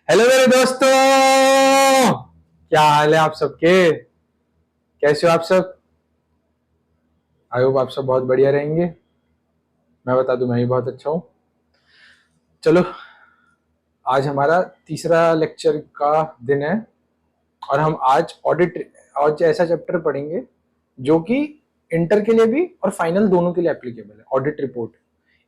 Hello मेरे दोस्तों, क्या हाल है आप सबके। कैसे हो आप सब। आई होप आप सब बहुत बढ़िया रहेंगे। मैं बता दूं, मैं भी बहुत अच्छा हूँ। चलो, आज हमारा तीसरा लेक्चर का दिन है और हम आज ऑडिट आज ऐसा चैप्टर पढ़ेंगे जो कि इंटर के लिए भी और फाइनल दोनों के लिए एप्लीकेबल है। ऑडिट रिपोर्ट,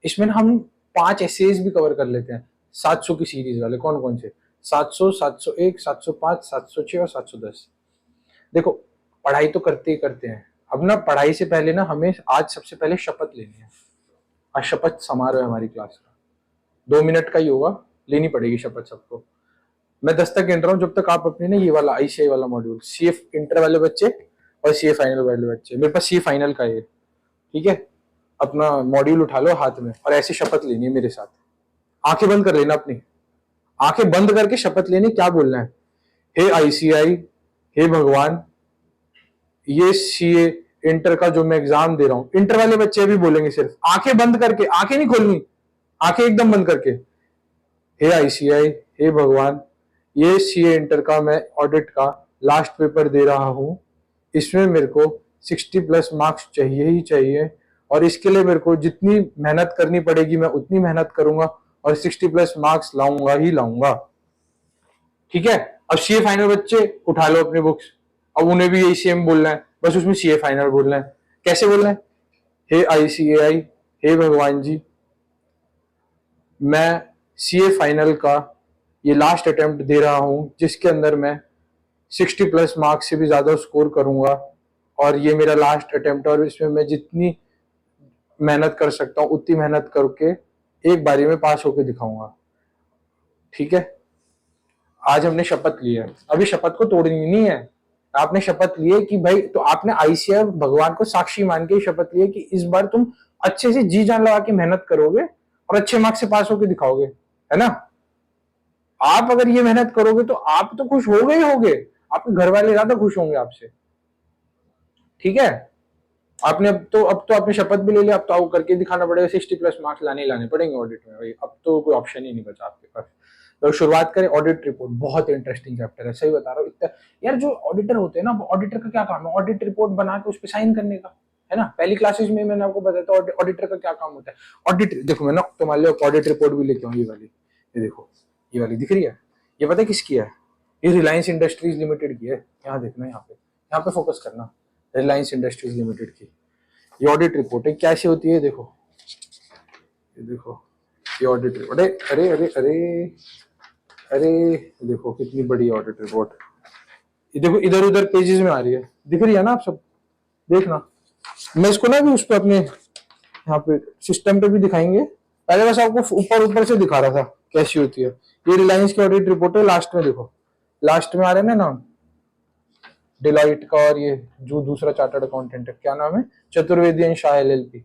इसमें हम 5 एसेज भी कवर कर लेते हैं। 700 की सीरीज वाले कौन कौन से, 700, 701, 705, 706 और 710। देखो, पढ़ाई तो करते ही करते हैं। अब ना पढ़ाई से पहले ना हमें आज सबसे पहले शपथ लेनी है। आज शपथ समारोह है हमारी क्लास का। 2 मिनट का ही होगा, लेनी पड़ेगी शपथ सबको। मैं 10 तक गिन रहा हूँ, जब तक आप अपने ना ये वाला आईसीआई वाला मॉड्यूल, सीएफ इंटर वाले बच्चे और सीए फाइनल वाले बच्चे, मेरे पास सीए फाइनल का है, ठीक है। अपना मॉड्यूल उठा लो हाथ में और ऐसे शपथ लेनी है मेरे साथ। आंखें बंद कर लेना अपनी, आंखें बंद करके शपथ लेनी। क्या बोलना है? हे आईसीआई, हे भगवान, ये सीए इंटर का जो मैं एग्जाम दे रहा हूं, इंटर वाले बच्चे भी बोलेंगे सिर्फ आंखें बंद करके, आंखें नहीं खोलनी, आंखें एकदम बंद करके। हे आईसीआई, हे भगवान, ये सीए इंटर का मैं ऑडिट का लास्ट पेपर दे रहा हूं। इसमें मेरे को 60+ मार्क्स चाहिए ही चाहिए और इसके लिए मेरे को जितनी मेहनत करनी पड़ेगी मैं उतनी मेहनत करूंगा और 60+ मार्क्स लाऊंगा ही लाऊंगा, ठीक है। अब सीए फाइनल बच्चे उठा लो अपनी बुक्स, अब उन्हें भी यही सेम बोलना है, बस उसमें सीए फाइनल बोलना है। कैसे बोलना है? हे आईसीएआई, हे भगवान जी, मैं सीए फाइनल का ये लास्ट अटेम्प्ट दे रहा हूं जिसके अंदर मैं 60+ मार्क्स से भी ज्यादा स्कोर करूंगा और ये मेरा लास्ट अटेम्प्ट है और इसमें मैं जितनी मेहनत कर सकता हूँ उतनी मेहनत करके एक बारी में पास होकर दिखाऊंगा, ठीक है। आज हमने शपथ ली है, अभी शपथ को तोड़नी नहीं है। आपने शपथ ली है कि भाई, तो आपने आईसीआई भगवान को साक्षी मान के शपथ ली है कि इस बार तुम अच्छे से जी जान लगा के मेहनत करोगे और अच्छे मार्क्स से पास होकर दिखाओगे, है ना। आप अगर ये मेहनत करोगे तो आप तो खुश हो गए होगे, आपके घर वाले ज्यादा खुश होंगे आपसे, ठीक है। आपने अब तो आपने शपथ भी ले लिया, अब तो आपको करके दिखाना पड़ेगा। 60+ मार्क्स लाने पड़ेंगे ऑडिट में भाई, अब तो कोई ऑप्शन ही नहीं बचा आपके पास। तो शुरुआत करें। ऑडिट रिपोर्ट बहुत इंटरेस्टिंग चैप्टर है, सही बता रहा हूँ। इतना यार, जो ऑडिटर होते हैं ना, ऑडिटर का क्या काम है? ऑडिट रिपोर्ट बना के उस पर साइन करने का, है ना। पहली क्लासेज में मैंने आपको बताया था ऑडिटर का क्या काम होता है। ऑडिट देखो, मैं ना तो मान लो ऑडिट रिपोर्ट भी लेके आऊँ, ये वाली, ये देखो, ये वाली दिख रही है। ये पता है किसकी है? ये रिलायंस इंडस्ट्रीज लिमिटेड की है। यहाँ देखना, यहाँ पे फोकस करना, रिलायंस इंडस्ट्रीज लिमिटेड की ये ऑडिट रिपोर्ट है। कैसे होती है देखो, ये देखो, ये ऑडिट रिपोर्ट है। अरे अरे अरे अरे, देखो कितनी बड़ी ऑडिट रिपोर्ट। ये देखो, इधर उधर पेजेस में आ रही है, दिख रही है ना आप सब, देखना। मैं इसको ना भी उस पर अपने यहाँ पे सिस्टम पे भी दिखाएंगे, पहले बस आपको ऊपर ऊपर से दिखा रहा था कैसी होती है। ये रिलायंस की ऑडिट रिपोर्ट है। लास्ट में देखो, लास्ट में आ रहे हैं ना नाम, डिलाइट का, और ये जो दूसरा चार्टर्ड अकाउंटेंट है, क्या नाम है, चतुर्वेदी एंड शाह एलएलपी।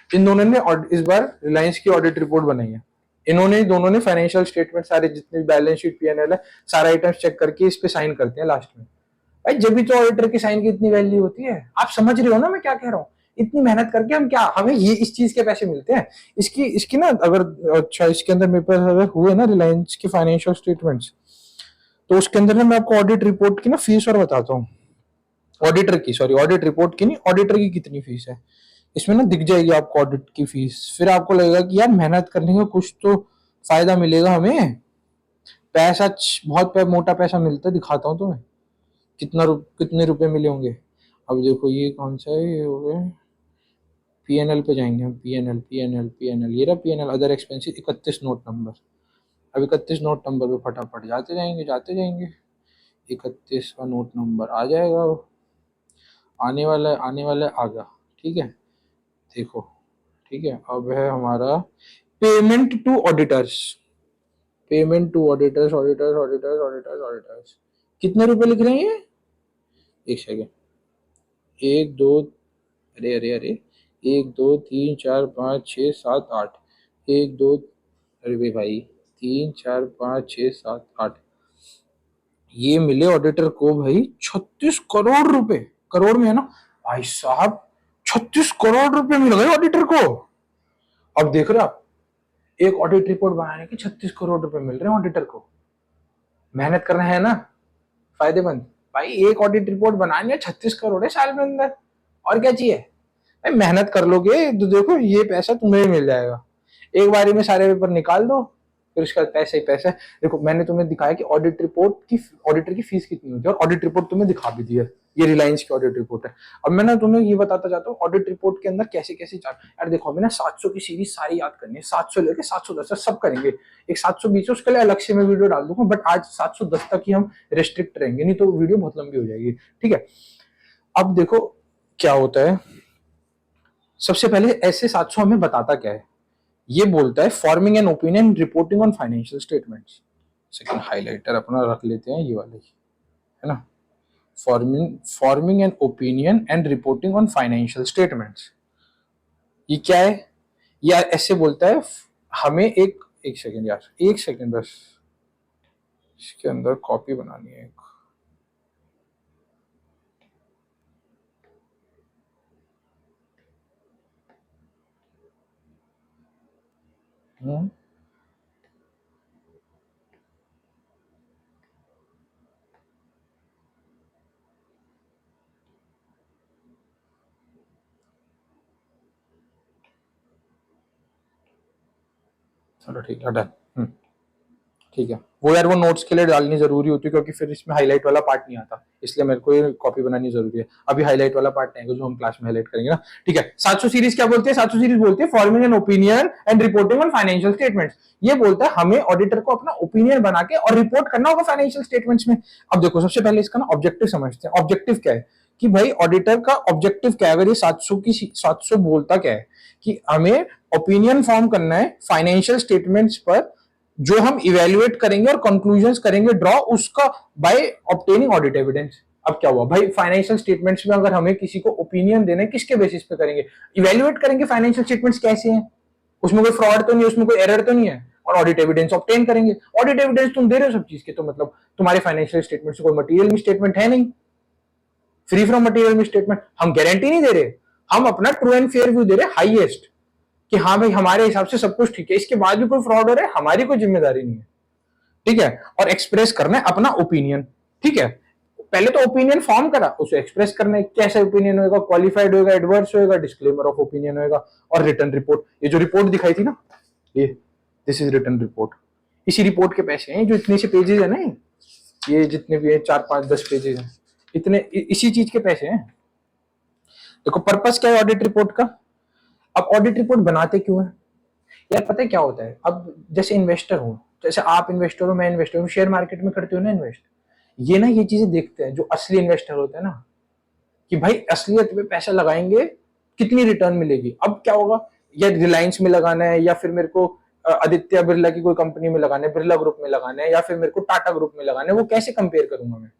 इन दोनों ने इस बार रिलायंस की ऑडिट रिपोर्ट बनाई है। इन्होंने दोनों ने फाइनेंशियल स्टेटमेंट, सारे जितने बैलेंस शीट पीएनएल है, सारा आइटम्स चेक करके इस पे साइन करते हैं लास्ट में। भाई जब भी तो ऑडिटर की साइन की इतनी वैल्यू होती है। आप समझ रहे हो ना मैं क्या कह रहा हूँ? इतनी मेहनत करके हम क्या, हमें ये इस चीज के पैसे मिलते हैं। इसकी इसकी ना, अगर अच्छा इसके अंदर मेरे पास अगर हुए ना रिलायंस के फाइनेंशियल स्टेटमेंट्स, तो उसके अंदर ना मैं आपको ऑडिट रिपोर्ट की ना फीस और बताता हूँ। ऑडिटर की, सॉरी, ऑडिट रिपोर्ट की नहीं, ऑडिटर की कितनी फीस है इसमें ना दिख जाएगी आपको ऑडिट की फीस। फिर आपको लगेगा कि यार मेहनत करने का कुछ तो फायदा मिलेगा हमें। पैसा बहुत मोटा पैसा मिलता है, दिखाता हूँ तुम्हें कितने रुपए मिले होंगे। अब देखो, ये कौन सा है, ये हो गया पीएनएल पे जाएंगे हम। पीएनएल ये रहा PNL other expenses, 31 note number. अब 31 नोट नंबर पे फटाफट जाते जाएंगे। 31 का नोट नंबर आ जाएगा, आने वाला आ गया, ठीक है। देखो, ठीक है। अब है हमारा पेमेंट टू ऑडिटर्स। ऑडिटर्स कितने रुपए लिख रहे हैं ये? एक सेकेंड, एक दो, अरे अरे अरे, 1 2 3 4 5 6 7 8, 1 2, अरे भाई, 3 4 5 6 7 8, ये मिले ऑडिटर को भाई 36 करोड़ रुपए। करोड़ में है ना भाई साहब, 36 करोड़ रुपए मिल गए ऑडिटर को। अब देख रहे हो आप, एक ऑडिट रिपोर्ट बनाने के 36 करोड़ रुपए मिल रहे हैं ऑडिटर को। मेहनत करना है ना, फायदेमंद। भाई एक ऑडिट रिपोर्ट बनानी है, 36 करोड़ है साल में अंदर, और क्या चाहिए? भाई मेहनत कर लोगे तो देखो ये पैसा तुम्हें भी मिल जाएगा। एक बारी में सारे पेपर निकाल दो, फिर उसका पैसा ही पैसा है। देखो मैंने तुम्हें दिखाया कि ऑडिट रिपोर्ट की, ऑडिटर की फीस कितनी होती है, और ऑडिट रिपोर्ट तुम्हें दिखा भी दी है। ये रिलायंस की ऑडिट रिपोर्ट है। अब मैं ना तुम्हें ये बताता जाता हूँ ऑडिट रिपोर्ट के अंदर कैसे कैसे यार देखो हमें ना 700 की सीरीज सारी याद करनी है, 700 लेके 710 सब करेंगे। एक 720 उसके लिए अलग से मैं वीडियो डाल दूंगा, बट आज 710 तक ही हम रिस्ट्रिक्ट रहेंगे, नहीं तो वीडियो बहुत लंबी हो जाएगी। ठीक है, अब देखो क्या होता है। सबसे पहले ऐसे 700 हमें बताता क्या है, ये बोलता है forming an opinion reporting on financial statements. Second highlighter अपना रख लेते हैं, ये वाले है ना, forming an opinion and reporting on financial statements. ये क्या है? यार ऐसे बोलता है हमें एक सेकंड यार, एक सेकंड बस, इसके अंदर कॉपी बनानी है एक। चलो ठीक है डन। ठीक है, वो यार वो नोट्स के लिए डालनी जरूरी होती है, क्योंकि फिर इसमें हाईलाइट वाला पार्ट नहीं आता, इसलिए मेरे को ये कॉपी बनानी जरूरी है। अभी हाईलाइट वाला पार्ट नहीं है जो हम क्लास में हाईलाइट करेंगे ना। ठीक है, 700 सीरीज क्या बोलती है? 700 सीरीज बोलती है forming an opinion and reporting on financial statements. ये बोलता है हमें ऑडिटर को अपना ओपिनियन बना के और रिपोर्ट करना होगा फाइनेंशियल स्टेटमेंट्स में। अब देखो सबसे पहले इसका ना ऑब्जेक्टिव समझते हैं। ऑब्जेक्टिव क्या है कि भाई ऑडिटर का ऑब्जेक्टिव क्या है? अगर ये 700 बोलता क्या है कि हमें ओपिनियन फॉर्म करना है फाइनेंशियल स्टेटमेंट्स पर, जो हम इवेल्युएट करेंगे और कंक्लूजन करेंगे ड्रॉ उसका बाय ऑब्टेनिंग ऑडिट एविडेंस। अब क्या हुआ भाई, फाइनेंशियल स्टेटमेंट्स में अगर हमें किसी को ओपिनियन देना है, किसके बेसिस पे करेंगे? इवेल्युएट करेंगे फाइनेंशियल स्टेटमेंट्स कैसे हैं, उसमें कोई फ्रॉड तो नहीं है, उसमें कोई एरर तो नहीं है, और ऑडिट एविडेंस ऑब्टेन करेंगे। ऑडिट एविडेंस तुम दे रहे हो सब चीज के, तो मतलब तुम्हारे फाइनेंशियल स्टेटमेंट से कोई मटेरियल स्टेटमेंट है नहीं, फ्री फ्रॉम मटेरियल स्टेटमेंट। हम गारंटी नहीं दे रहे, हम अपना ट्रू एंड फेयर व्यू दे रहे, हाईएस्ट, कि हाँ भाई हमारे हिसाब से सब कुछ ठीक है, इसके बाद भी कोई फ्रॉड हो रहा है हमारी कोई जिम्मेदारी नहीं है। ठीक है, और एक्सप्रेस करना है अपना ओपिनियन। ठीक है, पहले तो ओपिनियन फॉर्म करा, उसे एक्सप्रेस करना है, कैसा ओपिनियन होगा, क्वालिफाइड होगा, एडवर्स होगा, डिस्क्लेमर ऑफ ओपिनियन होगा, और रिटर्न रिपोर्ट। ये जो रिपोर्ट दिखाई थी ना, ये दिस इज रिटर्न रिपोर्ट। इसी रिपोर्ट के पैसे हैं जो इतने से पेजेस है ना, ये जितने भी है 4 5 10 पेजेस हैं, इतने इसी चीज के पैसे हैं। देखो पर्पस क्या है ऑडिट रिपोर्ट का। अब ऑडिट रिपोर्ट बनाते क्यों है यार? पता है क्या होता है, अब जैसे इन्वेस्टर हो, जैसे आप इन्वेस्टर हो, मैं इन्वेस्टर हूँ, शेयर मार्केट में करते हो ना इन्वेस्ट, ये ना ये चीजें देखते हैं जो असली इन्वेस्टर होते हैं ना, कि भाई असलियत में पैसा लगाएंगे कितनी रिटर्न मिलेगी। अब क्या होगा, या रिलायंस में लगाना है, या फिर मेरे को आदित्य बिरला की कोई कंपनी में लगाना है, बिरला ग्रुप में लगाना है, या फिर मेरे को टाटा ग्रुप में लगाना है, वो कैसे कंपेयर करूंगा मैं?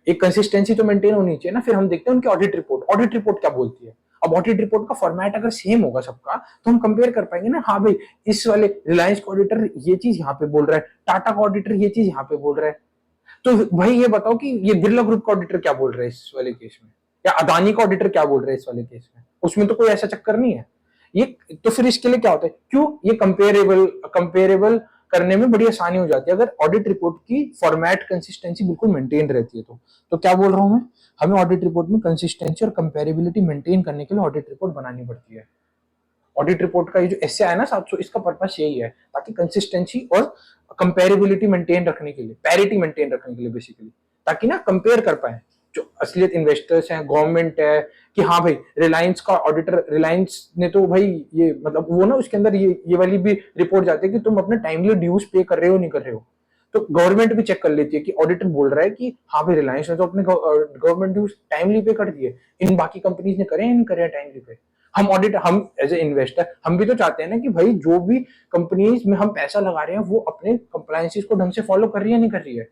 एक कंसिस्टेंसी तो मेंटेन होनी चाहिए ना। फिर हम देखते हैं उनकी ऑडिट रिपोर्ट, ऑडिट रिपोर्ट क्या बोलती है। अब ऑडिट रिपोर्ट का फॉर्मेट अगर सेम होगा सबका, तो हम कंपेयर कर पाएंगे ना, हाँ भाई इस वाले रिलायंस का ऑडिटर ये चीज यहाँ पे बोल रहा है, टाटा का ऑडिटर ये चीज यहाँ पे बोल रहा है, तो भाई ये बताओ कि ये बिरला ग्रुप का ऑडिटर क्या बोल रहा है इस वाले केस में, या अदानी का ऑडिटर क्या बोल रहा है इस वाले केस में। उसमें तो कोई ऐसा चक्कर नहीं है ये। तो फिर इसके लिए क्या होता है, क्यों ये कंपेरेबल कंपेरेबल करने में बड़ी आसानी हो जाती है अगर ऑडिट रिपोर्ट की फॉर्मेट कंसिस्टेंसी बिल्कुल मेंटेन रहती है। तो क्या बोल रहा हूं मैं, हमें ऑडिट रिपोर्ट में कंसिस्टेंसी और कंपेरेबिलिटी मेंटेन करने के लिए ऑडिट रिपोर्ट बनानी पड़ती है। ऑडिट रिपोर्ट का ये जो एसए है ना 700, इसका पर्पस यही है, ताकि कंसिस्टेंसी और कंपेरेबिलिटी मेंटेन रखने के लिए, पैरिटी मेंटेन रखने के लिए बेसिकली, ताकि ना कंपेयर कर पाए जो असलियत इन्वेस्टर्स हैं, गवर्नमेंट है, कि हाँ भाई रिलायंस का ऑडिटर, रिलायंस ने तो भाई ये मतलब वो ना उसके अंदर ये वाली भी रिपोर्ट जाती है कि तुम अपने टाइमली ड्यूज पे कर रहे हो नहीं कर रहे हो। तो गवर्नमेंट भी चेक कर लेती है कि ऑडिटर बोल रहा है कि हाँ भाई रिलायंस ने तो अपने गवर्नमेंट ड्यूज टाइमली पे कर दिए, इन बाकी कंपनीज ने करे नहीं करे टाइमली पे। हम ऑडिट, हम एज ए इन्वेस्टर हम भी तो चाहते हैं ना कि भाई जो भी कंपनीज में हम पैसा लगा रहे हैं वो अपने कंप्लायंसेस को ढंग से फॉलो कर रही है नहीं कर रही है।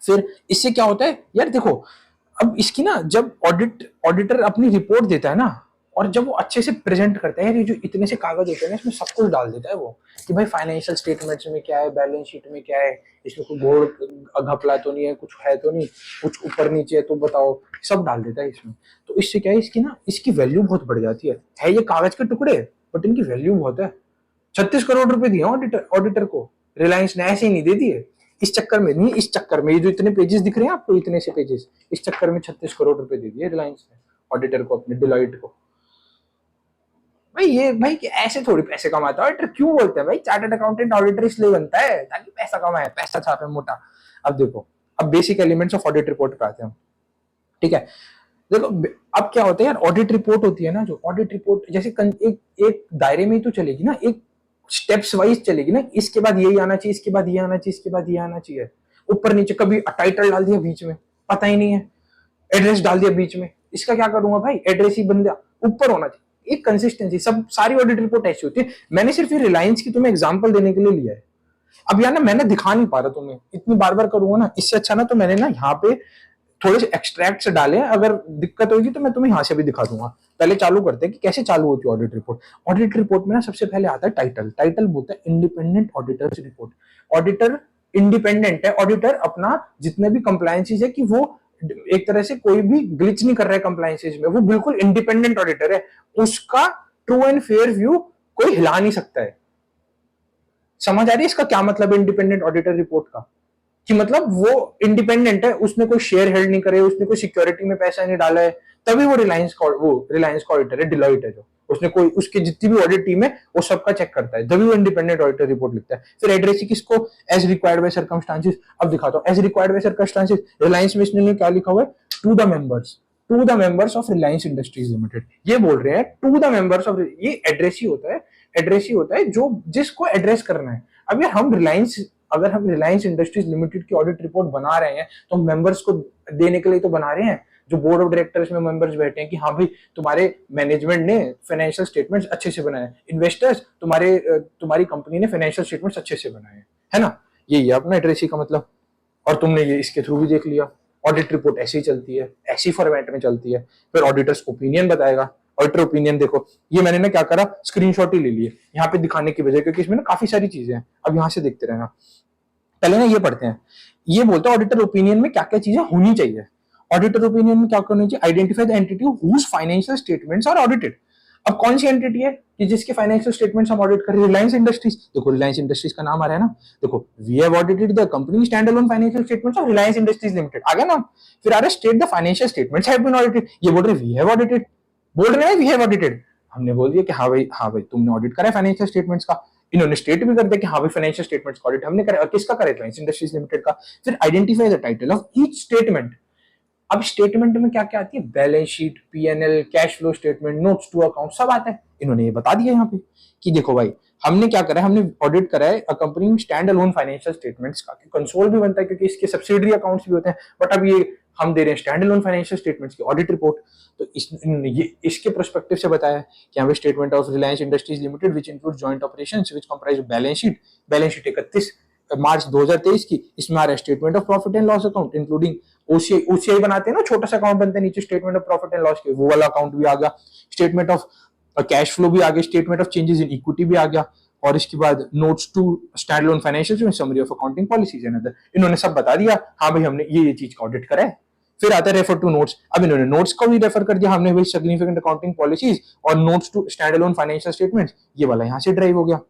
फिर इससे क्या होता है यार, देखो अब इसकी ना जब ऑडिटर अपनी रिपोर्ट देता है ना, और जब वो अच्छे से प्रेजेंट करता है, ये जो इतने से कागज होते हैं ना इसमें सब कुछ डाल देता है वो, कि भाई फाइनेंशियल स्टेटमेंट्स में क्या है, बैलेंस शीट में क्या है, इसमें कोई घोड़ घपला तो नहीं है, कुछ है तो नहीं, कुछ ऊपर नीचे है तो बताओ, सब डाल देता है इसमें। तो इससे क्या है, इसकी ना इसकी वैल्यू बहुत बढ़ जाती है ये कागज के टुकड़े, बट इनकी वैल्यू बहुत है। 36 करोड़ रुपए दिए ऑडिटर को, रिलायंस ने ऐसे ही नहीं दे दिए, इस चक्कर में नहीं, इस चक्कर में ये जो इतने पेजेस दिख रहे हैं आपको, इतने से पेजेस, इस चक्कर में 36 करोड़ रुपए दे दिए रिलायंस ने ऑडिटर को, अपने डिलॉइट को। भाई ये भाई ऐसे थोड़ी पैसे कमाता है ऑडिटर। क्यों बोलते हैं भाई चार्टर्ड अकाउंटेंट ऑडिटर इसलिए बनता है ताकि पैसा कमाए, पैसा छापे मोटा। अब देखो, अब basic elements of audit report पे आते हैं, ठीक है। देखो अब क्या होता है यार, ऑडिट रिपोर्ट होती है ना, जो ऑडिट रिपोर्ट जैसे एक दायरे में ही तो चलेगी ना, एक स्टेप्स वाइज चलेगी ना, इसके बाद यही आना चाहिए, इसके बाद ये आना चाहिए, इसके बाद ये आना चाहिए, ऊपर नीचे। कभी टाइटल डाल दिया बीच में, पता ही नहीं है, एड्रेस डाल दिया बीच में, इसका क्या करूंगा भाई, एड्रेस ही बन गया, ऊपर होना चाहिए एक कंसिस्टेंसी। सब सारी ऑडिट रिपोर्ट ऐसी होती है। मैंने सिर्फ ये रिलायंस की तुम्हें एग्जांपल देने के लिए लिया है। अब यार ना मैंने दिखा नहीं पा रहा तुम्हें, इतनी बार बार करूंगा ना, इससे अच्छा ना तो मैंने ना यहाँ पे थोड़े से एक्सट्रैक्ट्स डाले, अगर दिक्कत होगी तो मैं तुम्हें यहाँ से भी दिखा दूंगा। पहले चालू करते हैं कि कैसे चालू होती है ऑडिट रिपोर्ट। ऑडिट रिपोर्ट में ना सबसे पहले आता है टाइटल। टाइटल बोलता है independent auditors report. Auditor independent है, ऑडिटर अपना जितने भी कंप्लायंसेस है कि वो एक तरह से कोई भी ग्लिच नहीं कर रहा है कंप्लायंसेस में, वो बिल्कुल इंडिपेंडेंट ऑडिटर है, उसका ट्रू एंड फेयर व्यू कोई हिला नहीं सकता है। समझ आ रही है इसका क्या मतलब है इंडिपेंडेंट ऑडिटर रिपोर्ट का, कि मतलब वो इंडिपेंडेंट है, उसने कोई शेयर हेल्ड नहीं करे, उसने कोई सिक्योरिटी में पैसा नहीं डाला है, तभी वो रिलायंस का ऑडिटर है। डिलॉइट है जो, उसने कोई उसकी जितनी भी ऑडिट टीम है वो सबका चेक करता है, तभी वो इंडिपेंडेंट ऑडिटर रिपोर्ट लिखता है। फिर एड्रेसी किसको, एज रिक्वायर्ड बाय सर्कमस्टांसेस। अब दिखाता हूँ, as required by circumstances Reliance में इसने क्या लिखा हुआ है, to the members of Reliance industries limited. ये बोल रहे हैं टू द मेंबर्स ऑफ, ये एड्रेसी होता है, एड्रेसी होता है जो जिसको एड्रेस करना है। अब यार हम रिलायंस, अगर हम रिलायंस इंडस्ट्रीज लिमिटेड की ऑडिट रिपोर्ट बना रहे हैं तो मेंबर्स को देने के लिए तो बना रहे हैं, जो बोर्ड ऑफ डायरेक्टर्स में मेंबर्स बैठे हैं कि हाँ भाई तुम्हारे मैनेजमेंट ने फाइनेंशियल स्टेटमेंट्स अच्छे से बनाए, इन्वेस्टर्स तुम्हारी कंपनी ने फाइनेंशियल स्टेटमेंट्स अच्छे से बनाए, है ना। यही है अपना एड्रेसी का मतलब। और तुमने ये इसके थ्रू भी देख लिया, ऑडिट रिपोर्ट ऐसे ही चलती है, ऐसी फॉर्मेट में चलती है। फिर ऑडिटर्स ओपिनियन बताएगा। ऑडिटर ओपिनियन देखो, ये मैंने ना क्या करा, स्क्रीनशॉट ही ले लिए यहाँ पे दिखाने की वजह, क्योंकि इसमें ना काफी सारी चीजें हैं। अब यहाँ से देखते रहना, पहले ना ये पढ़ते हैं। ये बोलता है ऑडिटर ओपिनियन में क्या क्या चीजें होनी चाहिए। ऑडिटर ओपिनियन में क्या करना चाहिए, identify the entity whose financial statements are audited. अब कौन सी एंटिटी है कि जिसके फाइनेंशियल स्टेटमेंट्स हम ऑडिट कर रहे हैं, रिलायंस इंडस्ट्रीज। देखो रिलायंस इंडस्ट्रीज का नाम आ रहा है ना, देखो we have audited the company standalone financial statements of Reliance industries limited, आ गया ना। फिर आ रहा है state the financial statements have been audited. ये बोल रहे वी हैव ऑडिटेड, बोल रहे हैं वी हैव ऑडिटेड। हमने बोल दिया कि हाँ भाई तुमने ऑडिट करा है फाइनेंशियल स्टेटमेंट्स का। इन्होंने स्टेट भी कर दिया कि हाँ भाई फाइनेंशियल स्टेटमेंट्स का ऑडिट हमने करा। और किसका करे, रिलायंस इंडस्ट्रीज लिमिटेड का। फिर identify the title of each statement. अब स्टेटमेंट में क्या क्या आती है, balance sheet, PNL, cash flow statement, notes to account, सब आता है। इन्होंने ये बता दिया यहाँ पे कि देखो भाई हमने क्या करा है, हमने ऑडिट करा है company standalone financial statements का। कंसोल भी बनता है क्योंकि इसके सब्सिडरी अकाउंट्स भी होते हैं, बट अब ये हम दे रहे हैं स्टैंड अलोन फाइनेंशियल स्टेटमेंट्स की ऑडिट रिपोर्ट। तो इसके पर्सपेक्टिव से बताया कि यहाँ पे statement of Reliance industries limited which include joint operations which comprise balance sheet 31 मार्च 2023 की। इसमें आ रहा है statement of profit and loss account including OCI बनाते हैं ना, छोटा सा अकाउंट बनता है नीचे, statement of profit and loss के, वो वाला अकाउंट भी आ गया। स्टेटमेंट ऑफ कैश फ्लो भी आ गया, statement of changes in equity भी आ गया, और इसके बाद notes to standalone financial summary of accounting policies and other. इन्होंने सब बता दिया, हाँ भाई हमने ये चीज का ऑडिट करा है। फिर आता है रेफर टू नोट्स। अब इन्होंने नोट्स को भी रेफर कर दिया, हमने भाई सिग्निफिकेंट अकाउंटिंग पॉलिसीज और notes to standalone financial statements, ये वाला यहाँ से ड्राइव हो गया।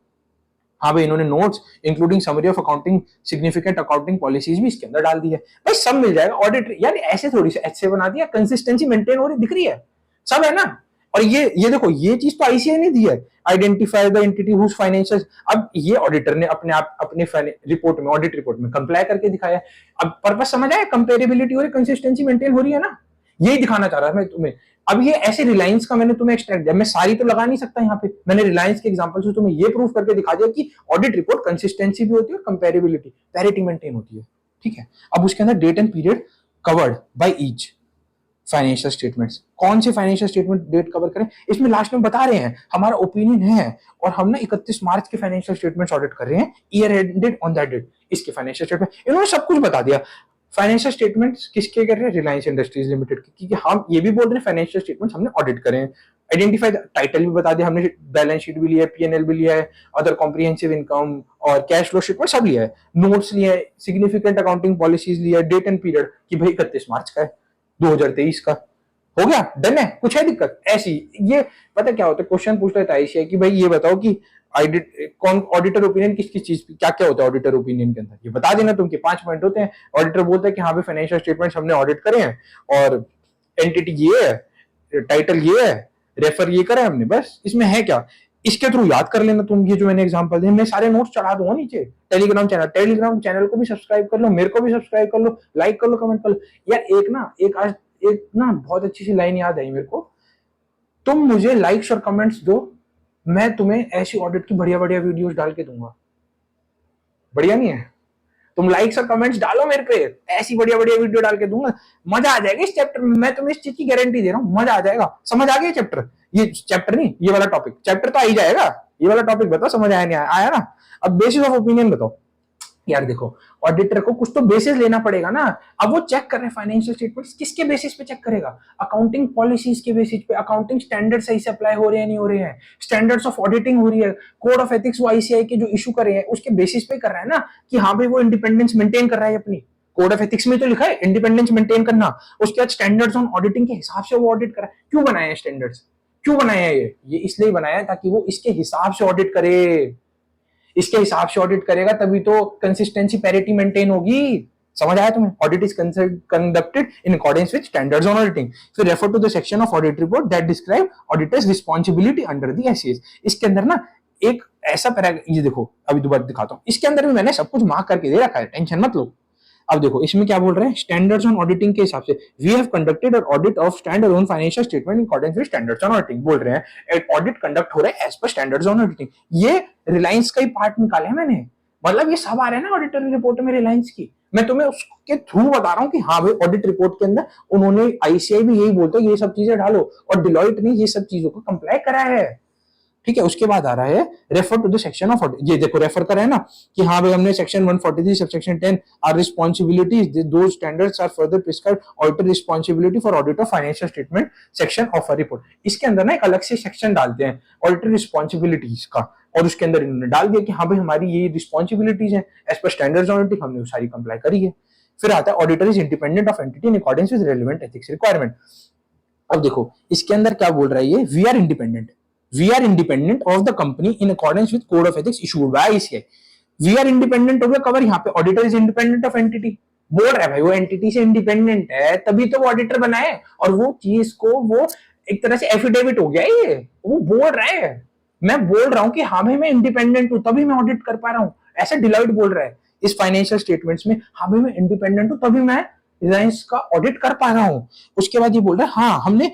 हाँ भाई इन्होंने notes including summary of accounting significant accounting policies भी इसके अंदर डाल दी है। भाई सब मिल जाएगा ऑडिट, यार ऐसे थोड़ी से ऐसे बना दिया, कंसिस्टेंसी मेंटेन हो रही दिख रही है, सब है ना। और ये देखो ये चीज तो आईसीआई ने दी है, identify the entity whose financial. अब ये ऑडिटर ने अपने आप अपने रिपोर्ट में, ऑडिट रिपोर्ट में कंप्लाई करके दिखाया। अब पर्पस समझ आया, कंपेरेबिलिटी हो रही, कंसिस्टेंसी मेंटेन हो रही है ना, यही दिखाना चाह रहा था मैं तुम्हें। अब ये ऐसे रिलायंस का मैंने तुम्हें एक्सट्रैक्ट दिया, मैं सारी तो लगा नहीं सकता यहाँ पे, मैंने रिलायंस के एग्जांपल से तुम्हें ये प्रूफ करके दिखा दिया कि ऑडिट रिपोर्ट कंसिस्टेंसी भी होती है और कंपेरेबिलिटी, पैरिटी मेंटेन होती है, ठीक है। अब उसके अंदर date and period covered by each financial statements, कौन से फाइनेंशियल स्टेटमेंट डेट कवर करें, इसमें लास्ट में बता रहे हैं हमारा ओपिनियन है, और हम ना 31 मार्च के फाइनेंशियल स्टेटमेंट्स ऑडिट कर रहे हैं, year ended on that date, इसके फाइनेंशियल स्टेटमेंट। इन्होंने सब कुछ बता दिया। फाइनेंशियल स्टेटमेंट्स किसके कर रहे हैं, रिलायंस इंडस्ट्रीज लिमिटेड की, क्योंकि हम ये भी बोल रहे हैं फाइनेंशियल स्टेटमेंट्स हमने ऑडिट करें। आइडेंटिफाई टाइटल भी बता दिया हमने, बैलेंस शीट भी लिया है, पीएनएल भी लिया है, अदर कॉम्प्रिहेंसिव इनकम और कैश फ्लो स्टेटमेंट सब लिया है, नोट्स लिए है, सिग्निफिकेंट अकाउंटिंग पॉलिसीज लिया है, डेट एंड पीरियड कि भाई 31 मार्च का है 2023 का, हो गया, डन है, कुछ है दिक्कत ऐसी। ये पता क्या होता है, क्वेश्चन पूछता है आईसीआई कि भाई ये बताओ कि कौन ऑडिटर ओपिनियन किस किस चीज क्या क्या होता है ऑडिटर ओपिनियन के अंदर, ये बता देना तुम कि 5 पॉइंट होते हैं। ऑडिटर बोलता है कि हाँ भाई फाइनेंशियल स्टेटमेंट्स हमने ऑडिट करे हैं और एंटिटी ये है, टाइटल ये है, रेफर ये करा है हमने, बस इसमें है क्या, इसके थ्रू याद कर लेना तुम। ये जो मैंने एग्जांपल दिए मैं सारे नोट्स चढ़ा दूंगा नीचे टेलीग्राम चैनल को भी सब्सक्राइब कर लो, मेरे को भी सब्सक्राइब कर लो, लाइक कर लो, कमेंट कर लो। यार एक ना बहुत अच्छी सी लाइन याद आई मेरे को, तुम मुझे लाइक्स और कमेंट्स दो, मैं तुम्हें ऐसी ऑडिट की बढ़िया बढ़िया वीडियोस डाल के दूंगा। बढ़िया नहीं है? तुम लाइक्स और कमेंट्स डालो मेरे पे, ऐसी बढ़िया बढ़िया वीडियो डाल के दूंगा, मजा आ जाएगा इस चैप्टर में, मैं तुम्हें इस चीज की गारंटी दे रहा हूँ, मजा आ जाएगा। समझ आ गया चैप्टर? ये चैप्टर नहीं, ये वाला टॉपिक, चैप्टर तो आ ही जाएगा, ये वाला टॉपिक बताओ समझ आया नहीं आया ना? अब बेसिस ऑफ ओपिनियन बताओ। यार देखो, ऑडिटर को कुछ तो बेसिस लेना पड़ेगा ना। अब वो चेक कर रहे हैं फाइनेंशियल स्टेटमेंट्स, किसके बेसिस पे चेक करेगा? अकाउंटिंग पॉलिसीज के बेसिस पे, अकाउंटिंग स्टैंडर्ड सही से अप्लाई हो रहे हैं नहीं हो रहे हैं, स्टैंडर्ड्स ऑफ ऑडिटिंग हो रही है, कोड ऑफ एथिक्स वो आईसीआई के जो इशू कर रहे हैं उसके बेसिस पे कर रहा है ना, कि हाँ भाई वो इंडिपेंडेंस मेंटेन कर रहा है अपनी। कोड ऑफ एथिक्स में तो लिखा है इंडिपेंडेंस मेंटेन करना, उसके बाद स्टैंडर्ड्स ऑन ऑडिटिंग के हिसाब से वो ऑडिट कर रहा है। क्यों बनाया है स्टैंडर्ड्स? क्यों बनाया है ये इसलिए बनाया है ताकि वो इसके हिसाब से ऑडिट करे, इसके हिसाब से ऑडिट करेगा तभी तो कंसिस्टेंसी पैरिटी मेंटेन होगी। समझ आया तुम्हें? Audit is conducted in accordance with standards on auditing. फिर refer to the section of audit report that describe auditor's responsibility under the SS. इसके अंदर ना एक ऐसा पैराग्राफ, ये देखो अभी दोबारा दिखाता हूं, इसके अंदर भी मैंने सब कुछ मार्क करके दे रखा है, टेंशन मत लो। अब देखो इसमें क्या बोल रहे हैं, स्टैंडर्ड्स ऑन ऑडिटिंग के हिसाब से we have conducted an audit of standard on financial statement in accordance with standards on auditing. बोल रहे हैं एक ऑडिट कंडक्ट हो रहा है as per standards on auditing. ये रिलायंस का ही पार्ट निकाले हैं मैंने, मतलब ये सब आ रहे हैं ना ऑडिटर रिपोर्ट में रिलायंस की। मैं तुम्हें उसके थ्रू बता रहा हूँ कि हाँ भाई ऑडिट रिपोर्ट के अंदर उन्होंने, आईसीआई भी यही बोलता है ये सब चीजें डालो, और डिलॉयट ने ये सब चीजों को कंप्लाई करा है। ठीक है, उसके बाद आ रहा है refer to the section of, ये देखो रेफर कर रहा है ना कि हाँ भाई हमने section 143 subsection 10 are responsibilities to standards are further prescribe auditor responsibility for audit of financial statement section of a report. इसके अंदर ना एक अलग से सेक्शन डालते हैं ऑडिटर रिस्पांसिबिलिटीज का, और उसके अंदर इन्होंने डाल दिया कि हाँ भाई हमारी ये रिस्पांसिबिलिटीज है as per standards on auditing, हमने सारी कंप्लाई करी है। फिर आता है auditor is independent of entity in accordance with relevant ethics requirement. अब देखो इसके अंदर क्या बोल रहा है ये, we are independent, we are independent of the company in accordance with code of ethics issued by ICI। we are independent हो गया कवर, यहाँ पे auditor is independent of entity. बोल रहा है भाई वो एंटिटी से इंडिपेंडेंट है तभी तो वो ऑडिटर बना है, और वो चीज को वो एक तरह से एफिडेविट हो गया ये, वो बोल रहा है। मैं बोल रहा हूँ कि हाँ भाई मैं इंडिपेंडेंट हूँ तभी मैं ऑडिट कर पा रहा हूँ, ऐसा डिलॉयट बोल रहा है इस फाइनेंशियल स्टेटमेंट्स में। हाँ भाई मैं इंडिपेंडेंट हूँ तभी मैं रिलायंस का ऑडिट कर पा रहा हूँ। उसके बाद ये बोल रहा है हाँ हमने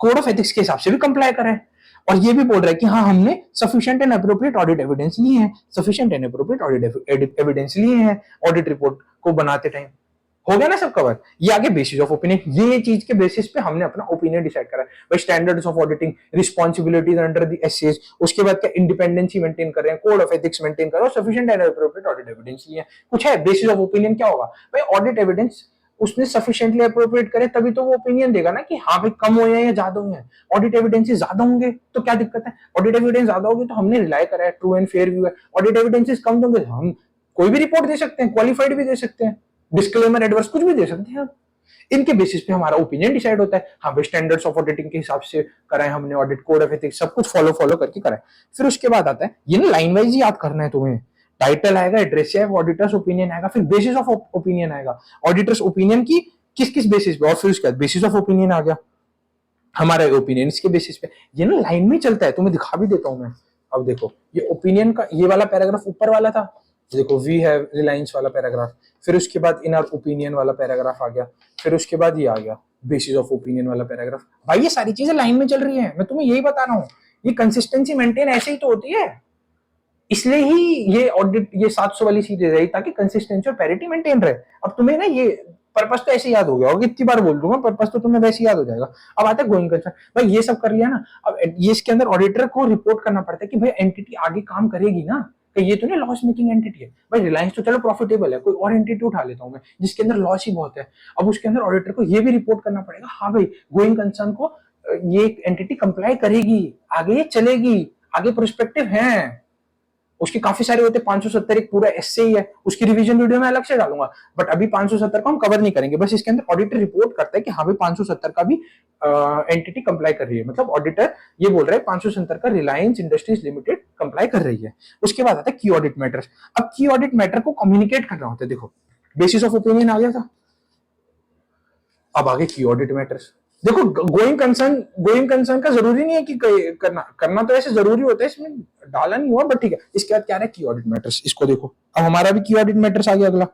कोड ऑफ एथिक्स के हिसाब से भी कंप्लाई करा है, और ये भी बोल रहा है कि हाँ हमने sufficient and appropriate audit evidence लिए हैं, sufficient and appropriate audit evidence लिए हैं ऑडिट रिपोर्ट को बनाते टाइम। हो गया ना सब कवर? ये आगे बेसिस ऑफ ओपिनियन, ये चीज के बेसिस पे हमने अपना ओपिनियन डिसाइड करा है भाई। Standards of auditing, responsibilities under the SS, उसके बाद क्या इंडिपेंडेंसी मेंटेन कर रहे हैं, कोड ऑफ एथिक्स मेंटेन कर रहे हैं, sufficient and appropriate audit evidence लिए हैं। कुछ है बेसिस ऑफ ओपिनियन क्या होगा भाई, ऑडिट एविडेंस उसने सफिशिएंटली अप्रोप्रिएट करे तभी तो वो ओपिनियन देगा ना कि हाँ भाई कम हुए हैं या ज्यादा हुए हैं। ऑडिट एविडेंसेस ज्यादा होंगे तो क्या दिक्कत है, ऑडिट एविडेंस ज्यादा होगी तो हमने रिलाई करा है, ट्रू एंड फेयर व्यू है। ऑडिट एविडेंसेस कम होंगे हम कोई भी रिपोर्ट दे सकते हैं, क्वालिफाइड भी दे सकते हैं, डिस्क्लेमर एडवर्स कुछ भी दे सकते हैं। इनके बेसिस पे हमारा ओपिनियन डिसाइड होता है। हाँ भाई स्टैंडर्ड्स ऑफ ऑडिटिंग के हिसाब से कराए हमने ऑडिट, कोड ऑफ एथिक्स सब कुछ फॉलो करके कराए। फिर उसके बाद आता है ये ना लाइन वाइज ही याद करना है तुम्हें, टाइटल आएगा, एड्रेस है, ऑडिटर्स ओपिनियन आएगा, फिर बेसिस ऑफ ओपिनियन आएगा, ऑडिटर्स ओपिनियन की किस किस बेसिस पे, और फिर उसके बाद बेसिस ऑफ ओपिनियन आ गया हमारा ओपिनियन इसके बेसिस पे। ये ना लाइन में चलता है, तुम्हें दिखा भी देता हूं मैं। अब देखो ये ओपिनियन का ये वाला पैराग्राफ ऊपर वाला था, देखो वी हैव रिलायंस वाला पैराग्राफ, फिर उसके बाद इन आर ओपिनियन वाला पैराग्राफ आ गया, फिर उसके बाद ये आ गया बेसिस ऑफ ओपिनियन वाला पैराग्राफ। भाई ये सारी चीजें लाइन में चल रही है, मैं तुम्हें यही बता रहा हूँ। ये कंसिस्टेंसी मेंटेन ऐसे ही तो होती है, इसलिए ही ये ऑडिट ये 700 वाली सीरीज है ताकि कंसिस्टेंसी और पैरिटी मेंटेन रहे। अब तुम्हें ना ये पर्पस तो ऐसे याद हो गया, और कितनी बार बोल दूंगा पर्पस तो तुम्हें वैसे याद हो जाएगा। अब आता है गोइंग कंसर्न, भाई ये सब कर लिया ना, अब ये इसके अंदर ऑडिटर को रिपोर्ट करना पड़ता है कि भाई एंटिटी आगे काम करेगी ना, कि ये तो नहीं लॉस मेकिंग एंटिटी है। भाई रिलायंस तो चलो प्रॉफिटेबल है, कोई और एंटिटी उठा लेता हूं मैं जिसके अंदर लॉस ही बहुत है। अब उसके अंदर ऑडिटर को ये भी रिपोर्ट करना पड़ेगा हाँ भाई गोइंग कंसर्न को ये एंटिटी कंप्लाई करेगी, आगे ये चलेगी, आगे प्रोस्पेक्टिव है। उसके काफी सारे होते हैं, 570 एक पूरा एस्से ही है, उसकी रिवीजन वीडियो में अलग से डालूंगा, बट अभी 570 को हम कवर नहीं करेंगे। बस इसके अंदर ऑडिटर रिपोर्ट करता है कि हाँ भाई 570 का भी एंटिटी कंप्लाई कर रही है, मतलब ऑडिटर ये बोल रहा है 570 का रिलायंस इंडस्ट्रीज लिमिटेड कंप्लाई कर रही है। उसके बाद आता है की ऑडिट मैटर्स। अब की ऑडिट मैटर को कम्युनिकेट करना होता है। देखो बेसिस ऑफ ओपिनियन आ गया था, अब आगे की ऑडिट मैटर्स। देखो गोइंग कंसर्न का जरूरी नहीं है कि करना करना तो ऐसे जरूरी होता है, इसमें डाला नहीं हुआ, बट ठीक है। इसके बाद क्या है की ऑडिट मैटर्स, इसको देखो। अब हमारा भी की ऑडिट मैटर्स आ गया अगला।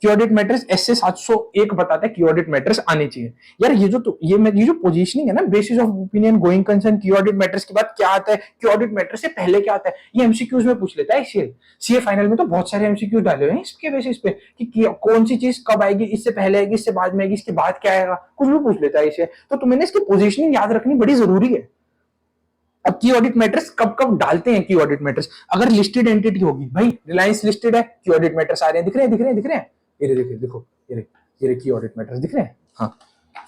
की ऑडिट मैटर्स एसए 701 बताता है की ऑडिट मैटर्स आने चाहिए। यार ये जो पोजीशनिंग है ना, basis of opinion, going concern, की ऑडिट मैटर्स के बाद क्या आता है, की ऑडिट मैटर्स से पहले क्या आता है, ये एमसीक्यूज में पूछ लेता है सीए फाइनल में। तो बहुत सारे एमसीक्यूज डाले हुए हैं इसके बेसिस पे कि कौन सी चीज कब आएगी, इससे पहले आएगी, इससे बाद में आएगी, इसके बाद क्या आएगा, कुछ भी पूछ लेता है इसे। तो तुम्हें इसकी पोजीशनिंग याद रखनी बड़ी जरूरी है। अब की ऑडिट मैटर्स कब कब डालते हैं की ऑडिट मैटर्स, अगर लिस्टेड एंटिटी होगी, भाई रिलायंस लिस्टेड है, की ऑडिट मैटर्स आ रहे हैं, दिख रहे हैं। ये देखिए, देखो ये की ऑडिट मैटर्स दिख रहे हैं। हाँ,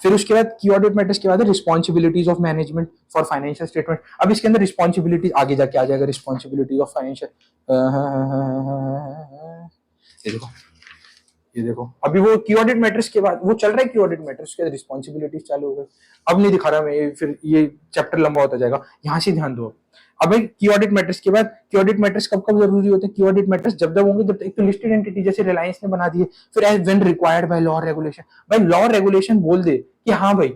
फिर उसके बाद की ऑडिट मैटर्स के बाद responsibilities of management for financial statement. अब इसके अंदर रिस्पॉन्सिबिलिटीज आगे जाके आ जाएगा, रिस्पॉन्सिबिलिटीज ऑफ फाइनेंशियल। ये देखो अभी वो की ऑडिट मैटर्स के बाद वो चल रहा है, की ऑडिट मैटर्स के रिस्पॉन्सिबिलिटीज चालू हो गई। अब नहीं दिखा रहा मैं, फिर ये चैप्टर लंबा होता जाएगा, यहाँ से ध्यान दो। अब की ऑडिट मैटर्स के बाद, की ऑडिट मैटर्स कब कब जरूरी होते हैं, की ऑडिट मैटर्स जब जब होंगे, जब एक तो लिस्टेड एंटिटी जैसे रिलायंस ने बना दिए, फिर as when required by law regulation. भाई लॉ रेगुलेशन बोल दे कि हाँ भाई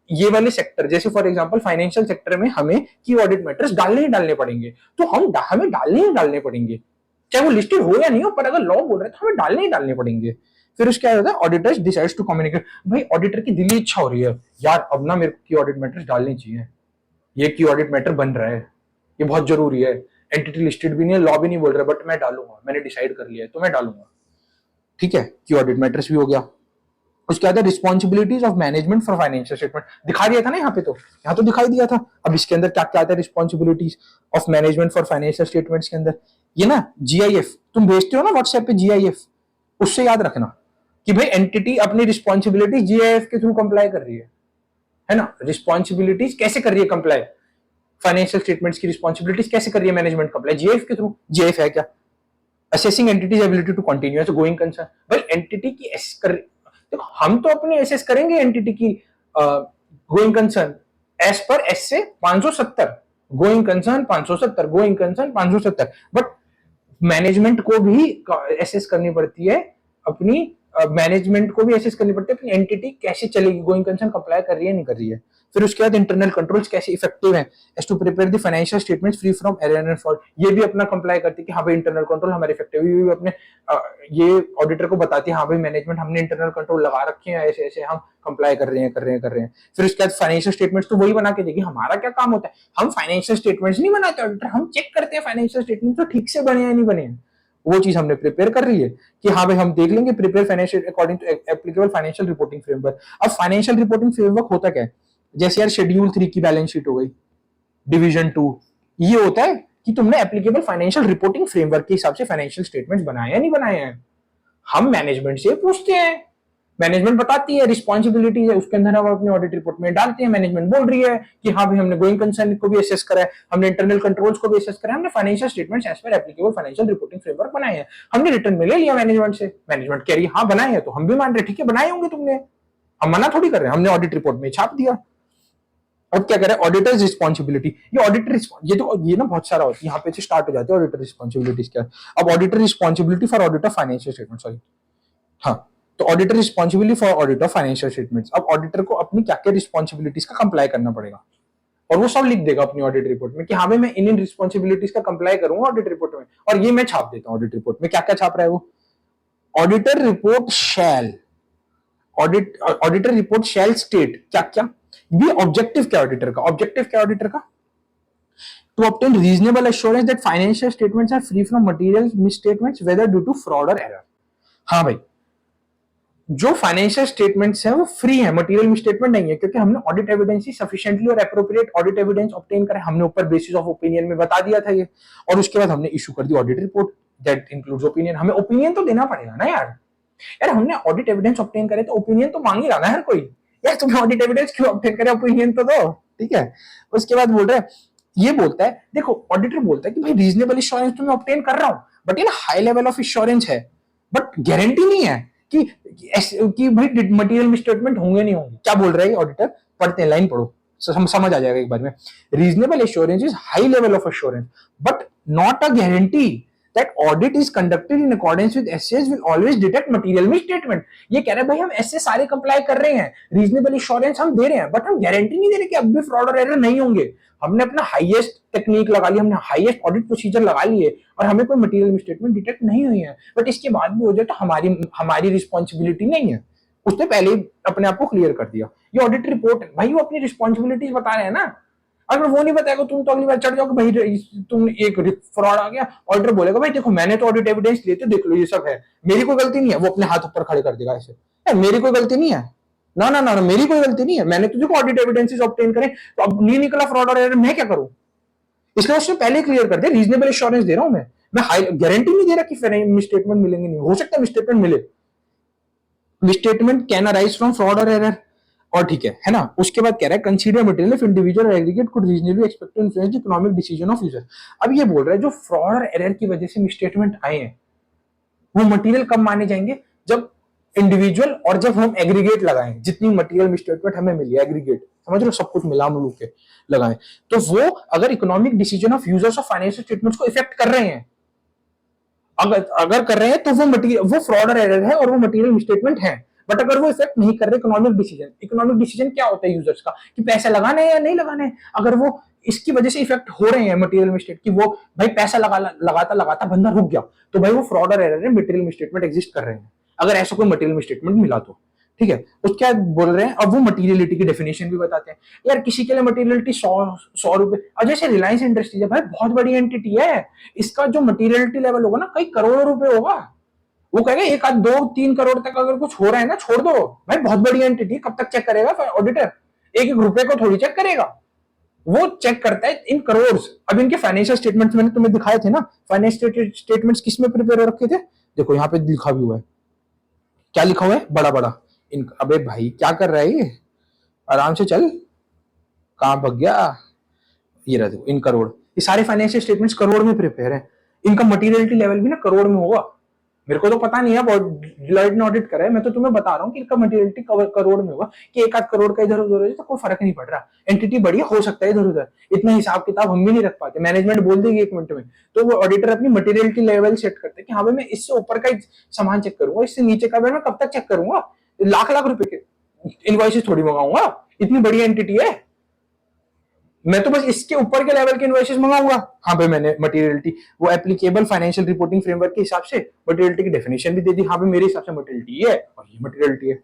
ये वाले सेक्टर, जैसे फॉर एग्जांपल फाइनेंशियल सेक्टर में हमें की ऑडिट मैटर्स डालने ही डालने पड़ेंगे, तो हमें डालने ही डालने पड़ेंगे, चाहे वो लिस्टेड हो या नहीं हो, पर अगर लॉ बोल रहे हैं तो हमें डालने ही डालने पड़ेंगे। फिर उसके बाद होता है ऑडिटर्स डिसाइड्स टू कम्युनिकेट। भाई ऑडिटर की दिली इच्छा हो रही है, यार अब ना मेरे को की ऑडिट मैटर्स डालने चाहिए, ये की ऑडिट मैटर बन रहा है, ये बहुत जरूरी है, एंटिटी लिस्टेड भी नहीं है, लॉ भी नहीं बोल रहा, बट मैं डालूंगा, मैंने डिसाइड कर लिया है तो मैं डालूंगा। ठीक है, की ऑडिट मैटर्स भी हो गया। उसके बाद responsibilities of management for financial statement दिखा दिया था ना यहाँ पे, तो यहाँ तो दिखाई दिया था। अब इसके अंदर क्या क्या आता है, responsibilities of management for financial statements के अंदर ये ना जीआईएफ तुम भेजते हो ना व्हाट्सएप पे, जीआईएफ, उससे याद रखना कि भाई एंटिटी अपनी रिस्पॉन्सिबिलिटी जीआईएफ के थ्रू कंप्लाई कर रही है ना। रिस्पॉन्सिबिलिटीज कैसे कर रही है कंप्लाई, फाइनेंशियल स्टेटमेंट्स की रिस्पॉन्सिबिलिटीज कैसे कर रही है मैनेजमेंट कंप्लाई, जीएफ के थ्रू। जीएफ है क्या, assessing entities ability to continue as going concern. भाई एंटिटी की देखो हम तो अपनी एसेस करेंगे एंटिटी की going concern as per S से 570, going concern 570, going concern 570, but management को भी एसेस करनी पड़ती है अपनी, मैनेजमेंट को भी एसेस करनी पड़ती है अपनी एंटिटी कैसे चलेगी, गोइंग कंसर्न कंप्लाई कर रही है नहीं कर रही है। फिर उसके बाद इंटरनल कंट्रोल्स कैसे इफेक्टिव है as to prepare the financial statements free from error and fault. ये भी अपना कंप्लाई करती है कि हाँ भाई इंटरनल कंट्रोल हमारे इफेक्टिव, ये भी अपने ये ऑडिटर को बताती है हाँ भाई मैनेजमेंट हमने इंटरनल कंट्रोल लगा रखे हैं, ऐसे ऐसे हम कंप्लाई कर रहे हैं। फिर उसके बाद फाइनेंशियल स्टेटमेंट्स तो वही बना के देगी, हमारा क्या काम होता है, हम फाइनेंशियल स्टेटमेंट्स नहीं बनाते ऑडिटर, हम चेक करते हैं फाइनेंशियल स्टेटमेंट तो ठीक से बने या नहीं बने, वो चीज हमने प्रिपेयर कर रही है कि हाँ भाई हम देख लेंगे, prepare financial according to applicable financial reporting framework. अब फाइनेंशियल रिपोर्टिंग फ्रेमवर्क होता क्या है, जैसे यार शेड्यूल 3 की बैलेंस शीट हो गई, डिवीजन 2, ये होता है कि तुमने एप्लीकेबल फाइनेंशियल रिपोर्टिंग फ्रेमवर्क के हिसाब से फाइनेंशियल स्टेटमेंट्स बनाए या नहीं बनाए हैं। हम मैनेजमेंट से पूछते हैं, मैनेजमेंट बताती है रिस्पॉन्सिबिलिटी है, उसके अंदर हम अपने ऑडिट रिपोर्ट में डालते हैं, मैनेजमेंट बोल रही है कि हाँ भाई हमने गोइंग कंसर्न को भी असेस करा है, हमने इंटरनल कंट्रोल्स को भी असेस करा है, हमने financial statements as per applicable financial reporting framework बनाए हैं, हमने रिटर्न में ले लिया मैनेजमेंट से, मैनेजमेंट कह रही है हाँ बनाए हैं, तो हम भी मान रहे ठीक है बनाए होंगे तुमने, हम मना थोड़ी कर रहे हैं, हमने ऑडिट रिपोर्ट में छाप दिया। अब क्या करें, ऑडिटर्स रिस्पॉन्सिबिलिटी, ये ऑडिटर ये तो ये ना बहुत सारा होता है, यहाँ पे से स्टार्ट हो जाते हैं ऑडिटर रिस्पॉन्सिबिलिटीज क्या। अब auditor responsibility for audit of financial statement, sorry हाँ, तो auditor responsibility for audit of financial statements. अब ऑडिटर को अपनी क्या क्या रिस्पॉन्सिबिलिटीज का कंप्लाई करना पड़ेगा, और वो सब लिख देगा अपनी ऑडिट रिपोर्ट में कि हाँ भाई मैं इन रिस्पॉन्सिबिलिटीज का कंप्लाई करूंगा ऑडिट रिपोर्ट में, और ये मैं छाप देता हूँ ऑडिट रिपोर्ट में। क्या क्या छाप रहा है वो, ऑडिटर रिपोर्ट शैल, ऑडिटर रिपोर्ट शैल स्टेट क्या क्या, ये ऑब्जेक्टिव क्या ऑडिटर का, ऑब्जेक्टिव क्या ऑडिटर का, to obtain reasonable assurance that financial statements are free from material misstatements whether due to fraud और एरर। हाँ भाई जो फाइनेंशियल स्टेटमेंट्स हैं वो फ्री है, मटेरियल मिसस्टेटमेंट नहीं है, क्योंकि हमने ऑडिट एविडेंस ही सफिशिएंटली और एप्रोप्रिएट ऑडिट एविडेंस ऑब्टेन करा, हमने ऊपर बेसिस ऑफ ओपिनियन में बता दिया था ये, और उसके बाद हमने इशू कर the audit report that includes opinion. हमें ओपिनियन तो देना पड़ेगा ना यार, हमने ऑडिट एविडेंस ऑब्टेन करे तो ओपिनियन तो मांग ही रहा ना हर कोई, यार तुम्हें ऑडिट एविडेंस क्यों ऑब्टेन करे, ओपिनियन तो दो, ठीक है। उसके बाद बोल रहे हैं ये बोलता है, देखो ऑडिटर बोलता है कि भाई रीजनेबल इंश्योरेंस तो मैं ऑब्टेन कर रहा हूं, बट ये ना हाई लेवल ऑफ इंश्योरेंस है, बट गारंटी नहीं है कि भाई मटेरियल मिसस्टेटमेंट होंगे नहीं होंगे। क्या बोल रहा है ऑडिटर, पढ़ते हैं, लाइन पढ़ो, समझ आ जाएगा एक बार में। Reasonable assurance is high level of assurance but not a guarantee that audit is conducted in accordance with SAS will always detect material misstatement। ये कह रहे हैं भाई हम ऐसे सारे कंप्लाई कर रहे हैं, रीजनेबल इंश्योरेंस हम दे रहे हैं, बट हम गारंटी नहीं दे रहे कि अब भी फ्रॉड और एरर नहीं होंगे। हमने अपना हाईएस्ट टेक्निक लगा ली, हमने हाईएस्ट ऑडिट प्रोसीजर लगा लिए और हमें कोई मटेरियल मिसस्टेटमेंट डिटेक्ट नहीं हुई है, बट इसके बाद भी हो जाए तो हमारी रिस्पॉन्सिबिलिटी नहीं है। उसने पहले ही अपने आप को क्लियर कर दिया। ये ऑडिट रिपोर्ट है भाई, वो अपनी रिस्पॉन्सिबिलिटीज बता रहे हैं ना। अगर वो नहीं बताएगा तुम तो अगली बार चढ़ जाओगे भाई तुम एक फ्रॉड आ गया, ऑडिटर बोलेगा भाई देखो मैंने तो ऑडिट एविडेंस लिए थे, देख लो ये सब है, मेरी कोई गलती नहीं है। वो अपने हाथ ऊपर खड़े कर देगा ऐसे, मेरी कोई गलती नहीं है, ना ना ना मेरी कोई गलती नहीं है, मैंने तो देखो ऑडिट एविडेंसेस ऑब्टेन करे, तो अब नहीं निकला फ्रॉड और एरर, मैं क्या करूं। इसलिए उसने पहले क्लियर कर दिया रीजनेबल एश्योरेंस दे रहा हूं मैं हाई गारंटी नहीं दे रहा कि मिसस्टेटमेंट मिलेंगे नहीं, हो सकता है मिसस्टेटमेंट मिले, misstatement can arise from fraud और एरर। और ठीक है ना। उसके बाद कह रहा है consider material if individual aggregate could reasonably expect to influence the economic decision of user. अब ये बोल रहा है जो फ्रॉड और एरर की वजह से मिसस्टेटमेंट आए हैं वो मटेरियल कब माने जाएंगे, जब इंडिविजुअल और जब हम एग्रीगेट लगाएं, जितनी मटेरियल मिसस्टेटमेंट हमें मिली एग्रीगेट, समझ लो सब कुछ मिला मिलू के लगाएं, तो वो अगर economic decision of users of financial statements को इफेक्ट कर रहे हैं, अगर कर रहे हैं तो वो फ्रॉड और एरर है और वो मटेरियल मिसस्टेटमेंट है। बट अगर वो इफेक्ट नहीं कर रहे इकोनॉमिक डिसीजन क्या होता है यूजर्स का, कि पैसा लगाना है या नहीं लगाना है, अगर वो इसकी वजह से इफेक्ट हो रहे हैं मटेरियल मिस्टेट की, वो भाई पैसा लगाता लगाता बंदा रुक गया, तो भाई वो फ्रॉड और एरर है, मटेरियल मिसस्टेटमेंट एग्जिस्ट कर रहे हैं अगर ऐसा कोई मटेरियल मिसस्टेटमेंट मिला तो। ठीक है, उसके बाद बोल रहे हैं अब वो मटेरियलिटी की डेफिनेशन भी बताते हैं। यार किसी के लिए मटेरियलिटी 100 रुपए, और जैसे रिलायंस इंडस्ट्रीज है भाई बहुत बड़ी एंटिटी है, इसका जो मटेरियलिटी लेवल होगा ना कई करोड़ों रुपए होगा। वो कहेगा एक आध 2-3 करोड़ तक अगर कुछ हो रहा है ना छोड़ दो भाई, बहुत बड़ी एंटिटी, कब तक चेक करेगा ऑडिटर, एक एक रुपए को थोड़ी चेक करेगा, वो चेक करता है इन करोड़। अब इनके फाइनेंशियल स्टेटमेंट्स मैंने तुम्हें दिखाए थे ना, फाइनेंशियल स्टेटमेंट्स किसमें प्रिपेयर रखे थे, देखो यहाँ पे लिखा भी हुआ है, क्या लिखा हुआ है बड़ा बड़ा इन। अबे भाई क्या कर रहा है ये, आराम से चल, कहां भाग गया, ये रहा देखो इन करोड़, ये सारे फाइनेंशियल स्टेटमेंट्स करोड़ में प्रिपेयर है, इनका मटेरियलिटी लेवल भी ना करोड़ में होगा। मेरे को तो पता नहीं है, डिलॉयट ने ऑडिट करा है, मैं तो तुम्हें बता रहा हूँ कि इनका मटेरियलिटी करोड़ में होगा, कि एक आध करोड़ का इधर उधर तो कोई फर्क नहीं पड़ रहा, एंटिटी बढ़िया हो सकता है इधर उधर, इतना हिसाब किताब हम भी नहीं रख पाते, मैनेजमेंट बोल देगी 1 मिनट में, तो वो ऑडिटर अपनी मटेरियलिटी लेवल सेट करते हैं कि हाँ भाई मैं इससे ऊपर का सामान चेक करूंगा, इससे नीचे का मैं कब तक चेक करूंगा, लाख लाख रुपए के इनवॉइसेस थोड़ी मंगाऊंगा, इतनी बड़ी एंटिटी है, मैं तो बस इसके ऊपर के लेवल के इनवॉइसेस मंगाऊंगा। हाँ भाई मैंने मटेरियलिटी वो एप्लीकेबल फाइनेंशियल रिपोर्टिंग फ्रेमवर्क के हिसाब से मटेरियलिटी की डेफिनेशन भी दे दी, हाँ भाई मेरे हिसाब से मटेरियलिटी है और ये मटेरियलिटी है।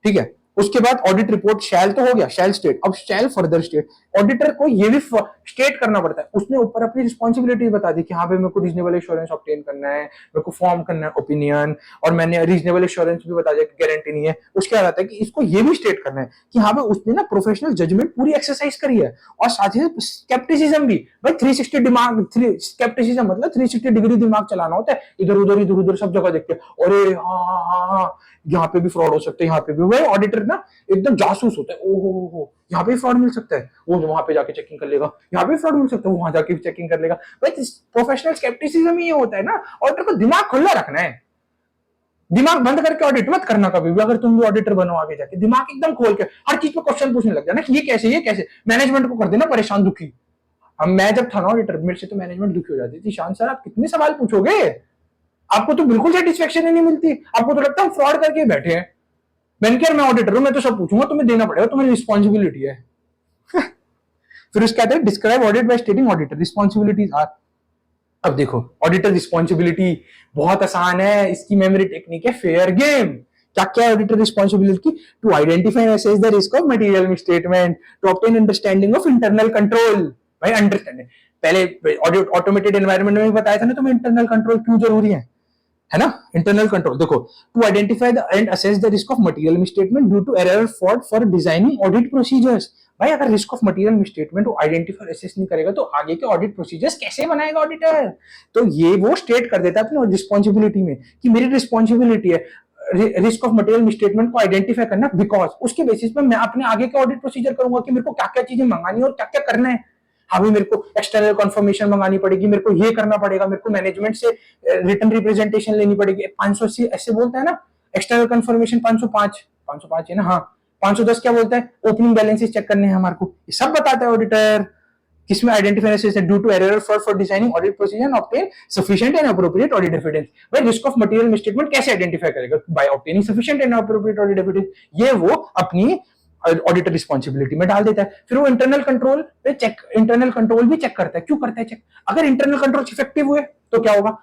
ठीक है, उसके बाद ऑडिट रिपोर्ट शैल तो हो गया, शैल स्टेट, अब शैल फर्दर स्टेट। ऑडिटर को ये भी स्टेट करना पड़ता है, उसने ऊपर अपनी रिस्पॉन्सिबिलिटी बता दी कि हाँ भाई मेरे को रीजनेबल एश्योरेंस ऑब्टेन करना है, मेरे को फॉर्म करना है ओपिनियन, और मैंने रीजनेबल एश्योरेंस भी बता दिया कि गारंटी नहीं है। उसके बाद आता है कि इसको ये भी स्टेट करना है कि हाँ भाई उसने ना प्रोफेशनल जजमेंट पूरी एक्सरसाइज करी है, और साथ ही स्केप्टिसिज्म भी, भाई 360 दिमाग, स्केप्टिसिज्म मतलब 360 डिग्री दिमाग चलाना होता है, इधर उधर सब जगह देखते हैं, अरे हाँ यहाँ पे भी फ्रॉड हो सकता है, यहाँ पे भी। भाई ऑडिटर ना एकदम जासूस होता है, ओहो यहाँ पे फ्रॉड मिल सकता है, वो वहां पे जाके चेकिंग कर लेगा, यहाँ पे फ्रॉड मिल सकता है, वहां जाके चेकिंग कर लेगा। भाई प्रोफेशनल स्केप्टिसिज्म ही होता है ना, ऑडिटर को दिमाग खुला रखना है, दिमाग बंद करके ऑडिट मत करना कभी भी। अगर तुम भी ऑडिटर बनो आगे जाके, दिमाग एकदम खोल के हर चीज पे क्वेश्चन पूछने लग जाना कि ये कैसे, मैनेजमेंट को कर देना परेशान दुखी। हम मैं जब था ना ऑडिटर, मेरे से तो मैनेजमेंट दुखी हो जाती थी, शांत सर आप कितने सवाल पूछोगे, आपको तो बिल्कुल सेटिस्फेक्शन ही नहीं मिलती, आपको तो लगता है हम फ्रॉड करके बैठे हैं। मैंने कहा मैं ऑडिटर हूं, मैं तो सब पूछूंगा, तुम्हें देना पड़ेगा, तुम्हारी रिस्पॉन्सिबिलिटी है। फिर उसके बाद describe audit by stating auditor responsibilities are. अब देखो ऑडिटर रिस्पॉन्सिबिलिटी बहुत आसान है, इसकी मेमोरी टेक्निक है फेयर गेम। क्या क्या auditor responsibility, to identify and assess the risk of material misstatement, to obtain understanding of internal control. भाई अंडरस्टैंडिंग पहले ऑटोमेटेड एनवायरनमेंट में भी बताया था ना तुम्हें, इंटरनल कंट्रोल क्यों जरूरी है ना। इंटरनल कंट्रोल देखो, to identify and assess the risk of material misstatement due to error fault for designing audit procedures. भाई अगर रिस्क ऑफ मटेरियल मिसस्टेटमेंट को आइडेंटिफाई असेस नहीं करेगा तो आगे के ऑडिट प्रोसीजर्स कैसे बनाएगा ऑडिटर। तो ये वो स्टेट कर देता है अपनी रिस्पॉन्सिबिलिटी में कि मेरी रिस्पॉन्सिबिलिटी है रिस्क ऑफ मटेरियल मिसस्टेटमेंट को आइडेंटिफाई करना, बिकॉज उसके बेसिस पे मैं अपने आगे के ऑडिट प्रोसीजर करूंगा कि मेरे को क्या क्या चीजें मंगानी है और क्या क्या करना है। हाँ भाई मेरे को एक्सटर्नल कंफर्मेशन मंगानी पड़ेगी, मेरे को ये करना पड़ेगा, मेरे को मैनेजमेंट से रिटर्न रिप्रेजेंटेशन लेनी पड़ेगी। 580 ऐसे बोलता है ना, एक्सटर्नल कंफर्मेशन 505, 505 है ना, हाँ 510 क्या बोलता है, ओपनिंग बैलेंसेस चेक करने हैं हमारे को, ये सब बताता है ऑडिटर। किसमें identify due to error for designing audit procedure obtain sufficient and appropriate audit evidence. भाई रिस्क ऑफ मटेरियल मिसस्टेटमेंट कैसे आइडेंटिफाई करेगा, by obtaining sufficient and appropriate audit evidence. ये वो अपनी ऑडिटर रिस्पॉन्सिबिलिटी में डाल देता है। फिर वो इंटरनल कंट्रोल पे चेक, इंटरनल कंट्रोल भी चेक करता है। क्यों करता है चेक, अगर इंटरनल कंट्रोल इफेक्टिव हुए तो क्या होगा,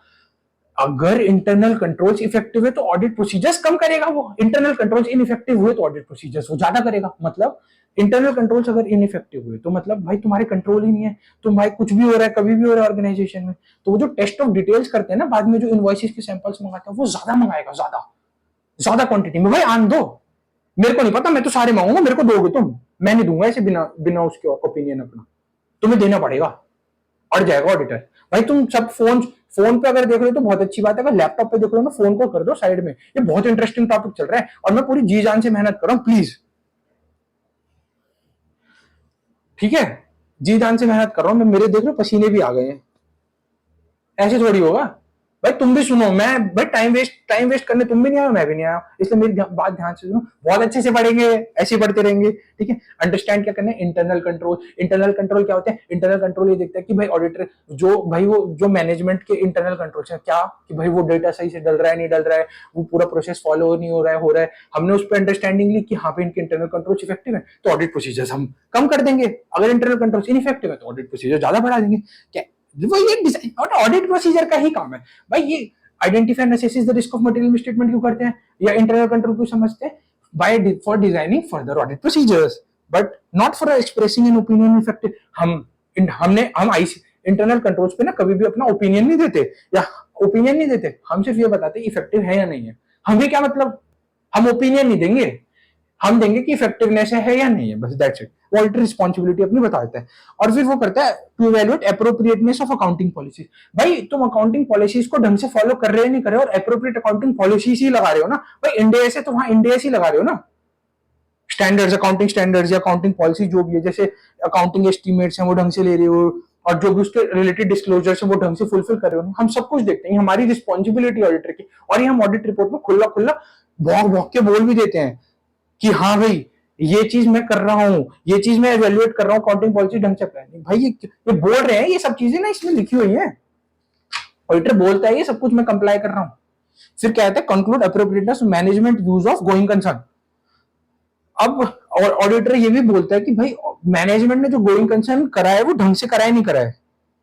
अगर इंटरनल कंट्रोल्स इफेक्टिव है तो ऑडिट प्रोसीजर्स कम करेगा, वो इंटरनल कंट्रोल्स इनइफेक्टिव हुए तो ऑडिट प्रोसीजर्स वो ज्यादा करेगा। मतलब इंटरनल कंट्रोल्स अगर इनइफेक्टिव हुए तो मतलब भाई तुम्हारे कंट्रोल ही नहीं है, तुम भाई कुछ भी हो रहा है कभी भी हो रहा है ऑर्गेनाइजेशन में, तो वो जो टेस्ट ऑफ डिटेल्स करते हैं ना बाद में, जो इनवॉइसेस के सैंपल्स मंगाते हैं वो ज्यादा मंगाएगा, ज्यादा ज्यादा क्वांटिटी में। भाई आन दो, मेरे को नहीं पता, मैं तो सारे मांगूंगा, मेरे को दोगे तुम, मैं नहीं दूंगा ऐसे बिना बिना उसके ओपिनियन अपना, तुम्हें देना पड़ेगा, अड़ जाएगा ऑडिटर। भाई तुम सब फोन पे अगर देख रहे हो तो बहुत अच्छी बात है, अगर लैपटॉप पे देख रहे हो ना फोन को कर दो साइड में, ये बहुत इंटरेस्टिंग टॉपिक चल रहा है और मैं पूरी जी जान से मेहनत कर रहा हूं, प्लीज ठीक है, जी जान से मेहनत कर रहा हूं मैं, मेरे देख रहे हो पसीने भी आ गए हैं, ऐसे थोड़ी होगा। भाई तुम भी सुनो, मैं भाई टाइम वेस्ट करने तुम भी नहीं आए, मैं भी नहीं आया, इसलिए मेरी बात ध्यान से सुनो, बहुत अच्छे से पढ़ेंगे, ऐसे पढ़ते रहेंगे, ठीक है। अंडरस्टैंड क्या करना है, इंटरनल कंट्रोल। इंटरनल कंट्रोल क्या होता है, इंटरनल कंट्रोल ये देखता है कि भाई ऑडिटर जो भाई वो जो मैनेजमेंट के इंटरनल कंट्रोल है क्या, कि भाई वो डेटा सही से डल रहा है नहीं डल रहा है, वो पूरा प्रोसेस फॉलो नहीं हो रहा है, हमने उस पर अंडरस्टैंडिंग ली कि हाँ पे इनके इंटरनल कंट्रोल इफेक्टिव है तो ऑडिट प्रोसीजर्स हम कम कर देंगे, अगर इंटरनल कंट्रोल इनइफेक्टिव है तो ऑडिट प्रोसीजर ज्यादा बढ़ा देंगे। क्या वो ये डिजाइन और ऑडिट प्रोसीजर का ही काम है भाई, ये identify and assess the risk of material misstatement क्यों करते हैं या इंटरनल कंट्रोल क्यों समझते हैं, by for designing further audit procedures but not for expressing an opinion effective. हम आईसी इंटरनल कंट्रोल्स पे ना कभी भी अपना ओपिनियन नहीं देते या ओपिनियन नहीं देते, हम सिर्फ ये बताते इफेक्टिव है या नहीं है। हमें क्या मतलब, हम ओपिनियन नहीं देंगे, हम देंगे कि इफेक्टिवनेस है या नहीं है, बस दैट्स इट। ऑडिटर रिस्पॉन्सिबिलिटी अपनी बता देता है और फिर वो करता है to evaluate appropriateness of accounting policy. भाई तुम अकाउंटिंग पॉलिसीज को ढंग से फॉलो कर रहे हो नहीं कर रहे हो, और एप्रोप्रिएट अकाउंटिंग पॉलिसीज ही लगा रहे हो ना, भाई इंडिया से तो वहां इंडिया ही लगा रहे हो ना, स्टैंडर्ड्स अकाउंटिंग स्टैंडर्ड्स या अकाउंटिंग पॉलिसी जो भी है, जैसे अकाउंटिंग एस्टिमेट्स हैं वो ढंग से ले रहे हो और जो भी उसके रिलेटेड डिस्क्लोजर्स है वो ढंग से फुलफिल कर रहे हो, हम सब कुछ देखते हैं, हमारी रिस्पॉन्सिबिलिटी ऑडिटर की, और ये हम ऑडिट रिपोर्ट में खुला खुला भौंक भौंक के बोल भी देते हैं कि हाँ भाई ये चीज मैं कर रहा हूँ, ये चीज मैं इवेल्युएट कर रहा हूँ, अकाउंटिंग पॉलिसी ढंग से अप्लाई नहीं। भाई ये बोल रहे हैं, ये सब चीजें ना इसमें लिखी हुई है, ऑडिटर बोलता है ये सब कुछ मैं कंप्लाई कर रहा हूँ। फिर क्या कहता है, conclude appropriateness management use of going concern. अब और ऑडिटर ये भी बोलता है कि भाई मैनेजमेंट ने जो गोइंग कंसर्न कराया है वो ढंग से कराया नहीं कराया है,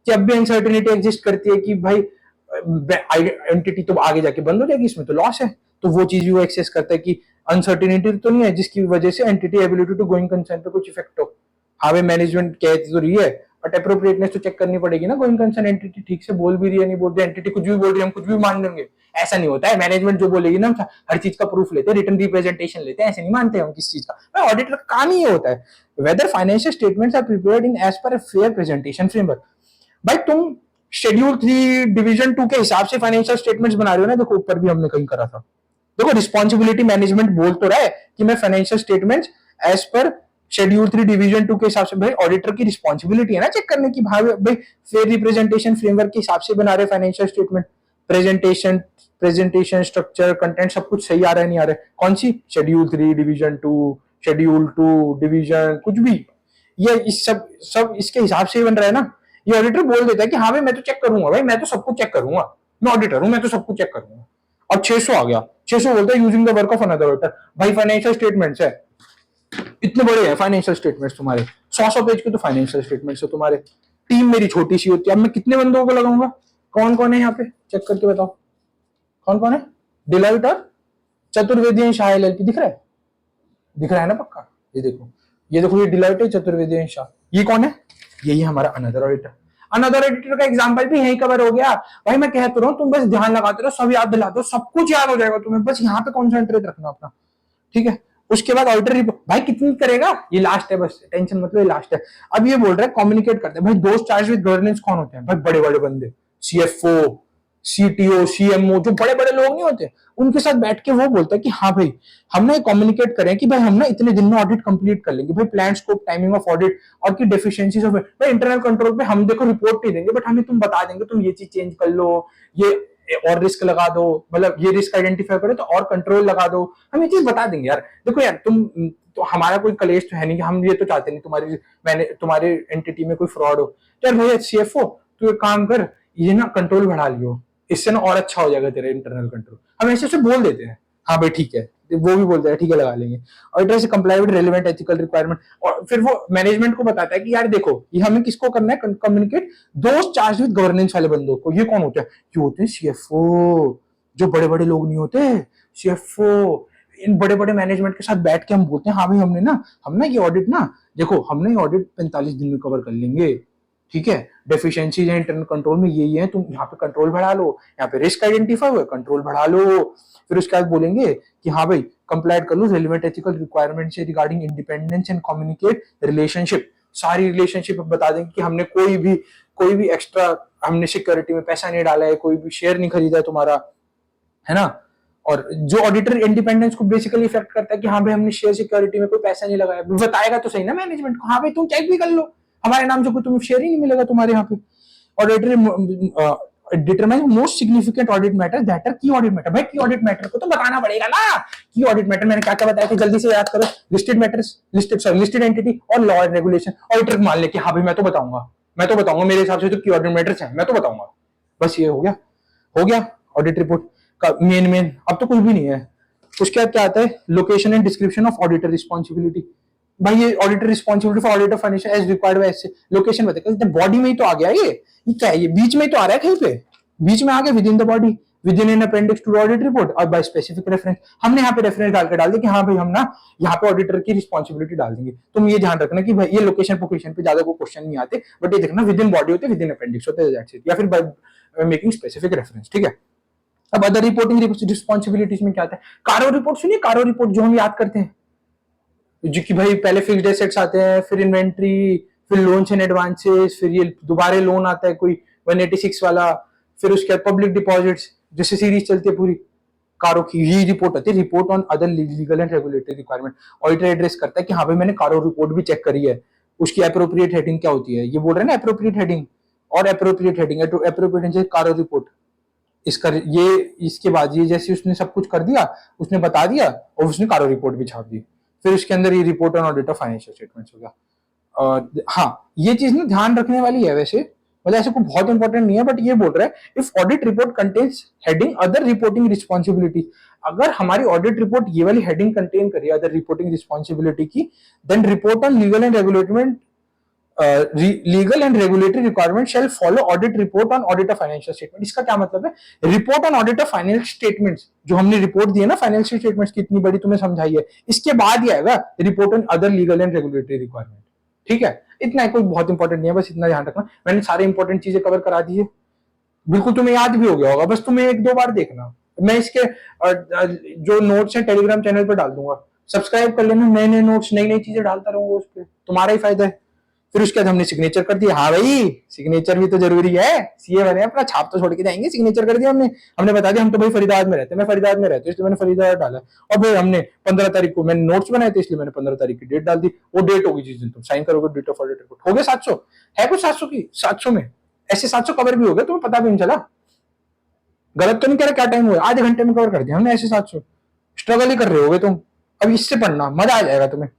कि अब भी अनसर्टेनिटी एग्जिस्ट करती है कि भाई एंटिटी तो आगे जाके बंद हो जाएगी, इसमें तो लॉस है, तो वो चीज भी वो एक्सेस करता है कि अनसर्टेनिटी तो नहीं है जिसकी वजह से entity ability to going concern पे कुछ इफेक्ट हो। हाँ भाई मैनेजमेंट कहती तो रही है बट अप्रोप्रिएटनेस तो चेक करनी पड़ेगी ना, गोइंग कंसर्न एंटिटी ठीक से बोल भी रही है नहीं बोल रही, एंटिटी कुछ भी बोल रही है हम कुछ भी मान लेंगे, ऐसा नहीं होता है। मैनेजमेंट जो बोलेगी ना हर चीज का प्रूफ लेते हैं, रिटर्न रिप्रेजेंटेशन लेते हैं, ऐसे नहीं मानते हम किस चीज का। ऑडिटर का काम ही ये होता है, whether financial statements are prepared in as per fair presentation framework. भाई तुम शेड्यूल 3 डिवीजन 2 के हिसाब से फाइनेंशियल स्टेटमेंट्स बना रहे हो ना, देखो ऊपर भी हमने कहीं करा था, देखो रिस्पॉन्सिबिलिटी मैनेजमेंट बोल तो रहा है कि मैं financial statements as per schedule 3 division 2 के हिसाब से, भाई ऑडिटर की रिस्पॉन्सिबिलिटी है ना चेक करने की, भाई फेयर रिप्रेजेंटेशन फ्रेमवर्क के हिसाब से बना रहे financial statement, presentation structure content सब कुछ सही आ रहा है नहीं आ रहा है, कौन सी शेड्यूल 3 डिवीजन 2 शेड्यूल 2 डिवीजन कुछ भी, ये इस सब इसके हिसाब से बन रहा है ना। ये ऑडिटर बोल देता है कि हाँ भाई मैं तो चेक करूंगा, भाई मैं तो सब कुछ चेक करूंगा, मैं ऑडिटर हूं, मैं तो सब कुछ चेक करूंगा। और 600 आ गया, 600 बोलता है using the work of another auditor. भाई फाइनेंशियल स्टेटमेंट्स है, इतने बड़े हैं फाइनेंशियल स्टेटमेंट्स तुम्हारे, 100 पेज के तो फाइनेंशियल स्टेटमेंट्स है तुम्हारे, टीम मेरी छोटी सी होती है, अब मैं कितने बंदों को लगाऊंगा, कौन कौन है यहाँ पे चेक करके बताओ, कौन कौन है, डिलाइट और चतुर्वेदी शाह एलएलपी दिख रहा है ना पक्का, ये देखो ये डिलाइट है, चतुर्वेदी शाह, ये कौन है, यही हमारा अनदर ऑडिटर। अनदर ऑडिटर का एग्जांपल भी यही कवर हो गया। भाई मैं कहता रहा हूँ तुम बस ध्यान लगाते रहो, सब याद दिलाते हो, सब कुछ याद हो जाएगा तुम्हें, बस यहाँ पे कॉन्सेंट्रेट रखना अपना, ठीक है। उसके बाद ऑडिटर रिपोर्ट, भाई कितनी करेगा, ये लास्ट है, बस टेंशन मतलब ये लास्ट है। अब ये बोल रहा है कम्युनिकेट करते हैं, भाई दोस्त चार्ज विद गवर्नेंस कौन होते हैं, भाई बड़े बड़े बंदे, सीएफओ सीटीओ, सीएमओ, जो बड़े बड़े लोग नहीं होते, उनके साथ बैठ के वो बोलता है कि हाँ भाई, हम ना कम्युनिकेट करें कि भाई हम ना इतने दिन में ऑडिट कंप्लीट कर लेंगे, भाई plan scope, timing of audit और की डेफिशिएंसीज ऑफ, भाई इंटरनल कंट्रोल पे हम देखो रिपोर्ट नहीं देंगे, बट हमें तुम बता देंगे तुम ये चीज चेंज कर लो, ये और रिस्क लगा दो, मतलब ये रिस्क आइडेंटिफाई करो तो और कंट्रोल लगा दो, हम ये चीज बता देंगे यार। देखो यार, तुम तो हमारा कोई कलेश तो है नहीं कि हम ये तो चाहते नहीं तुम्हारी, मैंने तुम्हारे एंटिटी में कोई फ्रॉड हो। यार भैया सीएफओ, तू एक काम कर, ये ना कंट्रोल बढ़ा लियो, इससे ना और अच्छा हो जाएगा तेरा इंटरनल कंट्रोल। हम ऐसे बोल देते हैं, हाँ भाई ठीक है, वो भी बोलते हैं ठीक है लगा लेंगे, और it is comply with relevant ethical requirement. और फिर वो मैनेजमेंट को बताता है कि यार देखो, ये हमें किसको करना है कम्युनिकेट, दोस्त चार्ज विद गवर्नेंस वाले बंदों को। ये कौन होते हैं? ये होते हैं सीएफओ, जो बड़े बड़े लोग नहीं होते, सीएफओ। इन बड़े बड़े मैनेजमेंट के साथ बैठ के हम बोलते हैं हाँ भाई हम ना ये ऑडिट ना, देखो हमने ये ऑडिट 45 दिन में कवर कर लेंगे, ठीक है, डेफिशिएंसीज है इंटरनल कंट्रोल में ये है, तुम यहाँ पे कंट्रोल बढ़ा लो, यहाँ पे रिस्क आइडेंटिफाई हुआ, कंट्रोल बढ़ा लो। फिर उसके बाद बोलेंगे कि हाँ भाई कंप्लाइड कर लो रेलेवेंट एथिकल रिक्वायरमेंट से regarding independence and communicate relationship, सारी रिलेशनशिप बता देंगे कि हमने कोई भी एक्स्ट्रा, हमने सिक्योरिटी में पैसा नहीं डाला है, कोई भी शेयर नहीं खरीदा है तुम्हारा, है ना। और जो ऑडिटर इंडिपेंडेंस को बेसिकली इफेक्ट करता है कि हाँ भाई हमने शेयर सिक्योरिटी में कोई पैसा नहीं लगाया, बताएगा तो सही ना मैनेजमेंट को, हाँ भाई तुम चेक भी कर लो, हमारे नाम से कोई तुम्हें शेयर ही नहीं मिलेगा तुम्हारे यहाँ पे। Auditor determine most significant audit matter that are key audit matter. भाई की ऑडिट मैटर को तो बताना पड़ेगा ना, की ऑडिट मैटर मैंने क्या क्या बताया कि जल्दी से याद करो, लिस्टेड मैटर्स, लिस्टेड एंटिटी और लॉ एंड रेगुलेशन। ऑडिटर मान ले कि हाँ भाई मैं तो बताऊंगा मेरे हिसाब से तो की ऑडिट मैटर्स है, मैं तो बताऊंगा। बस ये हो गया ऑडिट रिपोर्ट का मेन। अब तो कुछ भी नहीं है। उसके बाद क्या आता है? Location and description of auditor responsibility. भाई ये auditor responsibility for auditor financial as required by SA, location बताइए, बॉडी में ही तो आ गया ये क्या है? ये बीच में ही तो आ रहा है, कहीं पे बीच में आ गया, with in the body, with in an appendix two audit report और बाय स्पेसिफिक रेफरेंस। हमने यहाँ पे रेफरेंस डाल दिया कि हाँ भाई हम ना यहाँ पे ऑडिटर की रिस्पॉन्सिबिलिटी डाल देंगे। तुम ये ध्यान रखना कि भाई ये लोकेशन पोकेशन पे ज्यादा कोई क्वेश्चन नहीं आते, बट ये देखना विद इन बॉडी होते, विद इन अपेंडिक्स होते हैं, या फिर बाय मेकिंग स्पेसिफिक रेफरेंस, ठीक है। अब अदर रिपोर्टिंग रिस्पॉन्सिबिलिटीज में क्या आता है? कारो रिपोर्ट सुनिए, कारो रिपोर्ट जो हम याद करते हैं, जो कि भाई पहले फिक्स्ड एसेट्स आते हैं, फिर इन्वेंट्री, फिर लोन्स एंड एडवांसेस, फिर ये दोबारा लोन आता है कोई 186 वाला, फिर उसके बाद पब्लिक डिपॉजिट्स, जैसे सीरीज चलती है पूरी कारो की, ये रिपोर्ट आती है, report on other legal and regulatory requirement. Auditor address करता है कि हाँ भाई मैंने कारो रिपोर्ट भी चेक करी है, उसकी अप्रोप्रिएट हेडिंग क्या होती है, ये बोल रहे हैं ना अप्रोप्रिएट हेडिंग, और अप्रोप्रिएट हेडिंग अप्रोप्रिएट कारो रिपोर्ट। इसका ये इसके बाद ये जैसे उसने सब कुछ कर दिया, उसने बता दिया और उसने कारो रिपोर्ट भी छाप दी, फिर उसके अंदर ये report on audit of financial statements हो गया। और हाँ ये चीज ना ध्यान रखने वाली है वैसे, मतलब ऐसे कोई बहुत इंपॉर्टेंट नहीं है, बट ये बोल रहा है if audit report contains heading other reporting responsibility, अगर हमारी ऑडिट रिपोर्ट ये वाली हेडिंग कंटेन करिए अदर रिपोर्टिंग रिस्पॉन्सिबिलिटी की, then report on legal and regulatory requirement shall follow audit report on audit of financial statement. इसका क्या मतलब है? Report on audit of financial statements, जो हमने रिपोर्ट दी है ना फाइनेंशियल स्टेटमेंट्स की इतनी बड़ी तुम्हें समझाई है, इसके बाद ही आएगा report on other legal and regulatory requirement, ठीक है। इतना कोई बहुत इंपॉर्टेंट नहीं है, बस इतना ध्यान रखना, मैंने सारी इंपॉर्टेंट चीजें कवर करा दी है, बिल्कुल तुम्हें याद भी हो गया होगा, बस तुम्हें एक दो बार देखना। मैं इसके जो नोट्स हैं टेलीग्राम चैनल पर डाल दूंगा, सब्सक्राइब कर लेना, नए नए नोट्स नई नई चीजें डालता रहूंगा उस पर, तुम्हारा ही फायदा है। फिर उसके बाद हमने सिग्नेचर कर दिया, हाँ भाई सिग्नेचर भी तो जरूरी है, सीए बने अपना छाप तो छोड़ के जाएंगे, सिग्नेचर कर दिया हमने बता दिया हम तो भाई फरीदाबाद में रहते हैं, मैं फरीदाबाद में रहता हूँ इसलिए मैंने फरीदाबाद डाला, और फिर हमने 15 तारीख को मैंने नोट्स बनाए थे इसलिए मैंने 15 तारीख की डेट डाल दी, वो डेट होगी जिस दिन तुम साइन करोगे डेट ऑफ ऑडिट रिपोर्ट। हो गया 700, है कुछ 700 की, 700 में ऐसे 700 कवर भी हो गया, तुम्हें पता भी नहीं चला, गलत तो नहीं कह रहा, क्या टाइम हुआ, आधे घंटे में कवर कर दिया हमने ऐसे 700, स्ट्रगल ही कर रहे होगे तुम, अब इससे पढ़ना मजा आ जाएगा तुम्हें।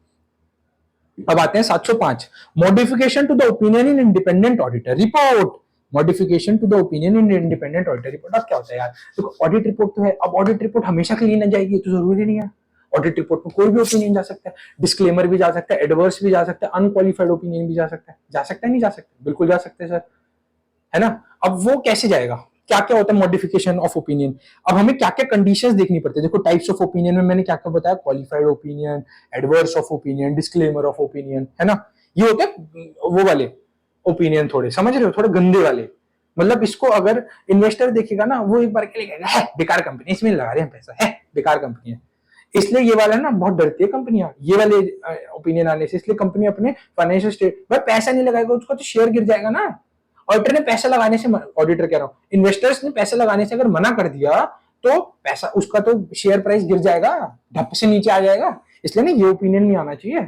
अब आते हैं 705, modification to the opinion in independent auditor report, modification to the opinion in independent auditor report. अब क्या होता है यार, देखो ऑडिट रिपोर्ट तो है, अब ऑडिट रिपोर्ट हमेशा के लिए ना जाएगी तो जरूरी नहीं है, ऑडिट रिपोर्ट में कोई भी ओपिनियन जा सकता है, डिस्क्लेमर भी जा सकता है, एडवर्स भी जा सकता है, अनक्वालिफाइड ओपिनियन भी जा सकता है नहीं जा सकता, बिल्कुल जा सकते हैं सर, है ना। अब वो कैसे जाएगा, क्या क्या होता है मॉडिफिकेशन ऑफ ओपिनियन, अब हमें क्या क्या कंडीशंस देखनी पड़ती है। देखो टाइप्स ऑफ ओपिनियन में मैंने क्या क्या बताया, qualified opinion, adverse of opinion, disclaimer of opinion, है ना। ये होते हैं वो वाले ओपिनियन, थोड़े समझ रहे हो, थोड़े गंदे वाले, मतलब इसको अगर इन्वेस्टर देखेगा ना वो एक बार के लिए है बेकार कंपनी, इसमें लगा रहे हैं पैसा, है बेकार कंपनी है, इसलिए ये वाला ना बहुत डरती है कंपनियां ये वाले ओपिनियन आने से, इसलिए कंपनी अपने फाइनेंशियल स्टेट, भाई पैसा नहीं लगाएगा उसका तो शेयर गिर जाएगा ना, ऑडिटर ने पैसा लगाने से, ऑडिटर कह रहा हूं, इन्वेस्टर्स ने पैसा लगाने से अगर मना कर दिया तो पैसा, उसका तो शेयर प्राइस गिर जाएगा, ढप से नीचे आ जाएगा। इसलिए ना ये ओपिनियन नहीं आना चाहिए।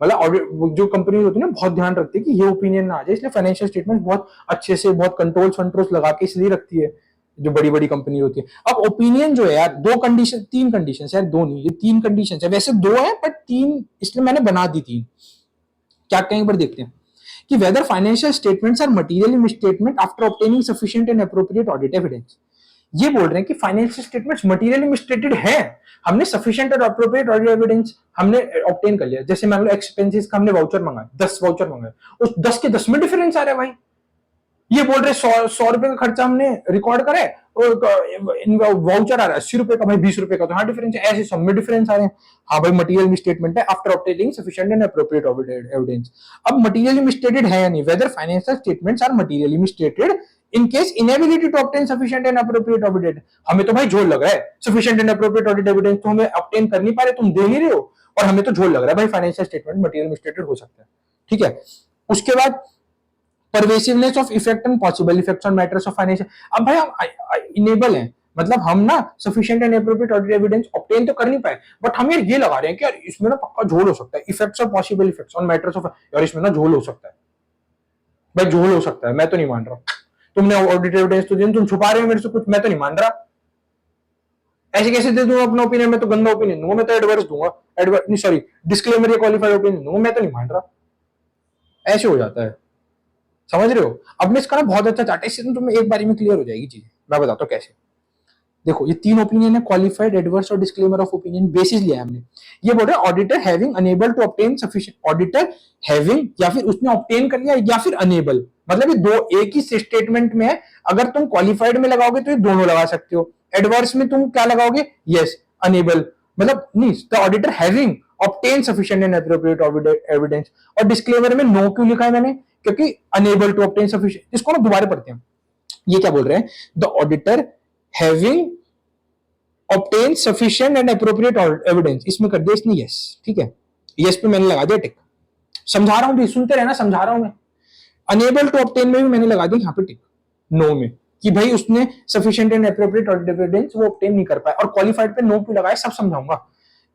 मतलब जो कंपनी होती है ना बहुत ध्यान रखती है कि ये ओपिनियन ना आ जाए, इसलिए फाइनेंशियल स्टेटमेंट बहुत अच्छे से, बहुत कंट्रोल्स लगा के इसलिए रखती है जो बड़ी बड़ी कंपनी होती है। अब ओपिनियन जो है यार, दो कंडीशन, तीन कंडीशन यार, दो नहीं, ये तीन कंडीशन है, वैसे दो है बट तीन इसलिए मैंने बना दी तीन। क्या कहीं पर देखते हैं कि whether financial statements are material misstatement after obtaining sufficient and appropriate audit evidence. ये बोल रहे हैं कि फाइनेंशियल स्टेटमेंट्स मटेरियली मिसस्टेटेड है, हमने सफिशिएंट और एप्रोप्रिएट ऑडिट एविडेंस हमने ऑब्टेन कर लिया। जैसे मान लो एक्सपेंसेस का हमने वाउचर मंगाया, 10 वाउचर मंगाए, उस 10 के 10 में डिफरेंस आ रहा है भाई। ये बोल रहे 100 रुपए का खर्चा हमने रिकॉर्ड करा है और वाउचर आ रहा है 80 रुपए का, भाई 20 रुपए का, तो हाँ डिफरेंस है, ऐसे सब में डिफरेंस आ रहे हैं। हाँ भाई मटेरियल मिसस्टेटमेंट है after obtaining sufficient and appropriate evidence. अब मटेरियली मिसस्टेटेड है या नहीं, whether financial statements are materially misstated in case inability to obtain sufficient and appropriate audit. हमें तो भाई झोल लग रहा है, sufficient and appropriate audit evidence तो हमें ऑब्टेन कर नहीं पा रहे, तुम दे नहीं रहे हो, और हमें तो झोल लग रहा है भाई फाइनेंशियल स्टेटमेंट मटेरियल मिसस्टेटेड हो सकता है। ठीक है, उसके बाद pervasiveness of effect and possible effects on matters of financial. अब भाई हम इनेबल हैं, मतलब हम ना sufficient and appropriate audit evidence obtain तो कर नहीं पाए, बट हम यार ये लगा रहे हैं कि यार इसमें ना पक्का झोल हो सकता है, इफेक्ट्स और possible effects on matters of, यार इसमें ना झोल हो सकता है, भाई झोल हो सकता है, मैं तो नहीं मान रहा। तुमने ऑडिट एविडेंस तो दिया, तुम छुपा रहे हो मेरे से कुछ, मैं तो नहीं मान रहा। ऐसे कैसे दे दूंगा अपना ओपिनियन, मैं तो गंदा ओपिनियन दूंगा, मैं तो एडवर्स दूंगा, एडवर्स नहीं सॉरी डिस्क्लेमर या क्वालिफाइड ओपिनियन दूंगा, मैं तो नहीं मान रहा। ऐसे हो जाता है, समझ रहे हो। अब मैं इसका ना बहुत अच्छा चार्ट है, इससे तुम्हें एक बारी में क्लियर हो जाएगी चीज, मैं बताता हूँ कैसे। देखो ये तीन ओपिनियन है, क्वालिफाइड, एडवर्स और डिस्क्लेमर ऑफ ओपिनियन, बेसिस लिया है हमने। ये बोल रहे हैं auditor having unable to obtain sufficient, auditor having या फिर उसने ऑब्टेन कर लिया, या फिर अनेबल, मतलब ये दो एक ही स्टेटमेंट में है। अगर तुम क्वालिफाइड में लगाओगे तो ये दोनों लगा सकते हो, एडवर्स में तुम क्या लगाओगे, यस अनेबल, मतलब नहीं, the auditor having obtain sufficient and appropriate evidence. और डिस्क्लेमर में नो क्यों लिखा है मैंने, क्योंकि अनेबल टू ऑब्टेन सफिशिएंट, इसको ना दोबारा पढ़ते हैं। ये क्या बोल रहे हैं, the auditor having obtain sufficient and appropriate evidence, इसमें कर दिया इसने यस, ठीक है, यस पे मैंने लगा दिया टिक। समझा रहा हूं, सुनते रहना, समझा रहा हूं मैं। अनेबल टू ऑब्टेन में भी मैंने लगा दिया यहाँ पे टिक, नो में, कि भाई उसने सफिशिएंट एंड एप्रोप्रिएट एविडेंस वो ऑब्टेन नहीं कर पाया। और क्वालिफाइड पे नो क्यों लगाया, सब समझाऊंगा।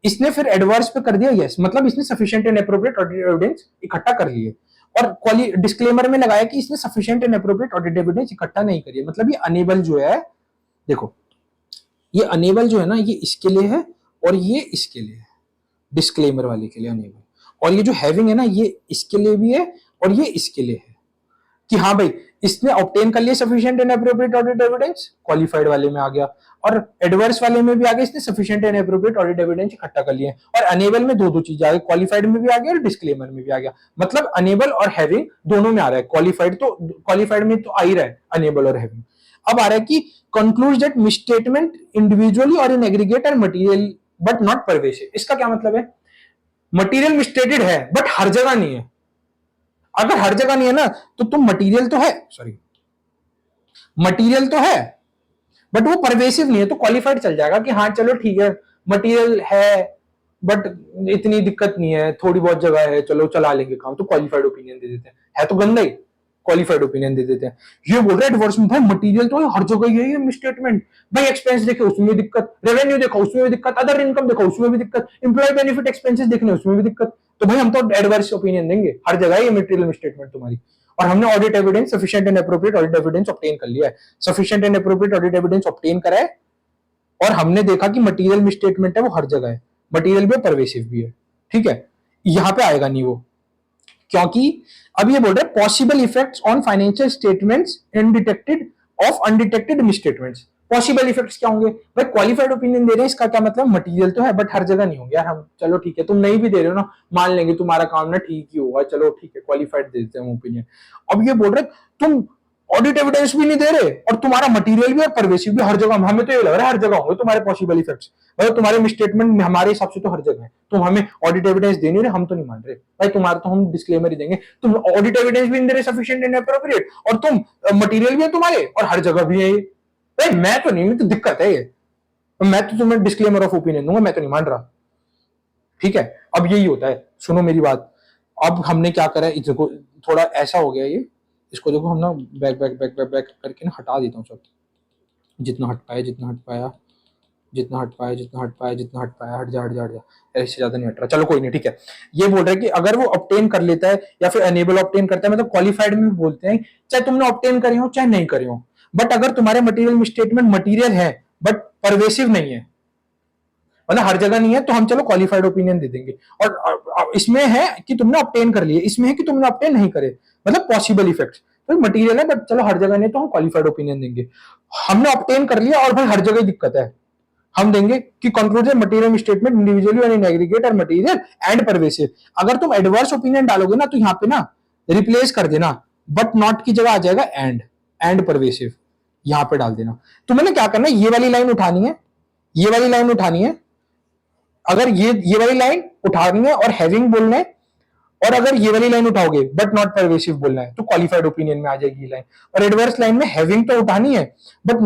इसने फिर एडवर्स पे कर दिया यस, मतलब इसने सफिशिएंट एंड एप्रोप्रिएट एविडेंस इकट्ठा कर लिए। और डिस्क्लेमर में लगाया कि इसने sufficient and appropriate audit evidence इकट्ठा नहीं करी, मतलब ये अनेबल जो है, देखो ये अनेबल जो है ना, ये इसके लिए है और ये इसके लिए है, डिस्क्लेमर वाले के लिए अनेबल। और ये जो हैविंग है ना, ये इसके लिए भी है और ये इसके लिए है, कि हाँ भाई इसने ऑब्टेन कर लिया sufficient and appropriate audit evidence, qualified वाले में आ गया, और एडवर्स वाले में भी आ गया, इसने sufficient and appropriate audit evidence इकट्ठा कर लिए। और अनेबल में दो दो चीज आ गई, क्वालिफाइड में भी आ गया और डिस्क्लेमर में भी आ गया, मतलब अनेबल और हैविंग दोनों में आ रहा है। क्वालिफाइड में तो आ ही रहा है अनेबल और हैविंग। अब आ रहा है कि कंक्लूड्स दैट मिसस्टेटमेंट इंडिविजुअली और in aggregate and material but not pervasive. इसका क्या मतलब है, मटेरियल मिसस्टेटेड है बट हर जगह नहीं है। अगर हर जगह नहीं है ना, तो तुम मटेरियल तो है, सॉरी मटेरियल तो है बट वो परवेसिव नहीं है, तो क्वालिफाइड चल जाएगा कि हाँ चलो ठीक है मटेरियल है बट इतनी दिक्कत नहीं है, थोड़ी बहुत जगह है, चलो चला लेंगे काम, तो क्वालिफाइड ओपिनियन दे देते हैं। है तो गंदा ही, क्वालिफाइड ओपिनियन दे देते हैं। ये बोल रहे हैं एडवर्स में, भाई मटेरियल तो हर जगह ही है, ये मिसस्टेटमेंट, भाई एक्सपेंस देखे उसमें दिक्कत, रेवेन्यू देखो उसमें भी दिक्कत, अदर इनकम देखो उसमें भी दिक्कत, एम्प्लॉय बेनिफिट एक्सपेंसेस देखने उसमें भी दिक्कत, तो भाई हम तो एडवर्स ओपिनियन देंगे, हर जगह ये मटेरियल मिसस्टेटमेंट तुम्हारी। और हमने audit evidence sufficient and appropriate audit evidence obtain कर लिया है, sufficient and appropriate audit evidence obtain करा है, और हमने देखा कि मटेरियल मिसस्टेटमेंट है वो हर जगह है, मटेरियल भी परवेसिव भी है, ठीक है। यहाँ पे आएगा नहीं वो, क्योंकि अब ये बोल रहे हैं possible effects on financial statements undetected of undetected misstatements. Possible effects क्या होंगे, भाई क्वालिफाइड ओपिनियन दे रहे हैं, इसका क्या मतलब, मटेरियल तो है बट हर जगह नहीं होंगे यार, हम चलो ठीक है तुम नहीं भी दे रहे हो ना, मान लेंगे तुम्हारा काम ना ठीक ही होगा, चलो ठीक है क्वालिफाइड दे देते हैं ओपिनियन। अब ये बोल रहे तुम ऑडिट एविडेंस भी नहीं दे रहे और तुम्हारा मटेरियल भी और परवेसिव भी हर जगह, हमें तो ये लग रहा है हर जगह होंगे तुम्हारे पॉसिबल इफेक्ट्स, भाई तुम्हारे मिसस्टेटमेंट हमारे हिसाब से तो हर जगह है, तुम हमें ऑडिट एविडेंस दे नहीं रहे, हम तो नहीं मान रहे भाई, तुम्हारा तो हम डिस्क्लेमर ही देंगे, तुम ऑडिट एविडेंस भी नहीं दे रहे सफिशिएंट एंड एप्रोप्रिएट, और तुम मटेरियल भी है तुम्हारे और हर जगह भी है ये, भाई मैं तो नहीं, मैं तो दिक्कत है ये, मैं तो तुम्हें डिस्क्लेमर ऑफ ओपिनियन दूंगा, मैं तो नहीं मान रहा, ठीक है। अब यही होता है, सुनो मेरी बात, अब हमने क्या करा है, थोड़ा ऐसा हो गया ये, इसको देखो हम ना back back back back back करके ना हटा देता हूँ सब, जितना हट पाया जितना हट पाया जितना हट पाया जितना हट पाया जितना हट पाया, हट जा हट जा हट जा, ऐसे ज्यादा नहीं हट रहा, चलो कोई नहीं, ठीक है। ये बोल रहा है कि अगर वो ऑब्टेन कर लेता है या फिर अनेबल ऑब्टेन करता है, मतलब क्वालिफाइड में भी बोलते हैं, चाहे तुमने ऑब्टेन करे हो चाहे नहीं करे हो, बट अगर तुम्हारे मटेरियल स्टेटमेंट मटेरियल है बट परवेसिव नहीं है, मतलब हर जगह नहीं है, तो हम चलो क्वालिफाइड ओपिनियन दे देंगे। और इसमें है कि तुमने ऑब्टेन कर लिए, इसमें है कि तुमने ऑब्टेन नहीं करे, मतलब पॉसिबल इफेक्ट्स, तो मटेरियल है बट चलो हर जगह नहीं, तो हम क्वालिफाइड ओपिनियन देंगे। हमने ऑब्टेन कर लिया और भाई हर जगह दिक्कत है, हम देंगे कि कंक्लूजन मटेरियल स्टेटमेंट इंडिविजुअली और इन एग्रीगेट और मटेरियल एंड परवेसिव। अगर तुम एडवर्स ओपिनियन डालोगे ना, तो यहाँ पे ना रिप्लेस कर देना, बट नॉट की जगह आ जाएगा एंड परवेसिव, यहाँ पे डाल देना। तो मैंने क्या करना है, ये वाली लाइन उठानी है, ये वाली लाइन उठानी है, अगर ये वाली लाइन उठानी है और हैविंग बोलना है, और अगर ये वाली लाइन उठाओगे बट नॉट परवेसिव बोलना है, तो क्वालिफाइड ओपिनियन में आ जाएगी ये लाइन। और एडवर्स लाइन में हैविंग तो उठानी है, बट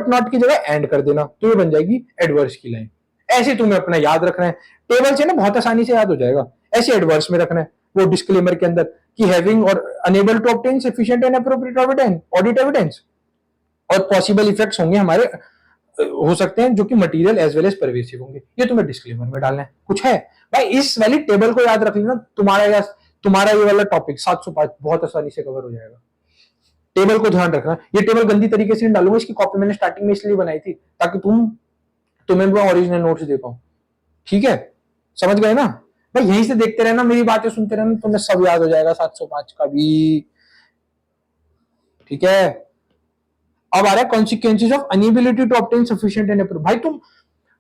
नॉट की जगह एंड कर देना, तो ये बन जाएगी एडवर्स की लाइन। ऐसे तुम्हें अपना याद रखना है, टेबल से ना बहुत आसानी से याद हो जाएगा। ऐसे एडवर्स में रखना है वो डिस्क्लेमर के अंदर कि हैविंग और unable to obtain sufficient and appropriate audit evidence, और पॉसिबल इफेक्ट्स होंगे हमारे, हो सकते हैं जो कि material as well as pervasive होंगे, ये तुम्हें डिस्क्लेमर में डालना है। कुछ है भाई, इस वाली टेबल को याद रख लेना, तुम्हारा ये वाला टॉपिक 705 बहुत आसानी से कवर हो जाएगा। टेबल को ध्यान रखना, ये टेबल गंदी तरीके से नहीं डालूंगा, इसकी कॉपी मैंने स्टार्टिंग में इसलिए बनाई थी ताकि तुम्हें भी ओरिजिनल नोट्स दे पाऊं, ठीक है, समझ गए ना भाई। यहीं से देखते रहना, मेरी बातें सुनते रहना, तुम्हें सब याद हो जाएगा 705 का भी, ठीक है। अब आ रहा है consequences of inability to obtain sufficient and approve. भाई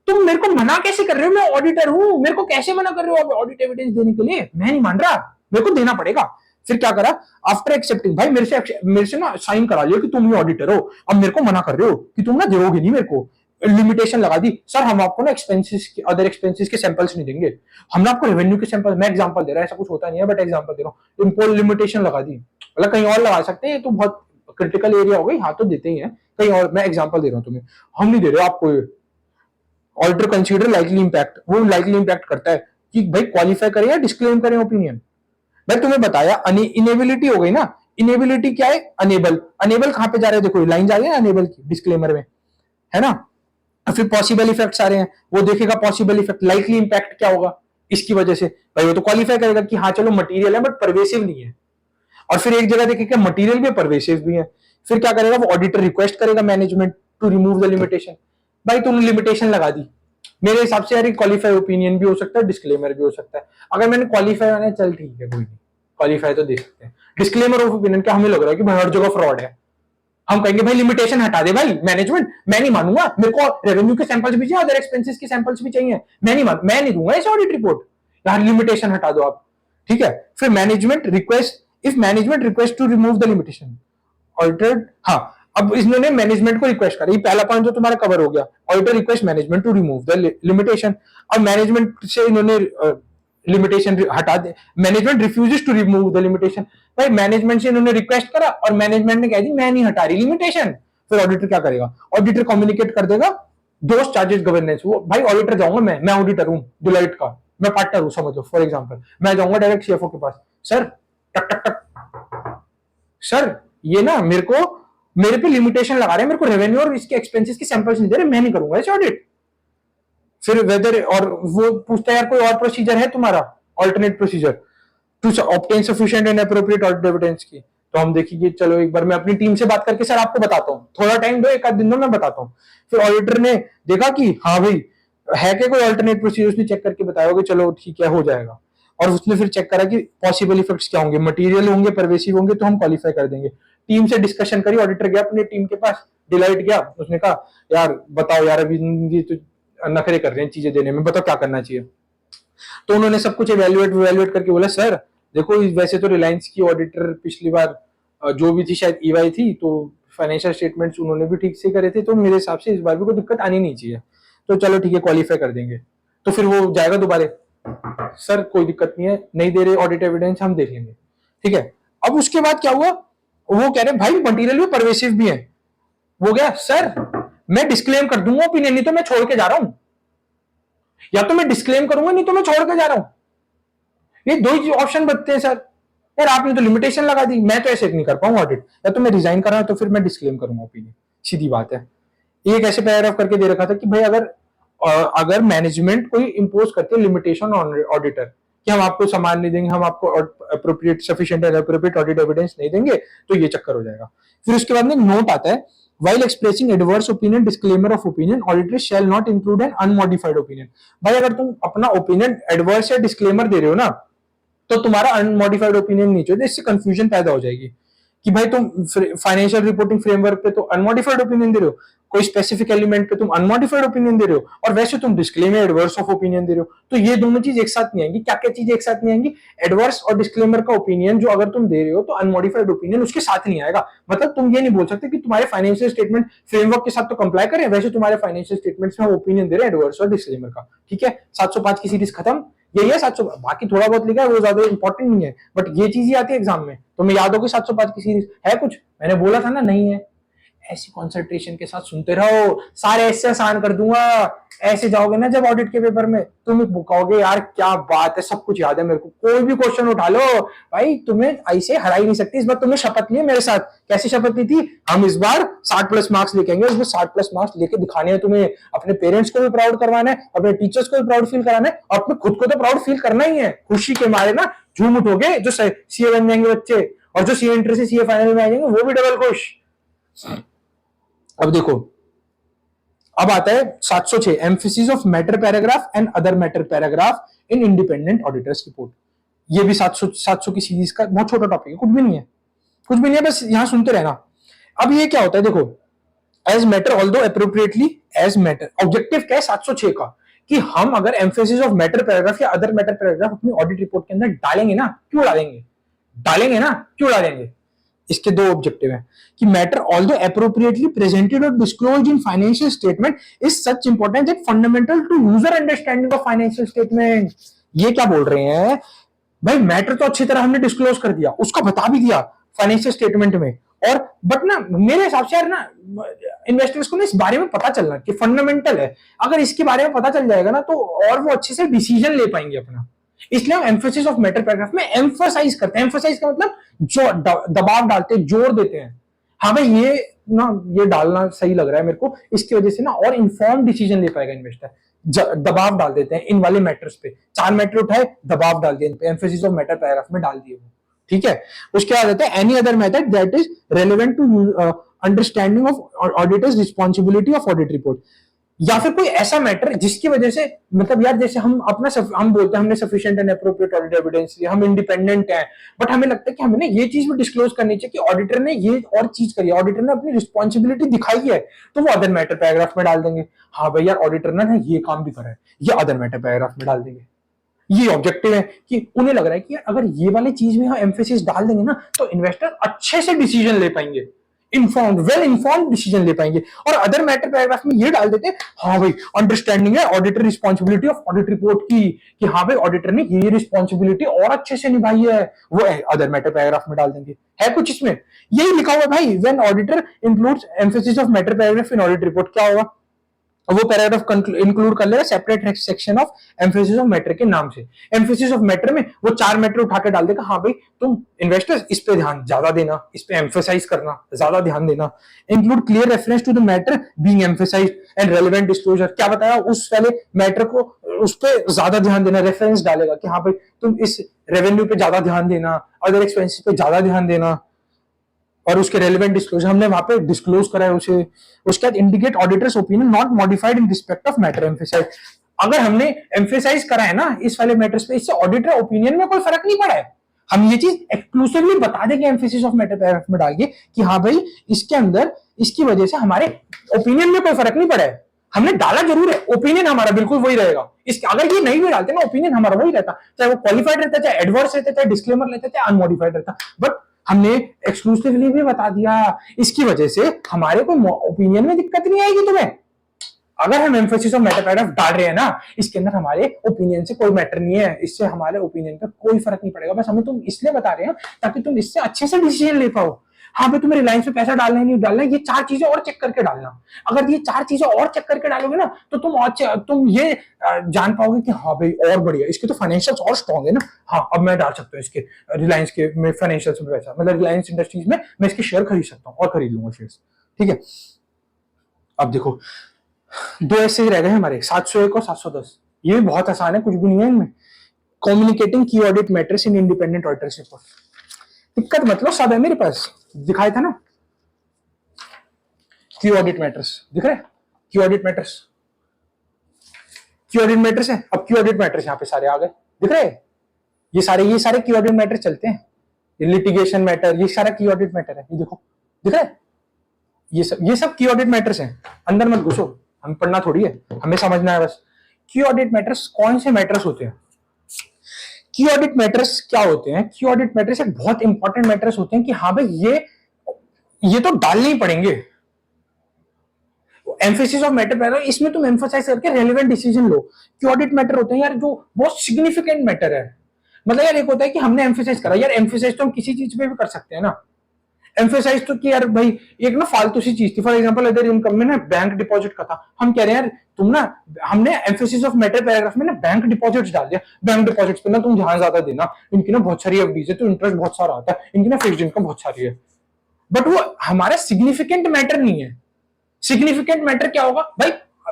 तुम मेरे को मना कैसे कर रहे हो, मैं ऑडिटर हूं, मेरे को कैसे मना कर रहे हो ऑडिट एविडेंस देने के लिए, मैं नहीं मान रहा, मेरे को देना पड़ेगा। फिर क्या करा, आफ्टर एक्सेप्टिंग, भाई मेरे से ना साइन करा लिया कि तुम ही ऑडिटर हो, अब मेरे को मना कर रहे हो कि तुम ना दोगे नहीं मेरे को, लिमिटेशन लगा दी, सर हम आपको ना एक्सपेंसेस अदर एक्सपेंसेस के सैंपल्स नहीं देंगे, हमने आपको रेवेन्यू के सैंपल, मैं एग्जांपल दे रहा है, ऐसा कुछ होता नहीं है बट एग्जांपल दे रहा हूं, इम्पोर्ट लिमिटेशन लगा दी, मतलब कहीं और लगा सकते हैं, ये तो बहुत क्रिटिकल एरिया हो गई, हाँ तो देते ही है कहीं और, मैं एग्जांपल दे रहा हूं तुम्हें, हम नहीं दे रहे आपको। ऑडिटर कंसीडर लाइकली इंपैक्ट, वो लाइकली इंपैक्ट करता है कि भाई क्वालिफाई करें या डिस्क्लेम करें ओपिनियन। मैं तुम्हें बताया इनेबिलिटी हो गई ना, इनेबिलिटी क्या है, अनेबल, अनेबल कहां पे जा रहे हैं, देखो लाइन जा रही है अनेबल की डिस्क्लेमर में, है ना। फिर पॉसिबल इफेक्ट्स आ रहे हैं, वो देखेगा पॉसिबल इफेक्ट, लाइकली इंपैक्ट क्या होगा इसकी वजह से, भाई वो तो क्वालिफाई करेगा कि हाँ चलो मटीरियल है बट परवेसिव नहीं है, और फिर एक जगह देखेगा मटीरियल भी परवेसिव भी है, फिर क्या करेगा, वो ऑडिटर रिक्वेस्ट करेगा management to remove the limitation. भाई तुमने लिमिटेशन लगा दी, मेरे हिसाब से यार क्वालिफाई ओपिनियन भी हो सकता है, डिस्क्लेमर भी हो सकता है। अगर मैंने क्वालिफाई आना है, चल ठीक है कोई नहीं, क्वालिफाई तो दे सकते हैं। डिस्क्लेमर ऑफ ओपिनियन क्या हमें लग रहा है कि भाई हर जगह फ्रॉड है, हम कहेंगे भाई लिमिटेशन हटा दे भाई मैनेजमेंट, मैं नहीं मानूंगा, मेरे को रेवेन्यू के सैंपल्स भी चाहिए, अदर एक्सपेंसेस के सैंपल्स भी चाहिए, मैं नहीं दूंगा ऐसे ऑडिट रिपोर्ट, यार लिमिटेशन हटा दो आप, ठीक है। फिर management request, if management request to remove the limitation, auditor, हाँ अब इन्होंने मैनेजमेंट को रिक्वेस्ट करा, ये पहला पॉइंट तो तुम्हारा कवर हो गया, auditor request management to remove the limitation. अब मैनेजमेंट से इन्होंने लिमिटेशन हटा दे, management refuses to remove the limitation, भाई मैनेजमेंट से इन्होंने रिक्वेस्ट करा और मैनेजमेंट ने कह दी मैं नहीं हटा रही लिमिटेशन, फिर ऑडिटर क्या करेगा, ऑडिटर कम्युनिकेट कर देगा दोस्त चार्जेस गवर्नेंस, वो भाई ऑडिटर जाऊंगा, मैं ऑडिटर हूं डिलाइट का, मैं पार्टनर हूं समझ लो, फॉर एग्जांपल मैं जाऊंगा डायरेक्ट सीएफओ के पास, सर टक टक टक, सर ये ना मेरे पे लिमिटेशन लगा रहे हैं, मेरे को रेवेन्यू और इसके एक्सपेंसेस के सैंपल्स नहीं दे रहे, मैं नहीं करूंगा ऐसे ऑडिट। फिर वेदर, और वो पूछता है यार कोई और प्रोसीजर है तुम्हारा, alternate procedure to obtain sufficient and appropriate audit evidence की, तो हम देखिए चलो एक बार मैं अपनी टीम से बात करके सर आपको बताता हूँ, थोड़ा टाइम दो, एक आध दिन दो, मैं बताता हूँ। फिर ऑडिटर ने देखा कि हाँ भाई है क्या कोई ऑल्टरनेट प्रोसीजर, उसने चेक करके बताया होगा चलो ठीक है हो जाएगा, और उसने फिर चेक करा कि पॉसिबल इफेक्ट्स क्या होंगे, मटेरियल होंगे, परवेसिव होंगे, तो हम क्वालिफाई कर देंगे। टीम से डिस्कशन करी, ऑडिटर गया अपनी टीम के पास, डिलाइट गया, उसने कहा यार बताओ यार अभी ये तो नखरे कर रहे हैं चीजें देने में, बताओ क्या करना चाहिए। तो उन्होंने सब कुछ इवेल्युएट करके बोला सर देखो वैसे तो रिलायंस की ऑडिटर पिछली बार जो भी थी शायद ईवाई थी, तो फाइनेंशियल स्टेटमेंट्स उन्होंने भी ठीक से करे थे, तो मेरे हिसाब से इस बार भी कोई दिक्कत आनी नहीं चाहिए, तो चलो ठीक है क्वालिफाई कर देंगे। तो फिर वो जाएगा दोबारा, सर कोई दिक्कत नहीं है, नहीं दे रहे ऑडिट एविडेंस, हम देख लेंगे, ठीक है। अब उसके बाद क्या हुआ, वो कह रहे भाई मटेरियल भी परवेसिव भी है, वो गया सर मैं डिस्क्लेम कर दूंगा ओपिनियन, नहीं तो मैं छोड़ के जा रहा हूं, या तो मैं डिस्क्लेम करूंगा नहीं तो मैं छोड़ के जा रहा हूं, ये दो ही ऑप्शन बचते हैं सर। यार आपने तो लिमिटेशन लगा दी, मैं तो ऐसे नहीं कर पाऊंगा ऑडिट, या तो मैं रिजाइन कर रहा हूं तो फिर मैं डिस्क्लेम करूंगा ओपिनियन, सीधी बात है। एक ऐसे पैराग्राफ करके दे रखा था कि भाई अगर मैनेजमेंट कोई इंपोज करती है लिमिटेशन ऑन ऑडिटर कि हम आपको सामान नहीं देंगे, हम आपको appropriate sufficient and appropriate audit evidence नहीं देंगे, तो ये चक्कर हो जाएगा। फिर उसके बाद में नोट आता है, while expressing adverse opinion, disclaimer of opinion, auditors shall not include an unmodified opinion। भाई अगर तुम अपना ओपिनियन एडवर्स या डिस्क्लेमर दे रहे हो ना, तो तुम्हारा अनमॉडिफाइड ओपिनियन नहीं चाहिए, इससे कंफ्यूजन पैदा हो जाएगी कि भाई तुम फाइनेंशियल रिपोर्टिंग फ्रेमवर्क पे तो अनमॉडिफाइड ओपिनियन दे रहे हो, कोई स्पेसिफिक एलिमेंट पे तुम अनमॉडिफाइड ओपिनियन दे रहे हो, और वैसे तुम डिस्क्लेमर एडवर्स ऑफ ओपिनियन दे रहे हो, तो ये दोनों चीज एक साथ नहीं आएंगी। क्या क्या चीज एक साथ नहीं आएंगी? एडवर्स और डिस्क्लेमर का ओपिनियन जो अगर तुम दे रहे हो तो अनमॉडिफाइड ओपिनियन उसके साथ नहीं आएगा। मतलब तुम ये नहीं बोल सकते कि तुम्हारे फाइनेंशियल स्टेटमेंट फ्रेमवर्क के साथ तो कंप्लाई करें, वैसे तुम्हारे फाइनेंशियल स्टेटमेंट्स में ओपिनियन दे रहे हैं एडवर्स और डिस्क्लेमर का। ठीक है, 705 की सीरीज खत्म, यही है 700, बाकी थोड़ा बहुत लिखा है वो ज्यादा इंपॉर्टेंट नहीं है, बट ये चीज ही आती है एग्जाम में। तो मैं याद होगी 705 की सीरीज है कुछ, मैंने बोला था ना नहीं है। ऐसी कंसंट्रेशन के साथ सुनते रहो, सारे ऐसे आसान कर दूंगा। ऐसे जाओगे ना जब ऑडिट के पेपर में, तुम कहोगे यार क्या बात है, सब कुछ याद है मेरे को, कोई भी क्वेश्चन उठा लो भाई, तुम्हें ऐसे हरा ही नहीं सकती। इस बार तुमने शपथ ली है मेरे साथ, कैसी शपथ ली थी? हम इस बार 60+ मार्क्स लेके आएंगे, इसमें 60+ मार्क्स लेके दिखाने हैं तुम्हें, अपने पेरेंट्स को भी प्राउड करवाना है, अपने टीचर्स को भी प्राउड फील कराना है, और अपने खुद को तो प्राउड फील करना ही है। खुशी के मारे ना झूम उठोगे, जो सीए बन जाएंगे बच्चे, और जो सीए इंटर से सीए फाइनल में आ जाएंगे वो भी डबल खुश। अब देखो, अब आता है 706, emphasis of matter paragraph and other matter paragraph in independent auditors report. ये भी 700 की सीरीज का बहुत छोटा टॉपिक है, कुछ भी नहीं है, कुछ भी नहीं है, बस यहां सुनते रहना। अब ये क्या होता है देखो, as matter although appropriately as matter, objective क्या है 706 का, कि हम अगर एम्फेसिस ऑफ मैटर पैराग्राफ या अदर मैटर पैराग्राफ अपनी ऑडिट रिपोर्ट के अंदर डालेंगे ना, क्यों डालेंगे? डालेंगे ना, क्यों डालेंगे? इसके दो ऑब्जेक्टिव हैं कि मैटर ऑल्दो अप्रोप्रिएटली प्रेजेंटेड और disclosed in financial statement is such important that fundamental to user understanding of financial statement. ये क्या बोल रहे हैं भाई, मैटर तो अच्छी तरह हमने डिस्क्लोज कर दिया, उसका बता भी दिया फाइनेंशियल स्टेटमेंट में, और बट ना मेरे हिसाब से यार ना इन्वेस्टर्स को ना इस बारे में पता चलना कि फंडामेंटल है, अगर इसके बारे में पता चल जाएगा ना तो और वो अच्छे से डिसीजन ले पाएंगे अपना। इसलिए हम एम्फेसिस ऑफ मैटर पैराग्राफ में एम्फसाइज करते हैं। एम्फसाइज का मतलब जो दबाव डालते हैं, जोर देते हैं, हाँ भाई ये ना ये डालना सही लग रहा है मेरे को, इसकी वजह से ना और इन्फॉर्म डिसीजन ले पाएगा इन्वेस्टर। दबाव डाल देते हैं इन वाले मैटर्स पे, 4 मैटर उठाए, दबाव डाल दिया इन पे, एम्फेसिस ऑफ मैटर पैराग्राफ में डाल दिए वो। ठीक है, उसके बाद आता है any other method that is relevant to understanding of auditor's responsibility of audit report, या फिर कोई ऐसा मैटर जिसकी वजह से मतलब यार जैसे हम अपना हम बोलते हैं हमने sufficient and appropriate audit evidence लिया, हम इंडिपेंडेंट हैं, बट हमें लगता है कि हमें ये चीज भी डिस्क्लोज करनी चाहिए कि ऑडिटर ने ये और चीज करी है, ऑडिटर ने अपनी रिस्पॉन्सिबिलिटी दिखाई है, तो वो अदर मैटर पैराग्राफ में डाल देंगे। हाँ भाई यार ऑडिटर ने ये काम भी करा है, ये अदर मैटर पैराग्राफ में डाल देंगे। ये ऑब्जेक्टिव है कि उन्हें लग रहा है कि अगर ये वाली चीज में हम एम्फेसिस डाल देंगे ना तो इन्वेस्टर अच्छे से डिसीजन ले पाएंगे, इन्फॉर्म्ड वेल इन्फॉर्म्ड डिसीजन ले पाएंगे। और अदर मैटर पैराग्राफ में ये डाल देते हैं हाँ भाई अंडरस्टैंडिंग है auditor responsibility of audit report की, कि हाँ भाई ऑडिटर ने ये रिस्पॉन्सिबिलिटी और अच्छे से निभाई है, वो अदर मैटर पैराग्राफ में डाल देंगे। है कुछ इसमें यही लिखा हुआ भाई, when auditor includes emphasis of matter paragraph in audit report, क्या होगा वो पैराग्राफ इंक्लूड कर लेगा separate section of emphasis of matter के नाम से। एम्फेसिस ऑफ मैटर में वो 4 मैटर उठा के डाल देगा, हाँ भाई तुम इन्वेस्टर्स इस पे ध्यान ज्यादा देना, इस पे एम्फेसाइज करना, ज्यादा ध्यान देना। Include clear reference to the matter being emphasized and relevant disclosure, क्या बताया उस वाले मैटर को उस पे ज्यादा ध्यान देना, रेफरेंस डालेगा कि हाँ भाई तुम इस रेवेन्यू पे ज्यादा ध्यान देना, अदर एक्सपेंसेस पे ज्यादा ध्यान देना, और उसके रेलेवेंट डिस्क्लोजर हमने वहां पे डिस्क्लोज करा है उसे। उसके बाद indicate auditor's opinion not modified in respect of matter emphasize, अगर हमने एम्फेसाइज करा है ना इस वाले मैटर्स पे, इससे ऑडिटर ओपिनियन में कोई फर्क नहीं पड़ा है, हम ये चीज एक्सक्लूसिवली बता देंगे एम्फेसिस ऑफ मैटर पैराग्राफ में डाल के कि हाँ भाई इसके अंदर इसकी वजह से हमारे ओपिनियन में कोई फर्क नहीं पड़ा है, हमने डाला जरूर है, ओपिनियन हमारा बिल्कुल वही रहेगा। इसके अगर ये नहीं भी डालते ना ओपिनियन हमारा वही रहता, चाहे वो क्वालिफाइड रहता, चाहे एडवर्स रहता, चाहे डिस्क्लेमर रहता, चाहे अनमॉडिफाइड रहता, बट हमने एक्सक्लूसिवली भी बता दिया, इसकी वजह से हमारे कोई ओपिनियन में दिक्कत नहीं आएगी तुम्हें। अगर हम एम्फेसिस ऑफ मैटर पैराग्राफ डाल रहे हैं ना इसके अंदर हमारे ओपिनियन से कोई मैटर नहीं है, इससे हमारे ओपिनियन का कोई फर्क नहीं पड़ेगा, बस हमें तुम इसलिए बता रहे हैं ताकि तुम इससे अच्छे से डिसीजन ले पाओ। हाँ भाई तुम्हें रिलायंस में पैसा डालना है नहीं डालना है, ये 4 चीजें और चेक करके डालना। अगर ये 4 चीजें और चेक करके डालोगे ना तो तुम ये जान पाओगे कि हाँ भाई और बढ़िया, इसके तो फाइनेंशियल्स और स्ट्रॉन्ग है ना, हाँ अब मैं डाल सकता हूँ इसके रिलायंस के में फाइनेंशियल्स में पैसा, मतलब रिलायंस इंडस्ट्रीज में मैं इसके शेयर खरीद सकता हूँ और खरीद लूंगा शेयर। ठीक है, अब देखो 2 ऐसे रह गए हमारे 701 और 710, ये भी बहुत आसान है, कुछ भी नहीं है इनमें। कम्युनिकेटिंग की audit matters in independent auditors report, दिक्कत मतलब सब है मेरे पास, दिखाया था ना की ऑडिट मैटर्स, दिख रहा है की ऑडिट मैटर्स, की ऑडिट मैटर्स है। अब की ऑडिट मैटर्स यहाँ पे सारे आ गए, दिख रहे हैं ये सारे की ऑडिट मैटर चलते हैं, ये लिटिगेशन मैटर, ये सारा की ऑडिट मैटर है, ये देखो दिख रहा है, ये सब की ऑडिट मैटर्स हैं। अंदर मत घुसो, हमें पढ़ना थोड़ी है, हमें समझना है बस। की ऑडिट मैटर्स कौन से मैटर्स होते हैं, की ऑडिट मैटर्स क्या होते हैं, की ऑडिट मैटर्स एक बहुत इंपॉर्टेंट मैटर्स होते हैं कि हाँ भाई ये तो डालने ही पड़ेंगे। एम्फेसिस ऑफ मैटर, इसमें तुम एम्फोसाइज करके रेलेवेंट डिसीजन लो। की ऑडिट मैटर होते हैं यार जो बहुत सिग्निफिकेंट मैटर है, मतलब यार एक होता है कि हमने एम्फेसाइज करा, यार एम्फेसाइज तो हम किसी चीज पे भी कर सकते हैं ना, एम्फेसाइज तो कि यार भाई एक ना फालतू सी चीज थी, फॉर एग्जांपल अदर इनकम में ना बैंक डिपॉजिट का था, हम कह रहे हैं यार तुम ना, हमने एम्फेसिस ऑफ मैटर पैराग्राफ में ना बैंक डिपॉजिट्स डाल दिया, बैंक डिपॉजिट्स पे ना तुम ध्यान ज्यादा देना, इनकी ना बहुत सारी एफडीज है तो इंटरेस्ट बहुत सारा आता है, इनकी ना फिक्स्ड इनकम बहुत सारी है, बट वो हमारा सिग्निफिकेंट मैटर नहीं है। सिग्निफिकेंट मैटर क्या होगा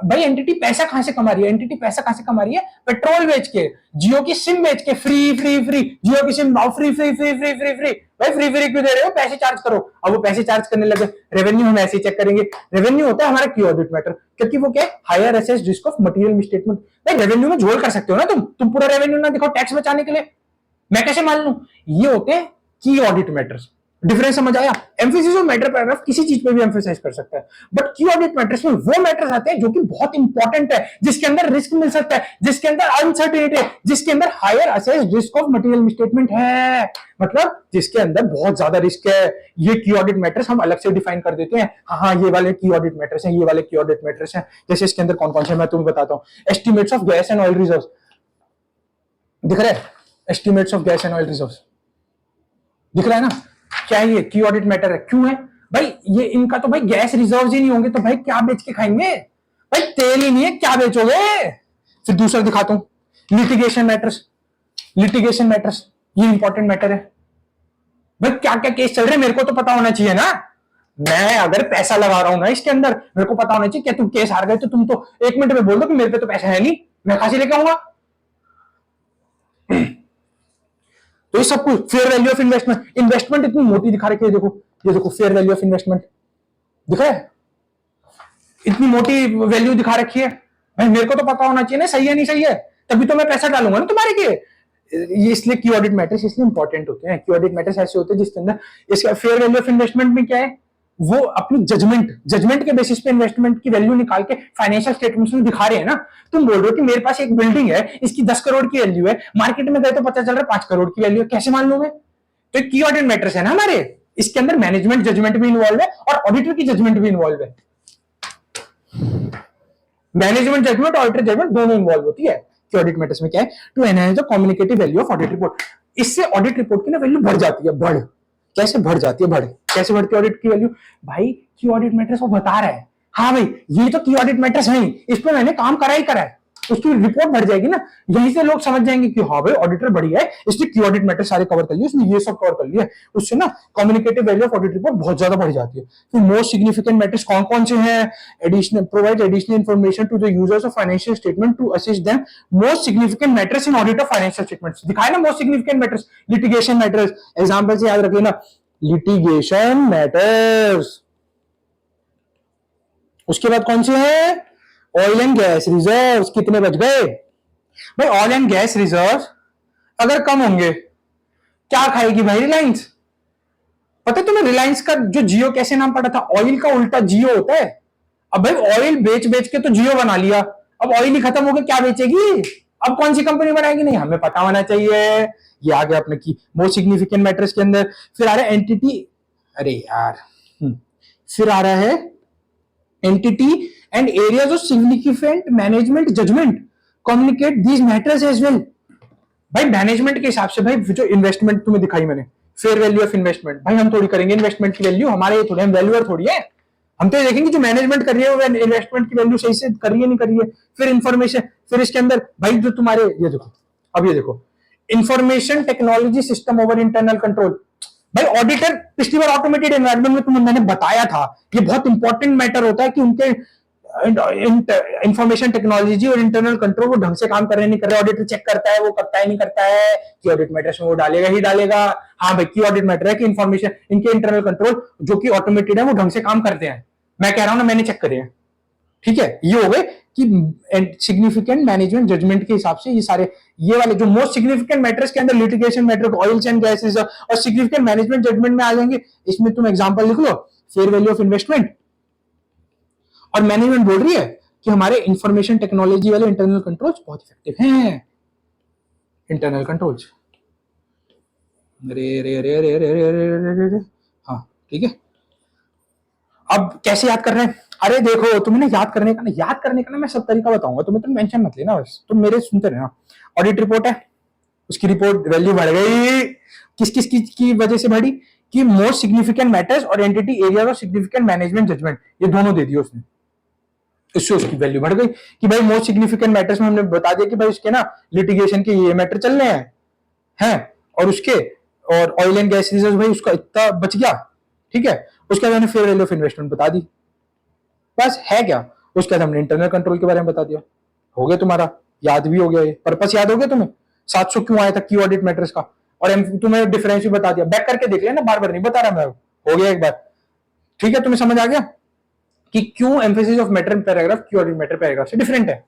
भाई एंटिटी पैसा कहां से कमा रही है, एंटिटी पैसा कहां से कमा रही है, पेट्रोल बेच के, जियो की सिम बेच के, फ्री फ्री फ्री जियो की SIM free free free free free free, भाई फ्री फ्री क्यों दे रहे हो, पैसे चार्ज करो। अब वो पैसे चार्ज करने लगे, रेवेन्यू हम ऐसे ही चेक करेंगे, रेवेन्यू होता है हमारा की ऑडिट मैटर, क्योंकि वो क्या है, higher assessed risk of material misstatement. भाई रेवेन्यू में झोल कर सकते हो ना तुम पूरा रेवेन्यू ना दिखाओ टैक्स बचाने के लिए, मैं कैसे मान लूं, ये होते हैं की ऑडिट मैटर्स। डिफरेंस समझ आया, एम्फेसिस ऑफ मैटर पैराग्राफ किसी चीज पे भी एम्फेसाइज कर सकता है, बट की ऑडिट मैटर्स में वो मैटर्स आते हैं जो कि बहुत इंपॉर्टेंट है, जिसके अंदर रिस्क मिल सकता है, जिसके अंदर अनसर्टेनिटी है, जिसके अंदर higher assessed risk of material misstatement है, मतलब जिसके अंदर बहुत ज्यादा रिस्क है। ये की ऑडिट मैटर्स हम अलग से डिफाइन कर देते हैं, हाँ ये वाले की ऑडिट मैटर्स हैं, ये वाले की ऑडिट मैटर्स हैं। जैसे इसके अंदर कौन कौन से मैं तुम्हें बताता हूं, estimates of gas and oil reserves, दिख रहा है, estimates of gas and oil reserves दिख रहा है ना, क्या ये की ऑडिट मैटर है, क्यों है भाई, ये इनका तो भाई गैस रिजर्व्स ही नहीं होंगे तो भाई क्या बेच के खाएंगे, भाई तेल ही नहीं है क्या बेचोगे। फिर दूसरा दिखाता हूं, लिटिगेशन मैटर्स, लिटिगेशन मैटर्स ये इंपॉर्टेंट मैटर है, भाई क्या क्या केस चल रहे हैं मेरे को तो पता होना चाहिए ना, मैं अगर पैसा लगा रहा हूं ना इसके अंदर मेरे को पता होना चाहिए, क्या तुम केस हार गए तो तुम तो 1 मिनट में बोल दो कि मेरे पे तो पैसा है नहीं, मैं कहां से लेके आऊंगा। तो ये सब कुछ, fair value of investment, investment इतनी मोटी दिखा रखी है, देखो ये देखो फेयर वैल्यू ऑफ इन्वेस्टमेंट दिख रहा है, इतनी मोटी वैल्यू दिखा रखी है, भाई मेरे को तो पता होना चाहिए ना सही है नहीं सही है, तभी तो मैं पैसा डालूंगा ना तुम्हारे के। ये इसलिए की ऑडिट मैटर्स इसलिए इंपॉर्टेंट होते हैं, की ऑडिट मैटर्स ऐसे होते हैं जिसके अंदर इसका फेयर वैल्यू ऑफ इन्वेस्टमेंट में क्या है, वो अपनी जजमेंट के बेसिस पे इन्वेस्टमेंट की वैल्यू निकाल के फाइनेंशियल स्टेटमेंट्स में दिखा रहे हैं ना। तुम बोल रहे हो कि मेरे पास एक बिल्डिंग है, इसकी 10 करोड़ की वैल्यू है, मार्केट में गए तो पता चल रहा है 5 करोड़ की वैल्यू है, कैसे मान लूं मैं, तो की ऑडिट मैटर्स है ना हमारे, इसके अंदर मैनेजमेंट जजमेंट भी इन्वॉल्व है और ऑडिटर की जजमेंट भी इन्वॉल्व है, मैनेजमेंट जजमेंट ऑडिटर जजमेंट दोनों इन्वॉल्व होती है। कि ऑडिट मैटर्स में क्या है, to enhance the communicative value of audit report, इससे ऑडिट रिपोर्ट की ना वैल्यू बढ़ जाती है, बढ़ कैसे बढ़ जाती है, बढ़ कैसे बढ़ती है ऑडिट की वैल्यू, भाई की ऑडिट मैटर्स वो बता रहा है, हाँ भाई ये तो की ऑडिट मैटर्स है, इस पे मैंने काम करा ही करा है, उसकी रिपोर्ट बढ़ जाएगी ना, यहीं से लोग समझ जाएंगे कि हाँ भाई ऑडिटर बढ़िया है, इसलिए की ऑडिट मैटर सारे कवर कर लिए, उसने ये सब कवर कर लिया, उससे ना communicative value of audit report बहुत ज्यादा बढ़ जाती है। फिर मोस्ट सिग्निफिकेंट मैटर्स कौन कौन से हैं, additional provide additional information to the users of financial statement to assist them, most significant matters in audit of financial statements दिखाए ना, most significant matters, litigation matters, example से याद रख लेना, लिटिगेशन मैटर्स, उसके बाद कौन से हैं, ऑयल एंड गैस रिजर्व्स, कितने बच गए भाई, ऑयल एंड गैस रिजर्व्स अगर कम होंगे क्या खाएगी भाई रिलायंस, पता है तुम्हें रिलायंस का जो जियो कैसे नाम पड़ा था, ऑयल का उल्टा जियो होता है, अब भाई ऑयल बेच बेच के तो जियो बना लिया, अब ऑयल ही खत्म हो गया क्या बेचेगी, अब कौन सी कंपनी बनाएगी, नहीं हमें पता होना चाहिए। ये आ गया अपने की मोस्ट सिग्निफिकेंट मैटर्स के अंदर। फिर आ रहा है एंटिटी, अरे यार फिर आ रहा है entity and areas of significant management judgement communicate these matters as well. भाई मैनेजमेंट के हिसाब से भाई जो इन्वेस्टमेंट तुम्हें दिखाई मैंने फेयर वैल्यू ऑफ इन्वेस्टमेंट, भाई हम थोड़ी करेंगे इन्वेस्टमेंट की वैल्यू, हमारे ये थोड़ी, हम वैल्यूअर थोड़ी है, हम तो ये देखेंगे जो मैनेजमेंट कर रही है वो इन्वेस्टमेंट की वैल्यू सही से कर रही है नहीं कर रही है। फिर इंफॉर्मेशन, फिर इसके अंदर भाई जो तुम्हारे ये देखो, अब ये देखो information technology system over internal control, भाई ऑडिटर पिछली बार ऑटोमेटेड एनवायरनमेंट में मैंने बताया था, ये बहुत इंपॉर्टेंट मैटर होता है कि उनके इंफॉर्मेशन टेक्नोलॉजी और इंटरनल कंट्रोल वो ढंग से काम कर रहे नहीं कर रहे, ऑडिटर चेक करता है, वो करता है नहीं करता है, कि ऑडिट मैटर्स में वो डालेगा ही डालेगा, हाँ भाई की ऑडिट मैटर है कि इंफॉर्मेशन इनके इंटरनल कंट्रोल जो कि ऑटोमेटेड है वो ढंग से काम करते हैं, मैं कह रहा हूं ना मैंने चेक करे हैं, ठीक है। ये हो गए कि सिग्निफिकेंट मैनेजमेंट जजमेंट के हिसाब से ये सारे, ये वाले जो मोस्ट सिग्निफिकेंट मैटर्स के अंदर litigation matter, oils and gases और सिग्निफिकेंट मैनेजमेंट जजमेंट में आ जाएंगे। इसमें तुम एग्जांपल लिख लो, फेयर वैल्यू ऑफ इन्वेस्टमेंट, और मैनेजमेंट बोल रही है कि हमारे इंफॉर्मेशन टेक्नोलॉजी वाले इंटरनल कंट्रोल्स बहुत इफेक्टिव हैं, इंटरनल कंट्रोल्स, अरे अरे अरे अरे अरे अरे अरे अरे, हाँ ठीक है। अब कैसे याद कर रहे हैं, अरे देखो तुम्हें ना याद करने का ना मैं सब तरीका बताऊंगा तुम्हें, तुम मेंशन मत लेना, बस तुम मेरे सुनते रहना। ऑडिट रिपोर्ट है, उसकी रिपोर्ट वैल्यू बढ़ गई, किस किस की वजह से बढ़ी, कि मोस्ट सिग्निफिकेंट मैटर्स और entity area of significant management judgement, ये दोनों दे दिए उसने, इससे उसकी वैल्यू बढ़ गई कि भाई मोस्ट सिग्निफिकेंट मैटर्स में हमने बता दिया कि भाई उसके ना लिटिगेशन के ये मैटर चल रहे हैं और उसके और ऑयल एंड गैस रिजर्व भाई उसका इतना बच गया, ठीक है। उसके बाद हमने फेयर वैल्यू ऑफ इन्वेस्टमेंट बता दी, बस है क्या। उसके बाद हमने इंटरनल कंट्रोल के बारे में बता दिया, हो गया तुम्हारा, याद भी हो गया, ये पर्पस याद हो गया तुम्हें, 700 क्यों आया था की ऑडिट मैटर्स का, और तुम्हें डिफरेंस भी बता दिया, बैक करके देख लेना, बार बार नहीं बता रहा मैं, हो गया एक बार, ठीक है। तुम्हें समझ आ गया कि क्यों emphasis of matter paragraph Q audit matter paragraph से डिफरेंट है,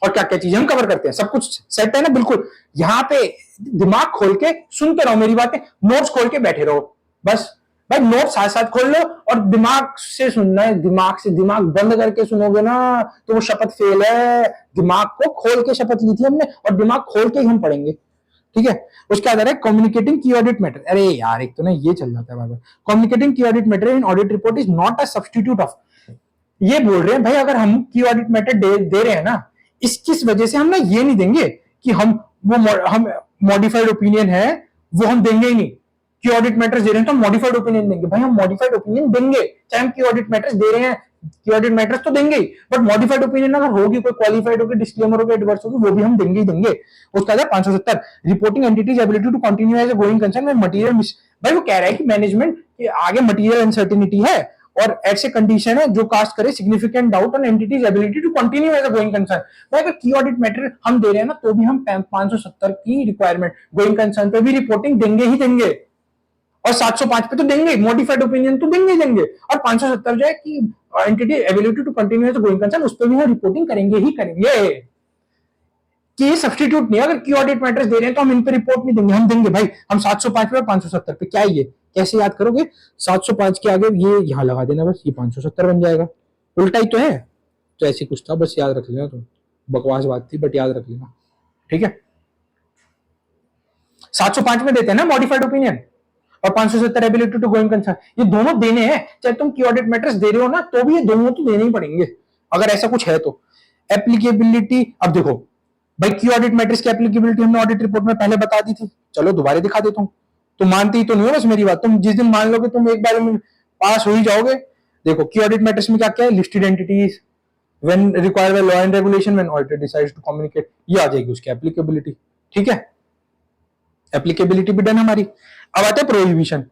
और क्या क्या चीजें हम कवर करते हैं, सब कुछ सेट है ना बिल्कुल। यहाँ पे दिमाग खोल के सुनते रहो मेरी बातें, नोट्स खोल के बैठे रहो बस, भाई नोट साथ साथ खोल लो और दिमाग से सुनना है, दिमाग से, दिमाग बंद करके सुनोगे ना तो वो शपथ फेल है। दिमाग को खोल के शपथ ली थी हमने, और दिमाग खोल के ही हम पढ़ेंगे, ठीक है। उसके आधार है कम्युनिकेटिंग की ऑडिट मैटर, अरे यार एक तो ना ये चल जाता है बार, कम्युनिकेटिंग की audit matter in audit report is not a substitute of, ये बोल रहे हैं भाई अगर हम की ऑडिट मैटर दे रहे हैं ना, किस वजह से हम ना ये नहीं देंगे कि हम मॉडिफाइड ओपिनियन है वो हम देंगे ही नहीं, की ऑडिट मैटर्स दे रहे हैं तो हम मॉडिफाइड ओपिनियन देंगे, भाई हम मॉडिफाइड ओपिनियन देंगे, चाहे हम की ऑडिट मैटर्स दे रहे हैं, की ऑडिट मैटर्स तो देंगे ही, बट मॉडिफाइड ओपिनियन अगर होगी, कोई क्वालिफाइड होगी, डिस्क्लेमर होगी, एडवर्स होगी, वो भी हम देंगे ही देंगे। उसका है 570 reporting entity's ability to continue as a going concern में मटेरियल, भाई वो कह रहा है कि मैनेजमेंट के आगे मटेरियल अनसर्टेनिटी है और ऐसे कंडीशन है जो कास्ट करे significant doubt on entity's ability to continue as a going concern, भाई अगर की ऑडिट मैटर हम दे रहे हैं ना तो भी हम 570 की रिक्वायरमेंट गोइंग कंसर्न पे भी रिपोर्टिंग देंगे ही देंगे, और 705 पे तो देंगे, मॉडिफाइड ओपिनियन तो देंगे ही देंगे, और 570 जो है कि entity ability to continue as a going concern उस पर भी हम रिपोर्टिंग करेंगे ही करेंगे, कि ये सब्स्टिट्यूट नहीं है। अगर की ऑडिट मैटर्स दे रहे हैं तो हम इन पे रिपोर्ट नहीं देंगे, हम देंगे भाई, हम 705 पे 570 पे, क्या ये कैसे याद करोगे, 705 के आगे ये यहां लगा देना बस, ये 570 बन जाएगा, उल्टा ही तो है, तो ऐसे कुछ था, बस याद रख लेना, तो बकवास बात थी बट याद रख लेना, ठीक है। 705 में देते हैं ना मॉडिफाइड ओपिनियन, और 570 एबिलिटी टू गोइंग कंसर्न, ये दोनों देने हैं, चाहे तुम की ऑडिट मैटर्स दे रहे हो ना तो भी ये दोनों तो देने ही पड़ेंगे अगर ऐसा कुछ है तो। एप्लीकेबिलिटी, अब देखो भाई की ऑडिट मैटर्स की एप्लीकेबिलिटी हमने ऑडिट रिपोर्ट में पहले बता दी थी, चलो दोबारा दिखा देता हूं, तुम मानती ही तो नहीं हो बस मेरी बात, तुम जिस दिन मान लोगे तुम एक बार में पास हो ही जाओगे। देखो की ऑडिट मैटर्स में क्या क्या है, listed entities, when required by law and regulation, when auditor decides to communicate, ये आ जाएगी उसकी एप्लीकेबिलिटी, ठीक है। एप्लीकेबिलिटी भी डन हमारी। अब आता है प्रोहिबिशन,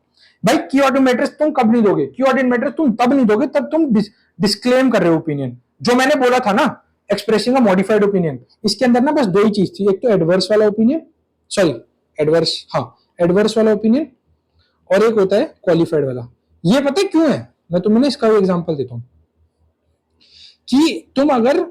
भाई की ऑडिट मैटर्स तुम कब नहीं दोगे, की ऑडिट मैटर्स तुम तब नहीं दोगे तब तुम डिस्क्लेम कर रहे हो ओपिनियन, जो मैंने बोला था ना एक्सप्रेसिंग अ मॉडिफाइड ओपिनियन, इसके अंदर ना बस दो ही चीज थी, एक तो एडवर्स वाला ओपिनियन, सॉरी एडवर्स, हाँ एडवर्स वाला ओपिनियन, और एक होता है क्वालिफाइड वाला। ये पता है क्यों है, मैं तुम्हें इसका एग्जांपल देता हूं, कि तुम अगर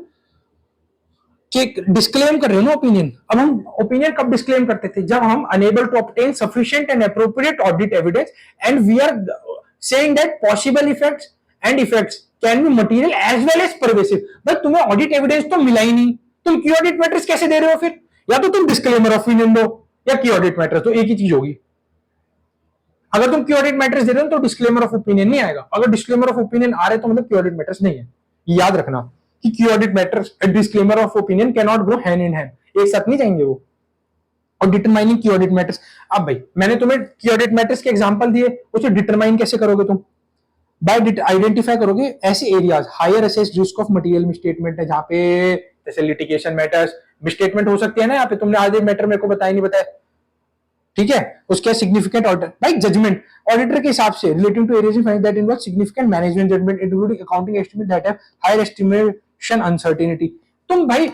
डिस्क्लेम कर रहे हो ना ओपिनियन, अब हम ओपिनियन कब डिस्क्लेम करते थे, जब हम unable to obtain sufficient and appropriate audit evidence and we are saying that possible effects and effects can be material as well as pervasive. भाई तुम्हें ऑडिट एविडेंस तो मिला ही नहीं, तुम की ऑडिट मैटर्स कैसे दे रहे हो फिर, या तो तुम डिस्क्लेमर ऑफ ओपिनियन दो या की ऑडिट मैटर्स, तो एक ही चीज होगी। अगर तुम की ऑडिट मैटर्स दे रहे हो तो डिस्क्लेमर ऑफ ओपिनियन नहीं आएगा, अगर डिस्क्लेमर ऑफ ओपिनियन आ रहे तो मतलब की ऑडिट मैटर्स नहीं है, याद रखना कि की audit matters and disclaimer of opinion can not go hand in hand, एक साथ नहीं जाएंगे वो, और डिटरमाइनिंग की ऑडिट मैटर्स। अब भाई मैंने तुम्हें की ऑडिट मैटर्स के एग्जांपल दिए, उसे डिटरमाइन कैसे करोगे तुम? बाय आइडेंटिफाई करोगे ऐसे areas higher assessed risk of material misstatement है, जहां पे जैसे लिटिगेशन मैटर्स मिसस्टेटमेंट हो सकती है ना, यहाँ पे तुमने आधे मैटर मेरे को बताया नहीं बताया, ठीक है? उसके सिग्निफिकेंट ऑडिटर भाई जजमेंट ऑडिटर के हिसाब से relating to areas that involve significant management judgement including accounting estimate that have higher estimation uncertainty. तुम भाई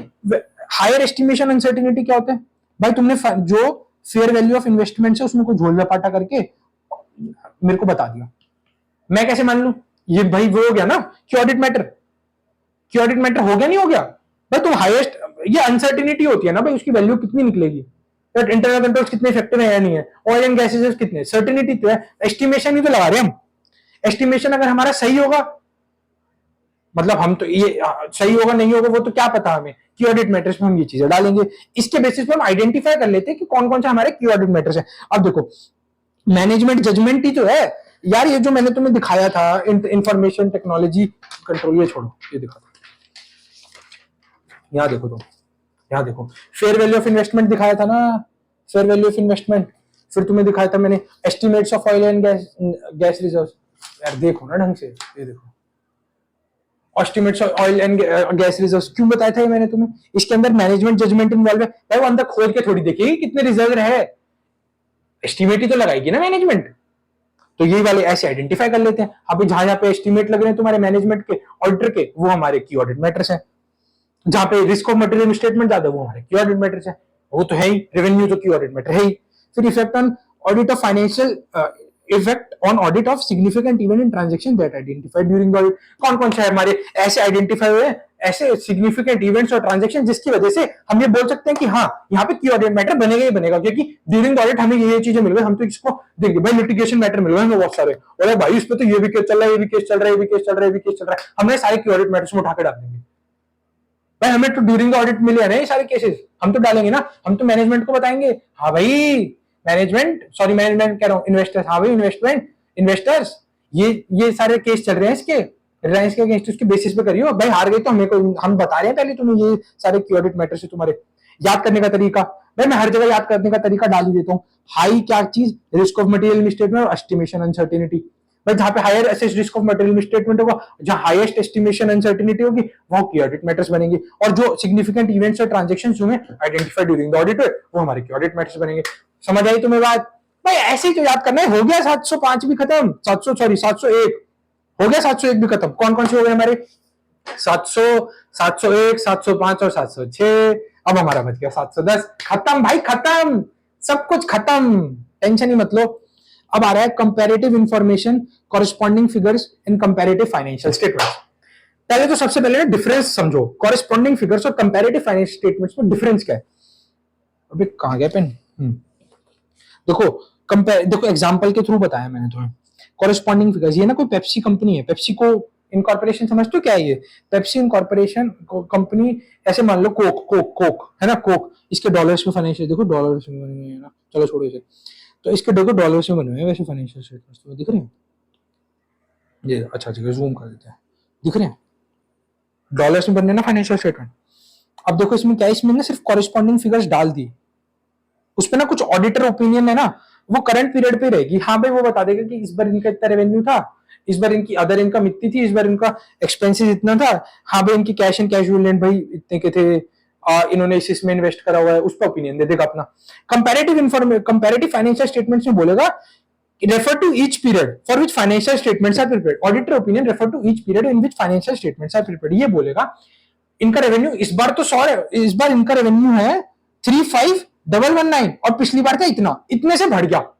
हायर एस्टिमेशन अनसर्टेनिटी क्या होता है? भाई तुमने जो फेयर वैल्यू ऑफ इन्वेस्टमेंट है उसमें कोई झोल झपाटा करके मेरे को बता दिया, मैं कैसे मान लूं? ये भाई वो हो गया ना कि ऑडिट मैटर, कि ऑडिट मैटर हो गया नहीं हो गया? भाई तुम हाईएस्ट, ये अनसर्टेनिटी होती है ना भाई, उसकी वैल्यू कितनी निकलेगी, इंटरनल कंट्रोल्स कितने इफेक्टिव है या नहीं है, ऑयल एंड गैसेस कितने, सर्टेनिटी तो है, एस्टिमेशन ही तो लगा रहे हम। एस्टिमेशन अगर हमारा सही होगा, मतलब हम तो ये सही होगा नहीं होगा वो तो क्या पता हमें, की ऑडिट मैटर्स में हम ये चीजें डालेंगे, इसके बेसिस पे हम आइडेंटिफाई कर लेते हैं कि कौन कौन से हमारे की ऑडिट मैटर्स है। अब देखो मैनेजमेंट जजमेंट ही तो है यार, ये जो मैंने तुम्हें दिखाया था इंफॉर्मेशन टेक्नोलॉजी कंट्रोल, ये छोड़ो, ये दिखा था, यहां देखो तुम, यहां देखो फेयर वैल्यू ऑफ इन्वेस्टमेंट दिखाया था ना, फेयर वैल्यू ऑफ इन्वेस्टमेंट, फिर तुम्हें दिखाया था मैंने estimates of oil and gas reserve, यार देखो ना ढंग से, ये देखो estimates of oil and gas reserve क्यों बताया था ये मैंने तुम्हें, इसके अंदर मैनेजमेंट जजमेंट इन्वॉल्व है भाई, वो अंदर खोल के थोड़ी देखेगी कितने रिजर्व है, एस्टिमेट ही तो लगाएगी ना मैनेजमेंट, तो यही वाले ऐसे आइडेंटिफाई कर लेते हैं। अभी जहां पे एस्टिमेट लग रहे हैं तुम्हारे मैनेजमेंट के ऑडिटर के, वो हमारे की ऑडिट मैटर्स हैं, जहां पे रिस्क ऑफ मटेरियल स्टेटमेंट ज्यादा वो हमारे की ऑडिट मैटर्स हैं, वो तो है ही, रेवेन्यू तो की ऑडिट मैटर है ही। फिर effect on audit of financial effect on audit of significant event in transaction that identified during the audit, कौन कौन से हमारे ऐसे आइडेंटिफाई हुए ऐसे सिग्निफिकेंट इवेंट्स और ट्रांजैक्शन जिसकी वजह से हम ये बोल सकते हैं कि हाँ यहाँ पे की ऑडिट मैटर बनेगा ही बनेगा, क्योंकि ड्यूरिंग द ऑडिट हमें ये चीजें मिल गई, हम तो इसको देंगे भाई, लिटिगेशन मैटर मिल गए हमें बहुत सारे, और भाई इस पे तो ये भी केस चल रहा है, ये भी केस चल रहा है, ये भी केस चल रहा है, ये भी केस चल रहा है, हमने सारे की ऑडिट मैटर्स में उठा के डाल देंगे भाई, हमें तो ड्यूरिंग द ऑडिट मिले हैं ना ये सारे केसेस, हम तो डालेंगे ना, हम तो मैनेजमेंट को बताएंगे हाँ भाई मैनेजमेंट, सॉरी मैनेजमेंट कह रहा हूँ, इन्वेस्टर्स, हाँ भाई इन्वेस्टमेंट इन्वेस्टर्स, ये सारे केस चल रहे हैं इसके रिलायंस के अगेंस्ट, उसके बेसिस पे करियो भाई, हार गई तो हमें को हम बता रहे हैं पहले तुम्हें ये सारे की ऑडिट मैटर से तुम्हारे याद करने का तरीका, भाई मैं हर जगह याद करने का तरीका डाल ही देता हूँ। हाई क्या चीज, रिस्क ऑफ मटेरियल मिसस्टेटमेंट और एस्टिमेशन अनसर्टेनिटी, भाई जहां पे higher assessed risk of material misstatement होगा, जहां हाईएस्ट एस्टिमेशन अनसर्टेनिटी होगी, वहां की ऑडिट मैटर्स बनेंगे, और जो सिग्निफिकेंट इवेंट्स और ट्रांजैक्शंस होंगे आइडेंटिफाइड ड्यूरिंग द ऑडिट वो हमारे की ऑडिट मैटर्स बनेंगे। समझ आई तुम्हें बात? भाई ऐसे ही तो याद करना है, हो गया 705 भी खत्म, 700 सॉरी 701 हो गया, 701 भी खत्म, कौन कौन से हो गए हमारे 700 701 705 और 706, अब हमारा बच गया 710, खत्म भाई खत्म, सब कुछ खत्म, टेंशन ही मत लो। अब आ रहा है comparative information corresponding figures in comparative financial statements. पहले तो सबसे पहले डिफरेंस समझो, कॉरेस्पॉन्डिंग फिगर्स और कंपैरेटिव फाइनेंशियल स्टेटमेंट्स में डिफरेंस क्या है। अबे कहां गया पेन, देखो कंपेयर, देखो एग्जांपल के थ्रू बताया मैंने तुम्हें कॉरेस्पॉन्डिंग फिगर्स, ये ना कोई पेप्सी कंपनी है, पेप्सी को इनकॉर्पोरेशन समझते हो क्या है ये, पेप्सी इनकॉर्पोरेशन कंपनी, ऐसे मान लो कोक कोक कोक है ना, कोक इसके डॉलर्स में फाइनेंशियल, देखो डॉलर्स में बने हैं ना, चलो छोड़ो इसे, तो इसके देखो डॉलर्स में बने हुए हैं वैसे फाइनेंशियल स्टेटमेंट्स, तो दिख रहे हैं ये, अच्छा ठीक है जूम कर देते हैं, दिख रहे हैं डॉलर्स में बनने ना फाइनेंशियल स्टेटमेंट। अब देखो इसमें क्या है, इसमें ना सिर्फ कॉरेस्पॉन्डिंग फिगर्स डाल दी, उसपे ना कुछ ऑडिटर ओपिनियन है ना, वो करंट पीरियड पे रहेगी, हाँ भाई वो बता देगा कि इस बार इनका इतना रेवेन्यू था, इस बार इनकी अदर इनकम इतनी थी, इस बार इनका एक्सपेंसेस इतना था, हाँ भाई इनकी कैश एंड कैजुअल भाई इतने के थे, इन्होंने इसमें इन्वेस्ट करा हुआ है, उस पर ओपिनियन दे देगा अपना। कंपैरेटिव फाइनेंशियल स्टेटमेंट्स में बोलेगा refer to each period for which financial statements are prepared, auditor opinion refer to each period in which financial statements are prepared, ये बोलेगा इनका रेवेन्यू इस बार तो 100 है, इस बार इनका रेवेन्यू है 35,119 और पिछली बार था इतना, इतने से बढ़ गया,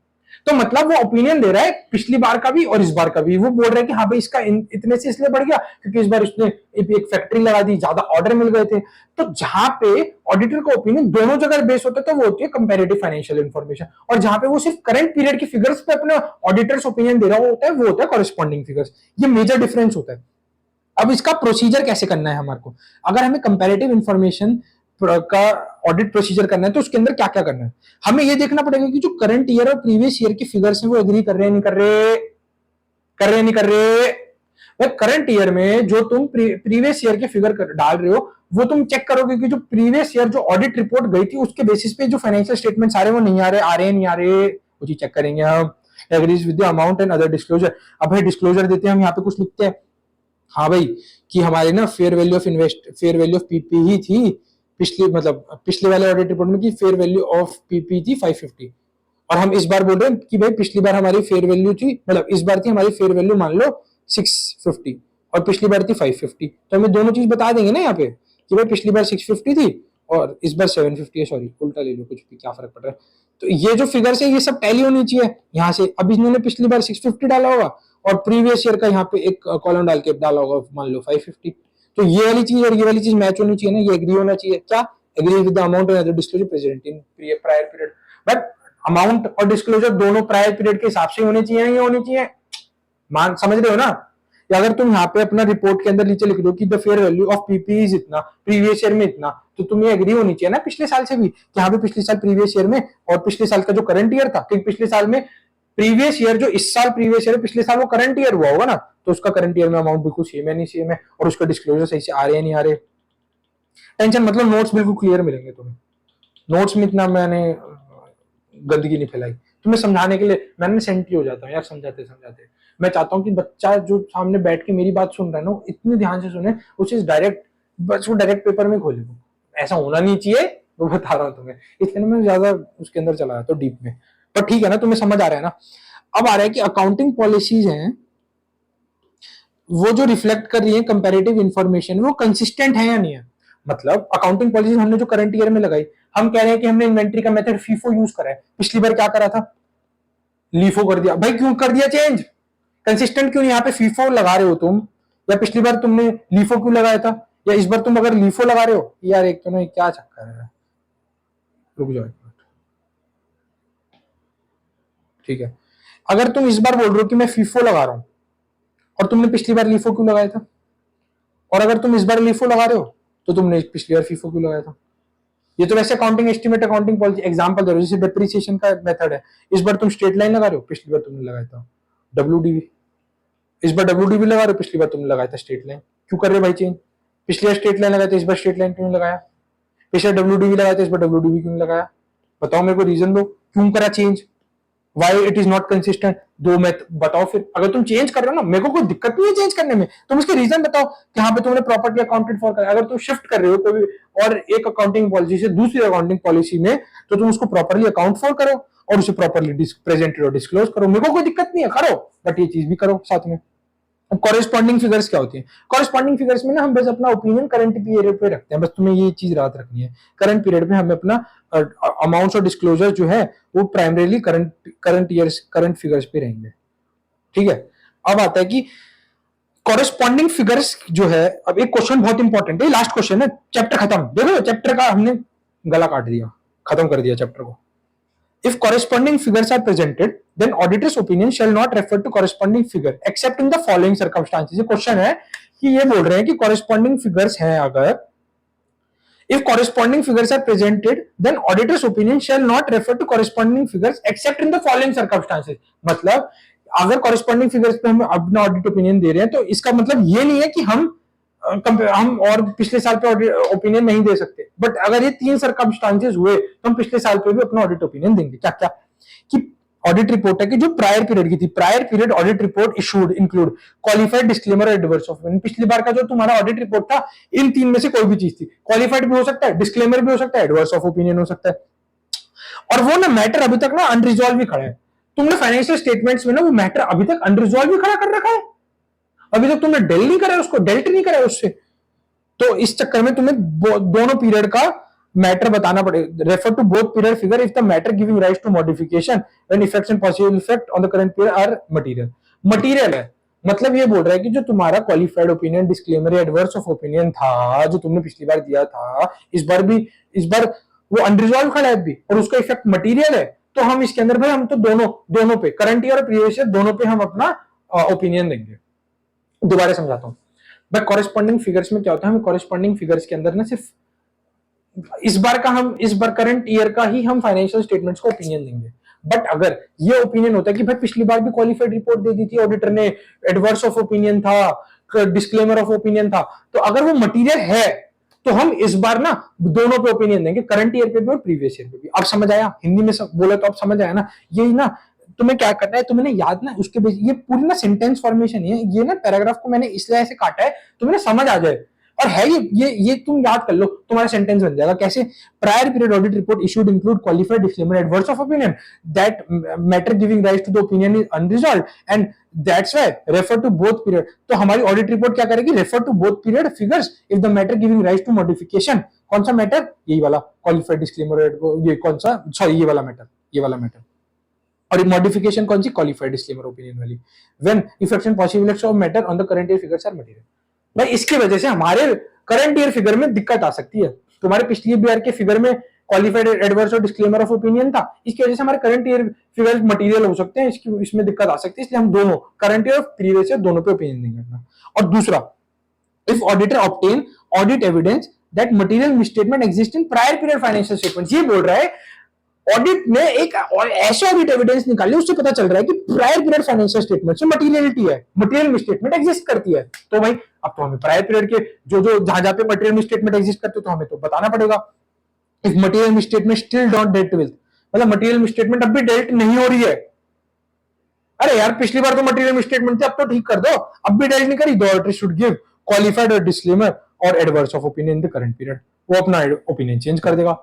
तो मतलब वो ओपिनियन दे रहा है पिछली बार का भी और इस बार का भी, वो बोल रहा है कि हाँ भाई इसका इतने से इसलिए बढ़ गया क्योंकि इस बार उसने एक फैक्ट्री लगा दी, ज्यादा ऑर्डर मिल गए थे। तो जहां पे ऑडिटर का ओपिनियन दोनों जगह बेस होता है तो वो होती है कंपैरेटिव फाइनेंशियल इंफॉर्मेशन, और जहां पे वो सिर्फ करंट पीरियड की फिगर्स पे अपने ऑडिटर्स ओपिनियन दे रहा होता है वो होता है कॉरेस्पॉन्डिंग फिगर्स, ये मेजर डिफरेंस होता है। अब इसका प्रोसीजर कैसे करना है हमारे को, अगर हमें कंपैरेटिव इंफॉर्मेशन का ऑडिट प्रोसीजर करना है तो उसके अंदर क्या क्या करना है, हमें ये देखना पड़ेगा कि जो करंट ईयर और प्रीवियस ईयर की फिगर्स हैं वो एग्री कर रहे हैं नहीं कर रहे, कर रहे नहीं कर रहे, भाई करंट ईयर में जो तुम प्रीवियस ईयर के फिगर डाल रहे हो वो तुम चेक करोगे कि जो प्रीवियस ईयर जो ऑडिट रिपोर्ट गई थी उसके बेसिस पे जो फाइनेंशियल स्टेटमेंट सारे वो नहीं आ रहे नहीं आ रहे, वो चीज चेक करेंगे हम। Agrees with the amount and other disclosure. अब भाई डिस्क्लोजर देते हैं हम यहाँ पे कुछ लिखते हैं, हाँ भाई कि हमारी ना फेयर वैल्यू ऑफ पीपी ही थी पिछली, मतलब पिछले वाले ऑडिट रिपोर्ट में कि फेयर वैल्यू ऑफ पीपी थी 550, और हम इस बार बोल रहे हैं कि भाई पिछली बार हमारी फेयर वैल्यू थी, मतलब इस बार थी हमारी फेयर वैल्यू मान लो 650 और पिछली बार थी 550, तो हमें दोनों चीज बता देंगे ना यहाँ पे कि भाई पिछली बार 650 थी और इस बार 750 है, सॉरी उल्टा ले लो कुछ भी, क्या फर्क पड़ रहा है। तो ये जो फिगर है ये सब टैली होनी चाहिए यहाँ से। अब इन्होंने पिछली बार 650 डाला होगा और प्रीवियस ईयर का यहाँ पे एक कॉलम डाल के डाला होगा मान लो 550, तो ये वाली चीज और ये वाली चीज मैच होनी चाहिए ना, ये एग्री होना चाहिए। क्या agree with the amount and other disclosure present in prior period. But amount और डिस्क्लोजर दोनों प्रायर पीरियड के हिसाब से होने चाहिए, नहीं होनी चाहिए, मान समझ रहे हो ना। या अगर तुम यहाँ पे अपना रिपोर्ट के अंदर नीचे लिख दो कि the fair value of PP is इतना, प्रीवियस ईयर में इतना, तो तुम्हें एग्री होनी चाहिए ना पिछले साल से भी कि यहाँ पे पिछले साल प्रीवियस ईयर में और पिछले साल का जो करंट ईयर था, क्योंकि पिछले साल में प्रीवियस ईयर जो इस साल प्रीवियस ईयर पिछले साल वो करंट ईयर हुआ होगा ना, तो उसका करंट ईयर में अमाउंट बिल्कुल सेम है नहीं सेम है, और उसका डिस्क्लोजर सही से आ रहे हैं नहीं आ रहे। टेंशन मतलब नोट्स बिल्कुल क्लियर मिलेंगे तुम्हें, नोट्स में इतना मैंने गंदगी नहीं फैलाई। तुम्हें समझाने के लिए मैंने सेंटी हो जाता हूँ यार समझाते समझाते। मैं चाहता हूँ कि बच्चा जो सामने बैठ के मेरी बात सुन रहा है ना इतने ध्यान से सुने, उसे डायरेक्ट बस वो डायरेक्ट पेपर में खोले। ऐसा होना नहीं चाहिए, वो बता रहा हूँ तुम्हें, इसलिए मैं ज्यादा उसके अंदर चला जाता हूँ डीप में। पर ठीक है ना, तुम्हें समझ आ रहा है ना। अब आ रहा है कि अकाउंटिंग पॉलिसीज हैं वो जो रिफ्लेक्ट कर रही है कंपैरेटिव इंफॉर्मेशन वो कंसिस्टेंट है या नहीं है। मतलब अकाउंटिंग पॉलिसीज हमने जो करंट ईयर में लगाई, हम कह रहे हैं कि हमने इन्वेंट्री का मेथड फीफो यूज करा है, पिछली बार क्या करा था लीफो कर दिया। भाई क्यों कर दिया चेंज, कंसिस्टेंट क्यों नहीं, यहाँ पे फीफो लगा रहे हो तुम, या पिछली बार तुमने लीफो क्यों लगाया था, या इस बार तुम अगर लीफो लगा रहे हो यार, एक तो ना क्या चक्कर है, रुक जाओ एक मिनट। ठीक है, अगर तुम इस बार बोल रहे हो कि मैं फीफो लगा रहा हूं और तुमने पिछली बार लीफो क्यों लगाया था, और अगर तुम इस बार लीफो लगा रहे हो तो तुमने पिछली बार फीफो क्यों लगाया था। ये तो वैसे accounting estimate accounting policy example दे रहे हो, जैसे डेप्रिसिएशन का मेथड है, इस बार तुम स्ट्रेट लाइन लगा रहे हो, पिछली बार तुमने लगाया था डब्ल्यूडीवी, इस बार डब्ल्यूडीवी लगा रहे हो, पिछली बार तुमने लगाया था स्ट्रेट लाइन। क्यों कर रहे हो भाई चेंज, पिछली बार स्ट्रेट लाइन लगाया था, इस बार स्ट्रेट लाइन क्यों लगाया, पिछले डब्ल्यूडीवी लगाया था, इस बार डब्ल्यूडीवी क्यों लगाया, बताओ मेरे को रीजन दो क्यों करा change, why it is not consistent. दो मैं बताओ फिर, अगर तुम चेंज कर रहे हो ना मेरे को कोई दिक्कत नहीं है चेंज करने में, तुम उसके रीजन बताओ कि हाँ पे तुमने प्रॉपर्टी अकाउंटेड फॉर करा। अगर तुम शिफ्ट कर रहे हो कोई और एक अकाउंटिंग पॉलिसी से दूसरी अकाउंटिंग पॉलिसी में, तो तुम उसको प्रॉपरली अकाउंट फॉर करो और उसे प्रॉपरली प्रेजेंटेड और डिस्क्लोज करो, मेरे को कोई दिक्कत नहीं है करो, बट ये चीज भी करो साथ में। कॉरेस्पॉन्डिंग फिगर्स क्या होती है, कॉरेस्पॉन्डिंग फिगर्स में ना हम बस अपना ओपिनियन करंट पीरियड पे रखते हैं, बस तुम्हें ये चीज याद रखनी है, करंट पीरियड में हमें अपना अमाउंट्स और डिस्क्लोजर जो है वो प्राइमरीली करंट फिगर्स पे रहेंगे। ठीक है, अब आता है कि कॉरेस्पॉन्डिंग फिगर्स जो है, अब एक क्वेश्चन बहुत इंपॉर्टेंट है, लास्ट क्वेश्चन है, चैप्टर खत्म, देखो चैप्टर का हमने गला काट दिया, खत्म कर दिया चैप्टर को। If corresponding figures are presented, then auditor's opinion shall not refer to corresponding figure except in the following circumstances. ये क्वेश्चन है कि ये बोल रहे हैं कि corresponding figures हैं अगर, if corresponding figures are presented, then auditor's opinion shall not refer to corresponding figures except in the following circumstances. मतलब अगर corresponding figures पे हम अपना ऑडिट ओपिनियन दे रहे हैं तो इसका मतलब ये नहीं है कि हम और पिछले साल पे ओपिनियन नहीं दे सकते, बट अगर ये तीन सर्कमस्टांसेस हुए तो हम पिछले साल पे भी अपना ऑडिट ओपिनियन देंगे। क्या क्या कि ऑडिट रिपोर्ट है कि जो प्रायर पीरियड की थी, prior period audit report issued include qualified disclaimer और एडवर्स ऑफ ओपिनियन। पिछली बार का जो तुम्हारा ऑडिट रिपोर्ट था इन तीन में से कोई भी चीज थी, क्वालिफाइड भी हो सकता है, डिस्क्लेमर भी हो सकता है, एडवर्स ऑफ ओपिनियन हो सकता है, और वो ना मैटर अभी तक ना अनरिजॉल्व ही खड़ा है। तुमने फाइनेंशियल स्टेटमेंट्स में ना वो मैटर अभी तक अनरिजॉल्व ही खड़ा कर रखा है, अभी तक तुमने डेल नहीं करा उसको, डेल्ट नहीं करा उससे, तो इस चक्कर में तुम्हें दोनों पीरियड का मैटर बताना पड़ेगा। Refer to both period figure if the matter giving rise to modification when effects and possible effect on the current period are material. Material है मतलब ये बोल रहा है कि जो तुम्हारा qualified opinion, disclaimer, adverse of opinion था जो तुमने पिछली बार दिया था, इस बार वो अनरिजॉल्व खड़ा है भी और उसका इफेक्ट मटेरियल है, तो हम इसके अंदर भाई हम तो दोनों पे, करंट ईयर और प्रीवियस ईयर दोनों पे हम अपना ओपिनियन देंगे। दोबारा समझाता हूं, बट कॉरेस्पॉन्डिंग फिगर्स में क्या होता है, हम कॉरेस्पॉन्डिंग फिगर्स के अंदर ना सिर्फ इस बार करंट ईयर का ही हम फाइनेंशियल स्टेटमेंट्स को ओपिनियन देंगे, बट अगर ये ओपिनियन होता है कि भाई पिछली बार भी क्वालिफाइड रिपोर्ट दे दी थी ऑडिटर ने, एडवर्स ऑफ ओपिनियन था, डिस्क्लेमर ऑफ ओपिनियन था, तो अगर वो मटेरियल है तो हम इस बार ना दोनों पे ओपिनियन देंगे, करंट ईयर पे भी और प्रीवियस ईयर पे भी। अब समझ आया, हिंदी में बोला तो अब समझ आया ना। यही ना तुम्हें क्या करना है, तुम्हें ना याद ना उसके बेस, ये पूरी ना सेंटेंस फॉर्मेशन है, ये ना पैराग्राफ को मैंने इसलिए ऐसे काटा है तुम्हें ना समझ आ जाए। और है ये तुम याद कर लो, तुम्हारा सेंटेंस बन जाएगा कैसे। Prior period audit report issued include qualified disclaimer adverse of opinion that matter giving rise to the opinion is unresolved and that's why refer to both period. तो हमारी ऑडिट रिपोर्ट क्या करेगी, refer to both period figures if the matter giving rise to modification. कौन सा matter, यही वाला qualified disclaimer, ये कौन सा, सॉरी ये वाला मैटर, ये वाला मैटर। और मॉडिफिकेशन कौन सी, क्वालिफाइड डिस्क्लेमर ओपिनियन वाली। When effects and possibilities of matter on the current year figures are material. भाई इसकी वजह से हमारे करंट ईयर फिगर में दिक्कत आ सकती है। तुम्हारे पिछली ईयर के फिगर में क्वालिफाइड एडवर्स और डिस्क्लेमर ऑफ ओपिनियन था, इसकी वजह से हमारे करंट ईयर फिगर मटेरियल हो सकते हैं, इसमें दिक्कत आ सकती है, इसलिए हम दोनों करंट ईयर और प्रीवियस ईयर दोनों पे ओपिनियन देंगे अपना। और दूसरा, if auditor obtain audit evidence that material misstatement exist in prior period financial statements. ये बोल रहा है ऑडिट ने एक ऐसा ऑडिट एविडेंस निकाली, उससे पता चल रहा है कि प्रायर पीरियड फाइनेंशियल स्टेटमेंट में मटेरियलिटी है, मटेरियल मिसस्टेटमेंट एग्जिस्ट करती है। तो भाई अब तो हमें प्रायर पीरियड के जो जहां पे मटेरियल मिसस्टेटमेंट एग्जिस्ट करते तो हमें तो बताना पड़ेगा। If material misstatement still don't dealt with, मतलब मटेरियल मिसस्टेटमेंट अब भी डेल्ट नहीं हो रही है। अरे यार पिछली बार तो मटेरियल मिसस्टेटमेंट थी, अब तो ठीक कर दो, अब भी डेल्ट नहीं करी, the auditor should give qualified और डिस्क्लेमर और adverse of opinion in the current period. वो अपना ओपिनियन चेंज कर देगा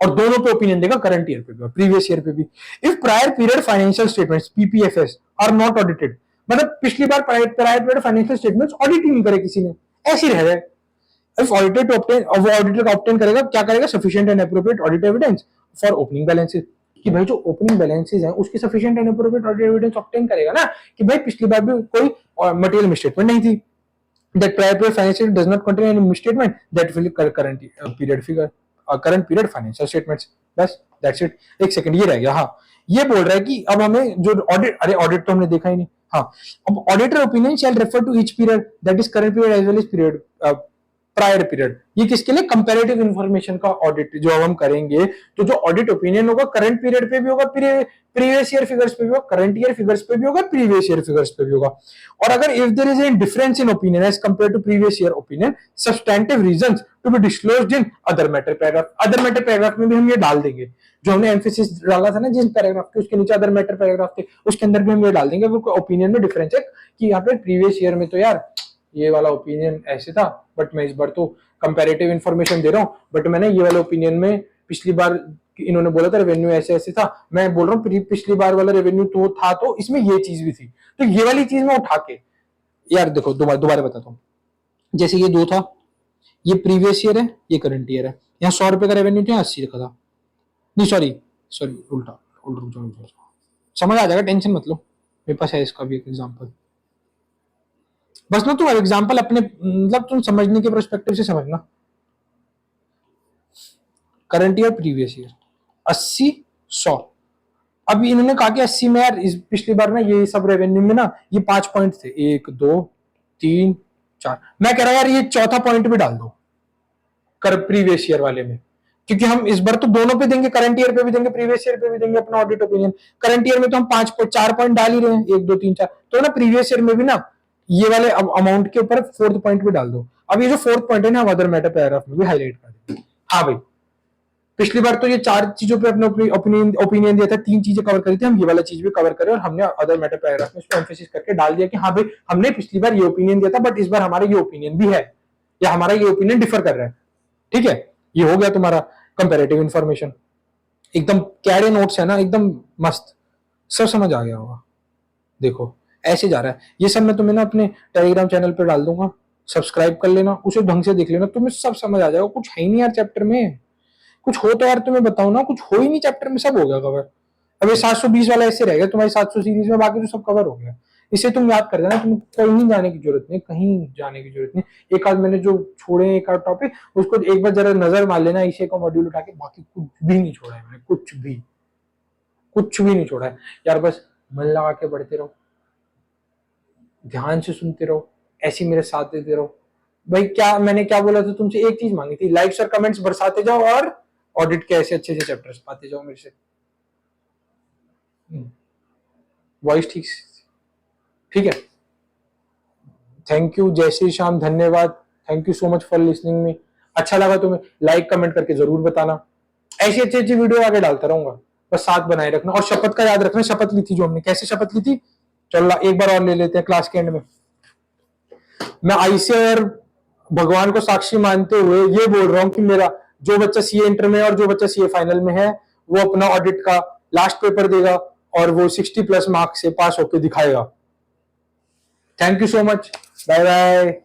और दोनों पे ओपिनियन देगा, करंट ईयर पे भी और प्रीवियस ईयर पे भी। If prior period financial statements PPFS are not audited, मतलब पिछली बार prior period financial statements audit ही नहीं करे किसी ने, ऐसे ही रह गए। इफ ऑडिटर टू ऑब्टेन, वो ऑडिटर का ऑब्टेन करेगा, क्या करेगा, sufficient and appropriate audit evidence for opening balances, कि भाई जो ओपनिंग बैलेंसेस हैं उसकी sufficient and appropriate audit evidence obtain करेगा ना, कि भाई पिछली बार भी कोई मटेरियल मिसस्टेटमेंट नहीं थी, that prior period financial does not contain any misstatement that will current period figure current period financial statements. बस दैट्स इट। एक सेकंड ये रह गया, हाँ ये बोल रहा है कि अब हमें जो ऑडिट, अरे ऑडिट तो हमने देखा ही नहीं, हाँ अब auditor opinion shall refer to each period that is current period as well as period prior period. ये किसके लिए, कंपैरेटिव इंफॉर्मेशन का ऑडिट जो हम करेंगे, तो जो ऑडिट ओपिनियन होगा करंट पीरियड पे भी होगा, प्रीवियस ईयर फिगर्स पे भी होगा, करंट ईयर फिगर्स पे भी होगा, प्रीवियस ईयर फिगर्स पे भी होगा। और अगर if there is an difference in opinion as compare to previous year opinion, substantive reasons to be disclosed in other matter paragraph. Other matter paragraph में भी हम ये डाल देंगे, जो हमने एम्फेसिस डाला था ना जिस पैराग्राफ के, उसके नीचे अदर मैटर पैराग्राफ थे, उसके अंदर भी हम ये डाल देंगे अगर ओपिनियन में डिफरेंस है कि यहाँ पे प्रीवियस ईयर में तो यार ये वाला ओपिनियन ऐसे था, बट मैं इस बार तो कंपैरेटिव इंफॉर्मेशन दे रहा हूँ, बट मैंने ये वाले ओपिनियन में पिछली बार इन्होंने बोला था रेवेन्यू ऐसे ऐसे था, मैं बोल रहा हूँ पिछली बार वाला रेवेन्यू तो था, तो इसमें ये चीज भी थी, तो ये वाली चीज में उठा के यार देखो दोबारा बताता हूँ। जैसे ये दो था, ये प्रीवियस ईयर है, ये करंट ईयर है, यहाँ 100 रुपए का रेवेन्यू था, 80 रखा था, नहीं सॉरी उल्टा समझ आ जाएगा, टेंशन मत लो, मेरे पास है इसका भी एक एग्जाम्पल। बस ना तुम एग्जाम्पल अपने मतलब तुम समझने के पर्सपेक्टिव से समझना। करंट ईयर प्रीवियस ईयर 80 100, अब इन्होंने कहा कि 80 में यार इस पिछली बार ना ये सब रेवेन्यू में ना ये 5 पॉइंट थे, 1 2 3 4, मैं कह रहा यार ये चौथा पॉइंट भी डाल दो कर प्रीवियस ईयर वाले में, क्योंकि हम इस बार तो दोनों पे देंगे, करंट ईयर पे भी देंगे, प्रीवियस ईयर पे भी देंगे अपना ऑडिट ओपिनियन। करंट ईयर में तो हम 4 पॉइंट डाल ही रहे हैं, 1 2 3 4, तो ना प्रीवियस ईयर में भी ना ये वाले अमाउंट के ऊपर 4th पॉइंट भी डाल दो। अब ये जो 4th पॉइंट है ना अदर मैटर पैराग्राफ में भी हाईलाइट कर देंगे। हाँ भाई पिछली बार तो ये 4 चीजों पे अपने ओपिनियन दिया था, 3 चीजें कवर करी थी, हम ये वाला चीज भी कवर करें और हमने अदर मैटर पैराग्राफ में इसको एम्फेसिस करके डाल दिया कि हाँ भाई हमने पिछली बार ये ओपिनियन दिया था, बट इस बार हमारा ये ओपिनियन भी है या हमारा ये ओपिनियन डिफर कर रहा है। ठीक है, ये हो गया तुम्हारा कंपैरेटिव इंफॉर्मेशन। एकदम कैरे नोट्स है ना, एकदम मस्त, सब समझ आ गया होगा। देखो ऐसे जा रहा है, ये सब मैं तुम्हें ना अपने टेलीग्राम चैनल पे डाल दूंगा, सब्सक्राइब कर लेना, उसे ढंग से देख लेना, तुम्हें सब समझ आ जाएगा। कुछ है ही नहीं यार चैप्टर में, कुछ हो तो यार तुम्हें बताओ ना, कुछ हो ही नहीं चैप्टर में, सब हो गया कवर। अब ये 720 वाला ऐसे रहेगा तुम्हारी 700 सीरीज में, बाकी तो सब कवर हो गया। इसे तुम याद कर देना, तुम कहीं जाने की जरूरत नहीं, कहीं जाने की जरूरत नहीं। एक आध मैंने जो छोड़े एक आध टॉपिक उसको एक बार जरा नजर मार लेना, इसे का मॉड्यूल उठा के, बाकी कुछ भी नहीं छोड़ा है मैंने, कुछ भी नहीं छोड़ा है यार। बस मन लगा के पढ़ते रहो, ध्यान से सुनते रहो, ऐसे मेरे साथ देते रहो। भाई क्या मैंने क्या बोला था तुमसे, एक चीज मांगी थी, लाइक्स और कमेंट्स बरसाते जाओ और ऑडिट के ऐसे अच्छे से चैप्टर्स पाते जाओ मेरे से। वॉइस ठीक ठीक है। थैंक यू, जय श्री श्याम, धन्यवाद। Thank you so much for listening me. अच्छा लगा तुम्हें, लाइक कमेंट करके जरूर बताना। ऐसी अच्छी अच्छी वीडियो आगे डालता रहूंगा, बस साथ बनाए रखना। और शपथ का याद रखना, शपथ ली थी जो हमने, कैसे शपथ ली थी, चल एक बार और ले लेते हैं क्लास के एंड में। मैं आईसीए और भगवान को साक्षी मानते हुए ये बोल रहा हूं कि मेरा जो बच्चा सीए इंटर में है और जो बच्चा सीए फाइनल में है, वो अपना ऑडिट का लास्ट पेपर देगा और वो 60 प्लस मार्क्स से पास होकर दिखाएगा। Thank you so much, bye bye.